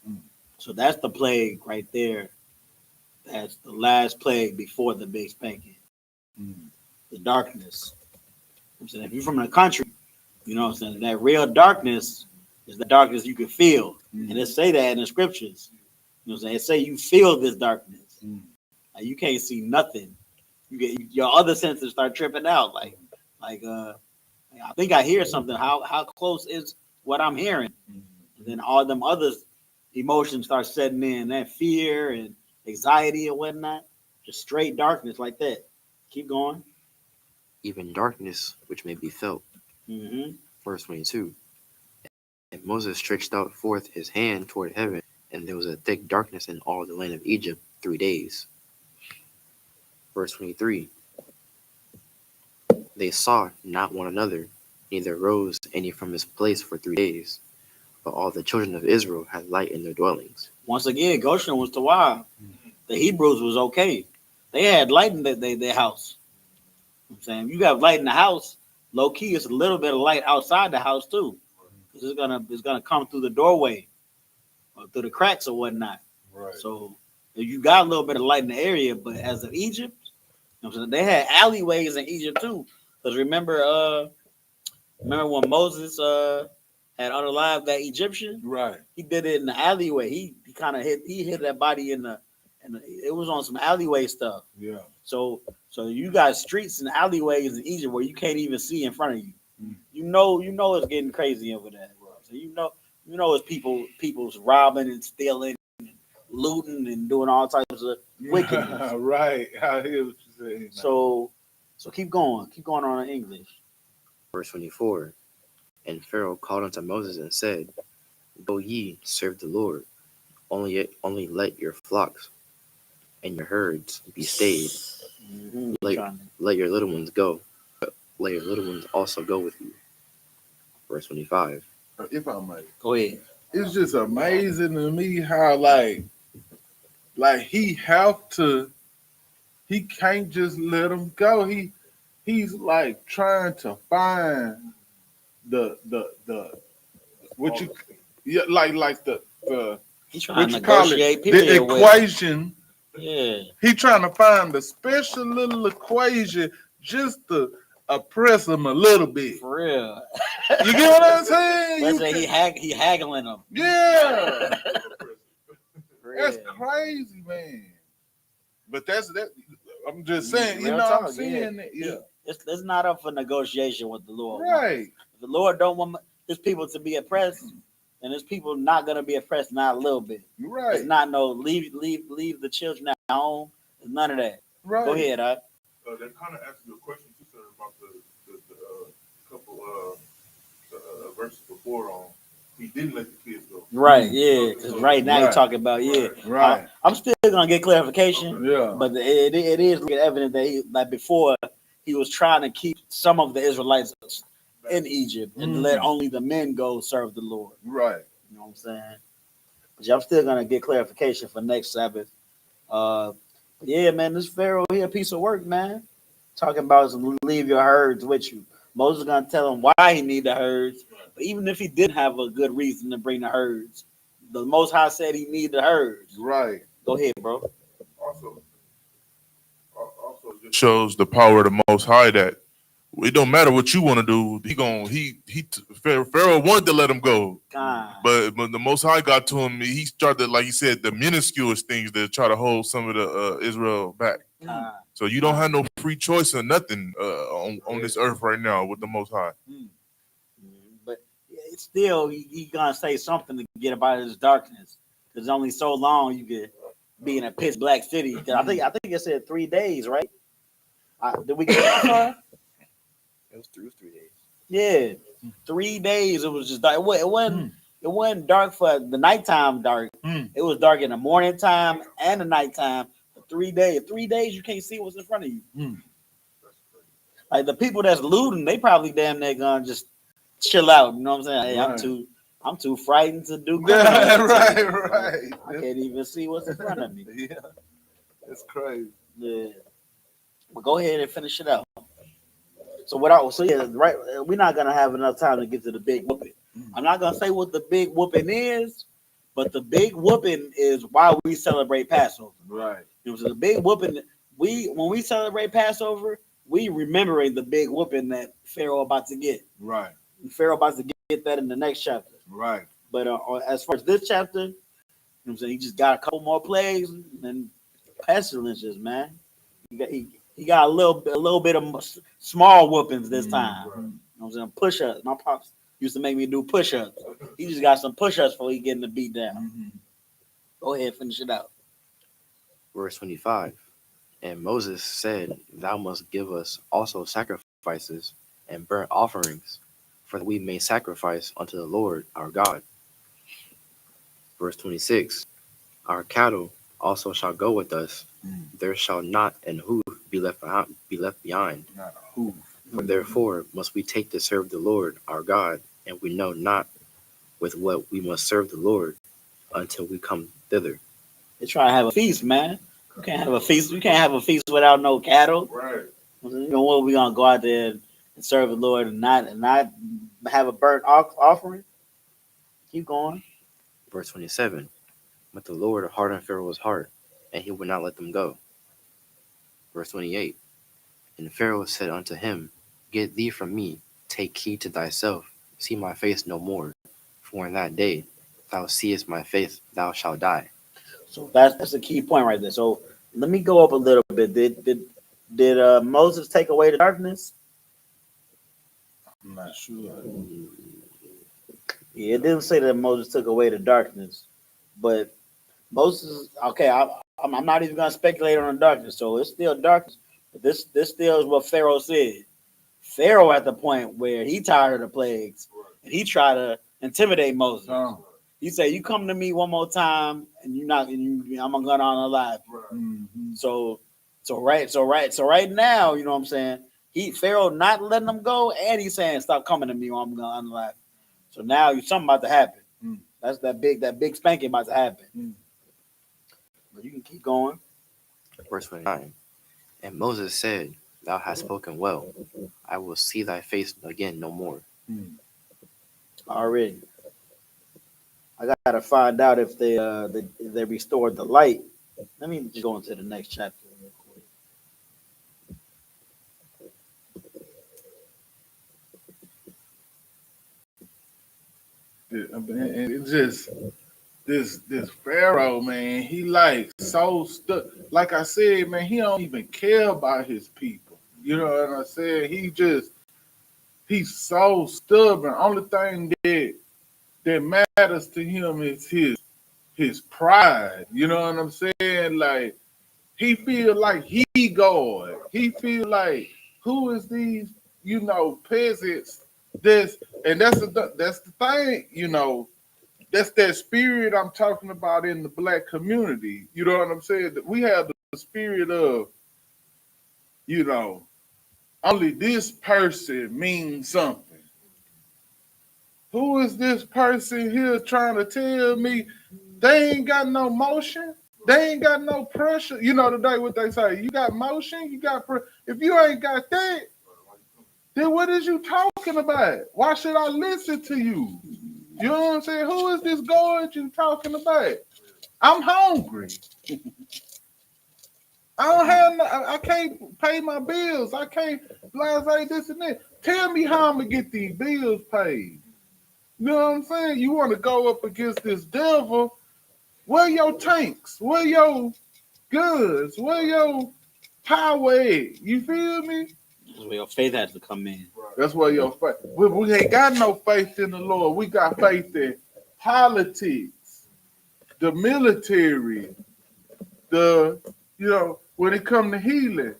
So that's the plague right there. That's the last plague before the big spanking. The darkness. I'm saying if you're from the country, you know what I'm saying, that real darkness is the darkness you can feel. And it say that in the scriptures. You know what I'm saying? It say you feel this darkness. Like you can't see nothing. You get your other senses start tripping out. Like I think I hear something. How close is what I'm hearing? And then all them other emotions start setting in, that fear and anxiety and whatnot. Just straight darkness like that. Keep going.
Even darkness which may be felt. Verse 22. And Moses stretched out forth his hand toward heaven, and there was a thick darkness in all the land of Egypt 3 days. Verse 23. They saw not one another, neither rose any from his place for 3 days. But all the children of Israel had light in their dwellings.
Once again, Goshen was the wild. The Hebrews was okay. They had light in their house. You know what I'm saying, you got light in the house, low key, it's a little bit of light outside the house too. Because it's gonna come through the doorway or through the cracks or whatnot.
Right.
So you got a little bit of light in the area, but as of Egypt, you know what I'm saying, they had alleyways in Egypt too. Because remember when Moses had unalived that Egyptian?
Right.
He did it in the alleyway. He kind of hit that body in the it was on some alleyway stuff.
Yeah.
So you got streets and alleyways in Egypt where you can't even see in front of you. You know it's getting crazy over there. So you know it's people's robbing and stealing and looting and doing all types of wickedness.
Right. I hear what you're saying.
So keep going on in English.
Verse 24. And Pharaoh called unto Moses and said, go ye, serve the Lord. Only let your flocks and your herds be stayed. Let your little ones go. But let your little ones also go with you. Verse 25.
If I might.
Go ahead.
It's just amazing to me how like he can't just let them go. He's like trying to find the
He's trying
what
to
you call it,
negotiate.
the equation
Yeah,
He trying to find the special little equation just to oppress him a little bit.
for real.
You get what I'm saying?
Let's
You
say
can-
he haggling them.
yeah,
For
that's
real.
crazy, man. But that's that. I'm just saying, you
Real
know,
talk,
I'm seeing it. Yeah,
It's not up for negotiation with the Lord.
right,
If the Lord don't want his people to be oppressed, and his people not gonna be oppressed, not a little bit.
right,
It's not no leave the children at home. It's none of that.
right.
Go ahead,
That kind of answers your question too, sir, about the couple verses before on. He didn't let the kids go.
Right, yeah. Because right now you're
Right.
talking about
Right.
I'm still gonna get clarification,
Yeah,
but it is evident that like before he was trying to keep some of the Israelites in Egypt and let only the men go serve the Lord.
right.
You know what I'm saying? But yeah, I'm still gonna get clarification for next Sabbath. Yeah, man, this Pharaoh here, a piece of work, man. Talking about leave your herds with you. Moses is gonna tell him why he need the herds. But even if he didn't have a good reason to bring the herds, the Most High said he need the herds.
Right.
Go ahead, bro.
Also just shows the power of the Most High that it don't matter what you want to do. Pharaoh wanted to let him go,
God.
but when the Most High got to him, he started, like he said, the minusculous things that try to hold some of the Israel back.
God.
So you don't have no free choice or nothing on this earth right now with the Most High.
But it's still, he gonna say something to get about his darkness. Because only so long you could be in a pitch black city. 'Cause I think it said 3 days, right? Did we get that far?
It was 3 days.
Yeah, 3 days. It was just dark. It wasn't dark for the nighttime dark. It was dark in the morning time and the nighttime for 3 days. 3 days you can't see what's in front of you. Like the people that's looting, they probably damn near gonna just chill out. You know what I'm saying? Hey,
Right.
I'm too frightened to do
Yeah,
criminal activity.
right.
I can't even see what's in front of me.
Yeah, that's crazy.
Yeah. But go ahead and finish it out. So right. We're not gonna have enough time to get to the big whooping. I'm not gonna say what the big whooping is, but the big whooping is why we celebrate Passover.
Right.
It was the big whooping. When we celebrate Passover, we remembering the big whooping that Pharaoh about to get.
Right.
And Pharaoh about to get that in the next chapter.
Right.
But as far as this chapter, you know what I'm saying, he just got a couple more plagues and pestilences, man. He got a little bit of small whoopings this time.
Right.
You know what I'm saying? Push-ups. My pops used to make me do push-ups. He just got some push-ups before he getting the beat down. Go ahead, finish it out.
Verse 25. And Moses said, Thou must give us also sacrifices and burnt offerings, for that we may sacrifice unto the Lord our God. Verse 26. Our cattle also shall go with us. There shall not an hoof be left behind.
Not a hoof.
For therefore must we take to serve the Lord our God, and we know not with what we must serve the Lord until we come thither.
They try to have a feast, man. You can't have a feast. You can't have a feast without no cattle.
Right.
You know what? We gonna go out there and serve the Lord and not have a burnt offering. Keep going.
Verse 27. But the Lord hardened Pharaoh's heart, and he would not let them go. Verse 28. And Pharaoh said unto him, Get thee from me, take heed to thyself, see my face no more, for in that day thou seest my face, thou shalt die.
So that's a key point right there. So let me go up a little bit. Did Moses take away the darkness?
I'm not sure.
Yeah, it didn't say that Moses took away the darkness, but Moses. Okay, I'm not even gonna speculate on the darkness. So it's still darkness. But this still is what Pharaoh said. Pharaoh at the point where he tired of the plagues and he tried to intimidate Moses.
Oh.
He said, "You come to me one more time, and I'm gonna unalive you." So right now, you know what I'm saying? Pharaoh not letting them go, and he's saying, "Stop coming to me, or I'm gonna unalive you." So now something about to happen. That's that big spanking about to happen. But you can keep going.
Verse 29. And Moses said, Thou hast spoken well. I will see thy face again no more.
Already. I gotta find out if they restored the light Let me just go into the next chapter real quick.
And it's just this Pharaoh, man, he like so stuck. Like I said, man, he don't even care about his people. You know what I'm saying? He's so stubborn. Only thing that matters to him is his pride. You know what I'm saying? Like he feel like he God. He feel like who is these, peasants? That's the thing, That's that spirit I'm talking about in the black community. You know what I'm saying? That we have the spirit of, only this person means something. Who is this person here trying to tell me they ain't got no motion? They ain't got no pressure. You know today what they say, you got motion, you got pressure. If you ain't got that, then what is you talking about? Why should I listen to you? You know what I'm saying? Who is this God you talking about? I'm hungry. I can't pay my bills. I can't blase this and that. Tell me how I'm gonna get these bills paid. You know what I'm saying? You want to go up against this devil? Where your tanks? Where your guns? Where your power at? You feel me?
That's where your faith has to come in.
That's where your faith. We ain't got no faith in the Lord. We got faith in politics, the military, when it come to healing,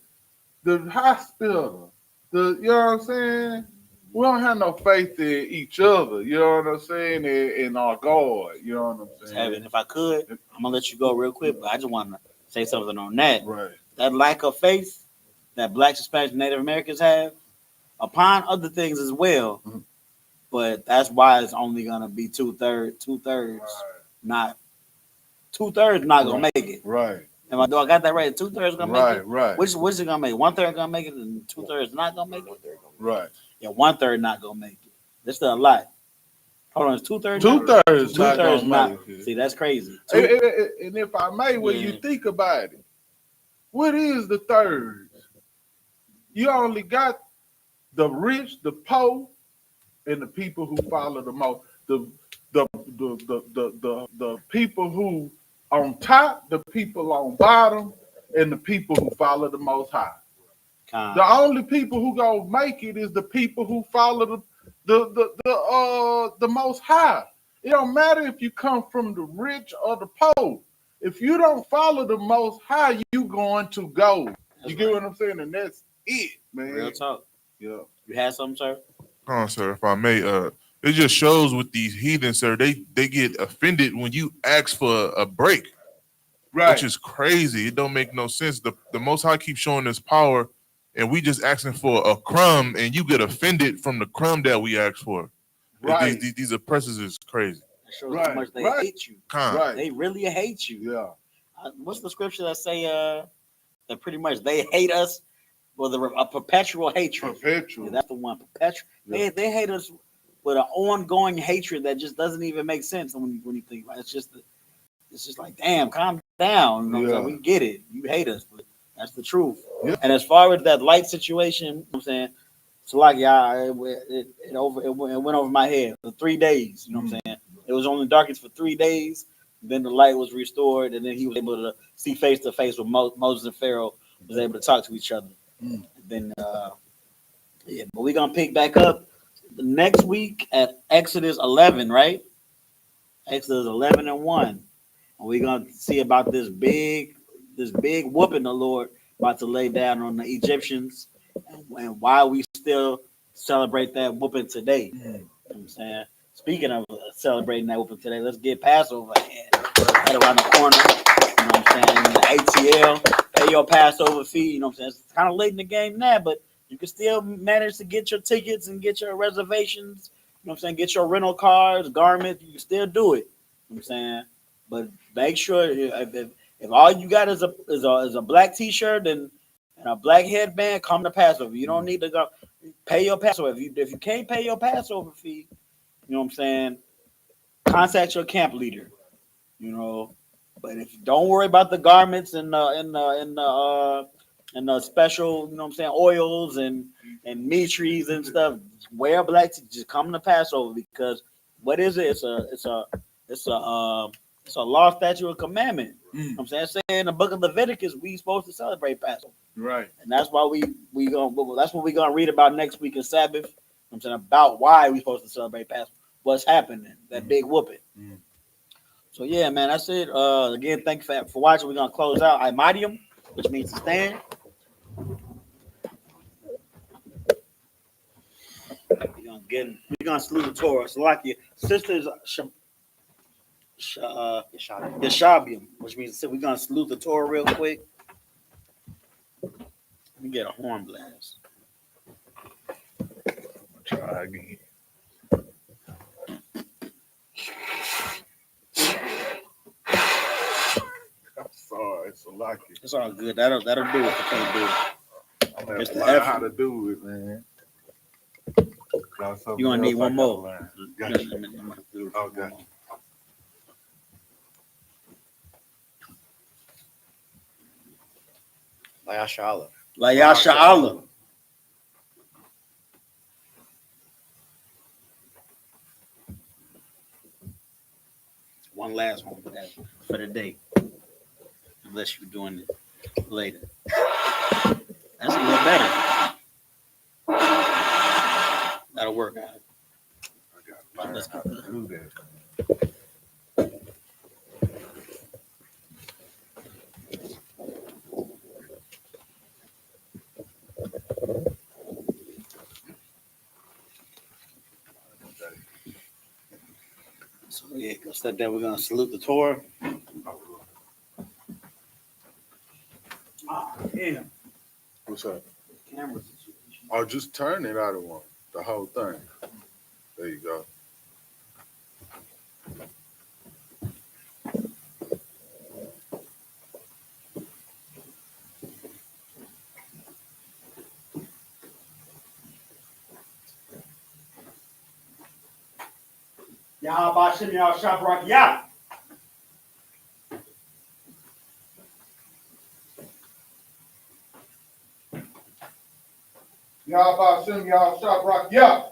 the hospital, you know what I'm saying? We don't have no faith in each other, you know what I'm saying? In our God, you know what I'm saying?
Heaven, if I could, I'm gonna let you go real quick, but I just want to say something on that.
Right.
That lack of faith that Blacks, Hispanics, Native Americans have upon other things as well, but that's why it's only gonna be two thirds, not gonna make it.
Right.
Do I got that right? 2/3 gonna make it.
Right.
Which is it gonna make? 1/3 gonna make it, and 2/3 not gonna make it.
Right.
Yeah, 1/3 not gonna make it. That's still a lot. Hold on, it's 2/3.
2/3 not
2/3
gonna
not.
make it.
See, that's crazy.
And if I may, when you think about it, what is the third? You only got the rich, the poor, and the people who follow the most. The people who on top, the people on bottom, and the people who follow the Most High. The only people who gonna make it is the people who follow the Most High. It don't matter if you come from the rich or the poor. If you don't follow the Most High, you going to go. You get what I'm saying? And that's it, man.
Real talk.
Yeah.
You had something, sir?
Sir, if I may, it just shows with these heathens, sir, they get offended when you ask for a break,
Right.
which is crazy. It don't make no sense. The Most High keeps showing us power, and we just asking for a crumb, and you get offended from the crumb that we ask for.
Right.
These oppressors is crazy.
That shows how much they hate you.
Right.
They really hate you.
Yeah.
What's the scripture that say that pretty much they hate us with a perpetual hatred?
Perpetual.
Yeah, that's the one. Perpetual.
Yeah.
They hate us with an ongoing hatred that just doesn't even make sense when you think about it. It's just like, damn, calm down. You know what I'm saying? We get it. You hate us, but that's the truth.
Yeah.
And as far as that light situation, you know what I'm saying, so like, yeah, it went over my head for 3 days. You know what I'm saying? It was only darkness for 3 days. Then the light was restored, and then he was able to see face to face with Moses and Pharaoh was able to talk to each other. And then, but we're gonna pick back up next week at Exodus 11, right? Exodus 11:1, and we're gonna see about this big whooping the Lord about to lay down on the Egyptians, and why we still celebrate that whooping today. You know what I'm saying? Speaking of celebrating that whooping today, let's get Passover right around the corner. You know what I'm saying? The ATL, pay your Passover fee. You know what I'm saying? It's kind of late in the game now, but you can still manage to get your tickets and get your reservations. You know what I'm saying? Get your rental cars, garments. You can still do it. You know what I'm saying? But make sure if all you got is a black T-shirt and a black headband, come to Passover. You don't need to go pay your Passover. If you can't pay your Passover fee, you know what I'm saying, contact your camp leader. You know, But if don't worry about the garments and the special, you know what I'm saying, oils and meat trees and stuff. Wear black. Just come to Passover because what is it? It's a law, statute, and commandment. You know what I'm saying in the book of Leviticus, we supposed to celebrate Passover,
Right.
and that's why that's what we're gonna read about next week in Sabbath. You know what I'm saying about why we supposed to celebrate Passover, what's happening, that big whooping. So yeah, man, that's it. Again, thank you for watching. We're gonna close out Imadium, which means to stand. We're gonna salute the Torah. So like your sisters Yeshabium, which means we're gonna salute the Torah real quick. Let me get a horn blast.
Try again. I'm sorry, it's a lucky.
It's all good. That'll do it. If you can't do it.
I'm gonna
It's the
learn
effort.
how to do it, man.
You gonna need one more.
Gotcha. Okay.
Layasha Allah. One last one for the day. Unless you're doing it later. That's a little better. That'll work out.
I gotta learn how to do that.
So yeah, instead that we're gonna salute the Torah. Ah, yeah.
What's up?
Cameras.
Oh, just turn it out of one. The whole thing. There you go.
Yahabashim Yahshabrak Yah.
Yahbashim Yahshabrak Yah.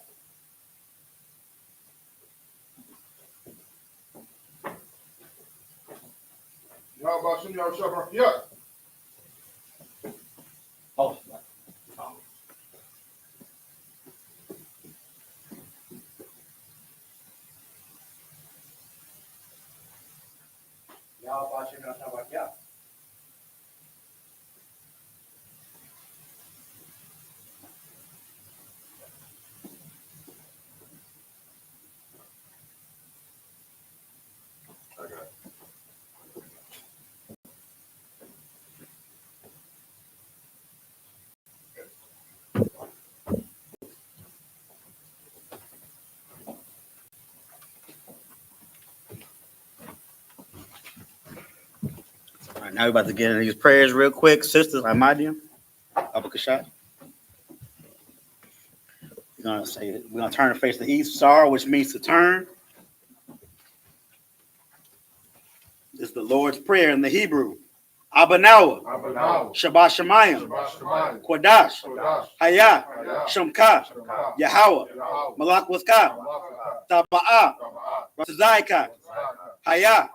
Yahbashim Yahshabrak Yah.
Oh, Yahabashim Yahshabrak Yah. All right, now we're about to get into these prayers real quick. Sisters, Imadium, Abakashat. We're gonna turn and face the east, Sar, which means to turn. This is the Lord's Prayer in the Hebrew. Abanawa, Shabbat Shemayim, Quadash, Hayah, Shemka, Yahweh, Malak Waska, Taba'ah, Ratzaika, Hayah,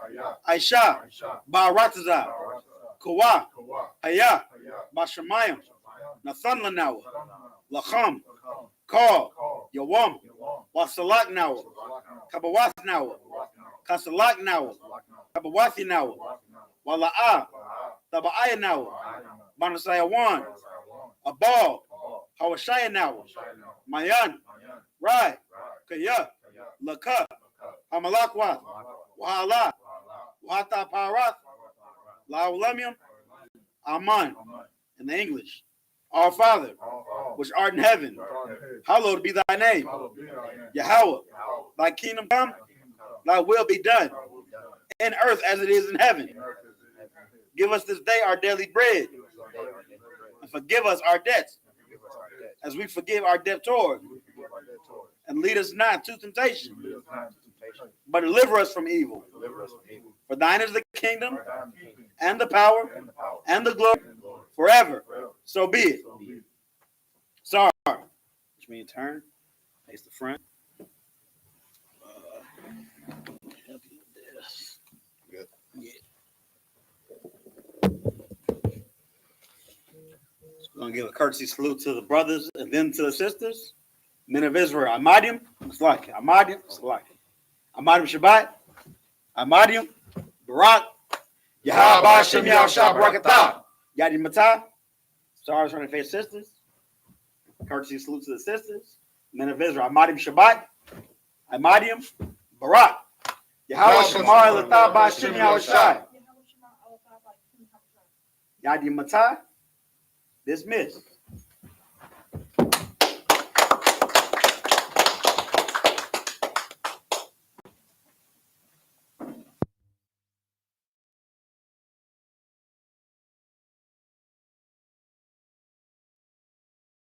Aisha, Ba'aratazah, Kawa, Hayah, Bashamayim, Nathan Lanawa, Lacham, Kal, Yawam, Wasalak Nawa, Kabawath Nawa, Kasalak Nawa, Kabawathi Nawa, Wala'ah, Taba'aya Nawa, Manasaya Wan, Abal, Hawashaya Nawa, Mayan, Rai, Kaya, Laka, Hamalakwa, Wahala, Wata Parath, Laulamium, Aman, in the English. Our Father, which art in heaven, hallowed be thy name. Yahweh, thy kingdom come, thy will be done, in earth as it is in heaven. Give us this day our daily bread, and forgive us our debts, as we forgive our debtors. And lead us not to temptation, but deliver us from evil. For thine is the kingdom and the power and the glory forever. So be it. Sorry. Which means turn. Face the front. Help you with this.
Good.
Yeah. So we're going to give a courtesy salute to the brothers and then to the sisters. Men of Israel. Amadim. It's like it. Amadim. It's like it. Amadim Shabbat. Amadim. Barak. Yahweh Hashem Yahushua Barakatah. Yadi Matah. Stars from the face sisters. Courtesy salute to the sisters. Men of Israel. Amadim Shabbat. Amadim. Barak. Yahweh Shemar Latah Hashem Yahushua. Yadi Matah. Dismissed.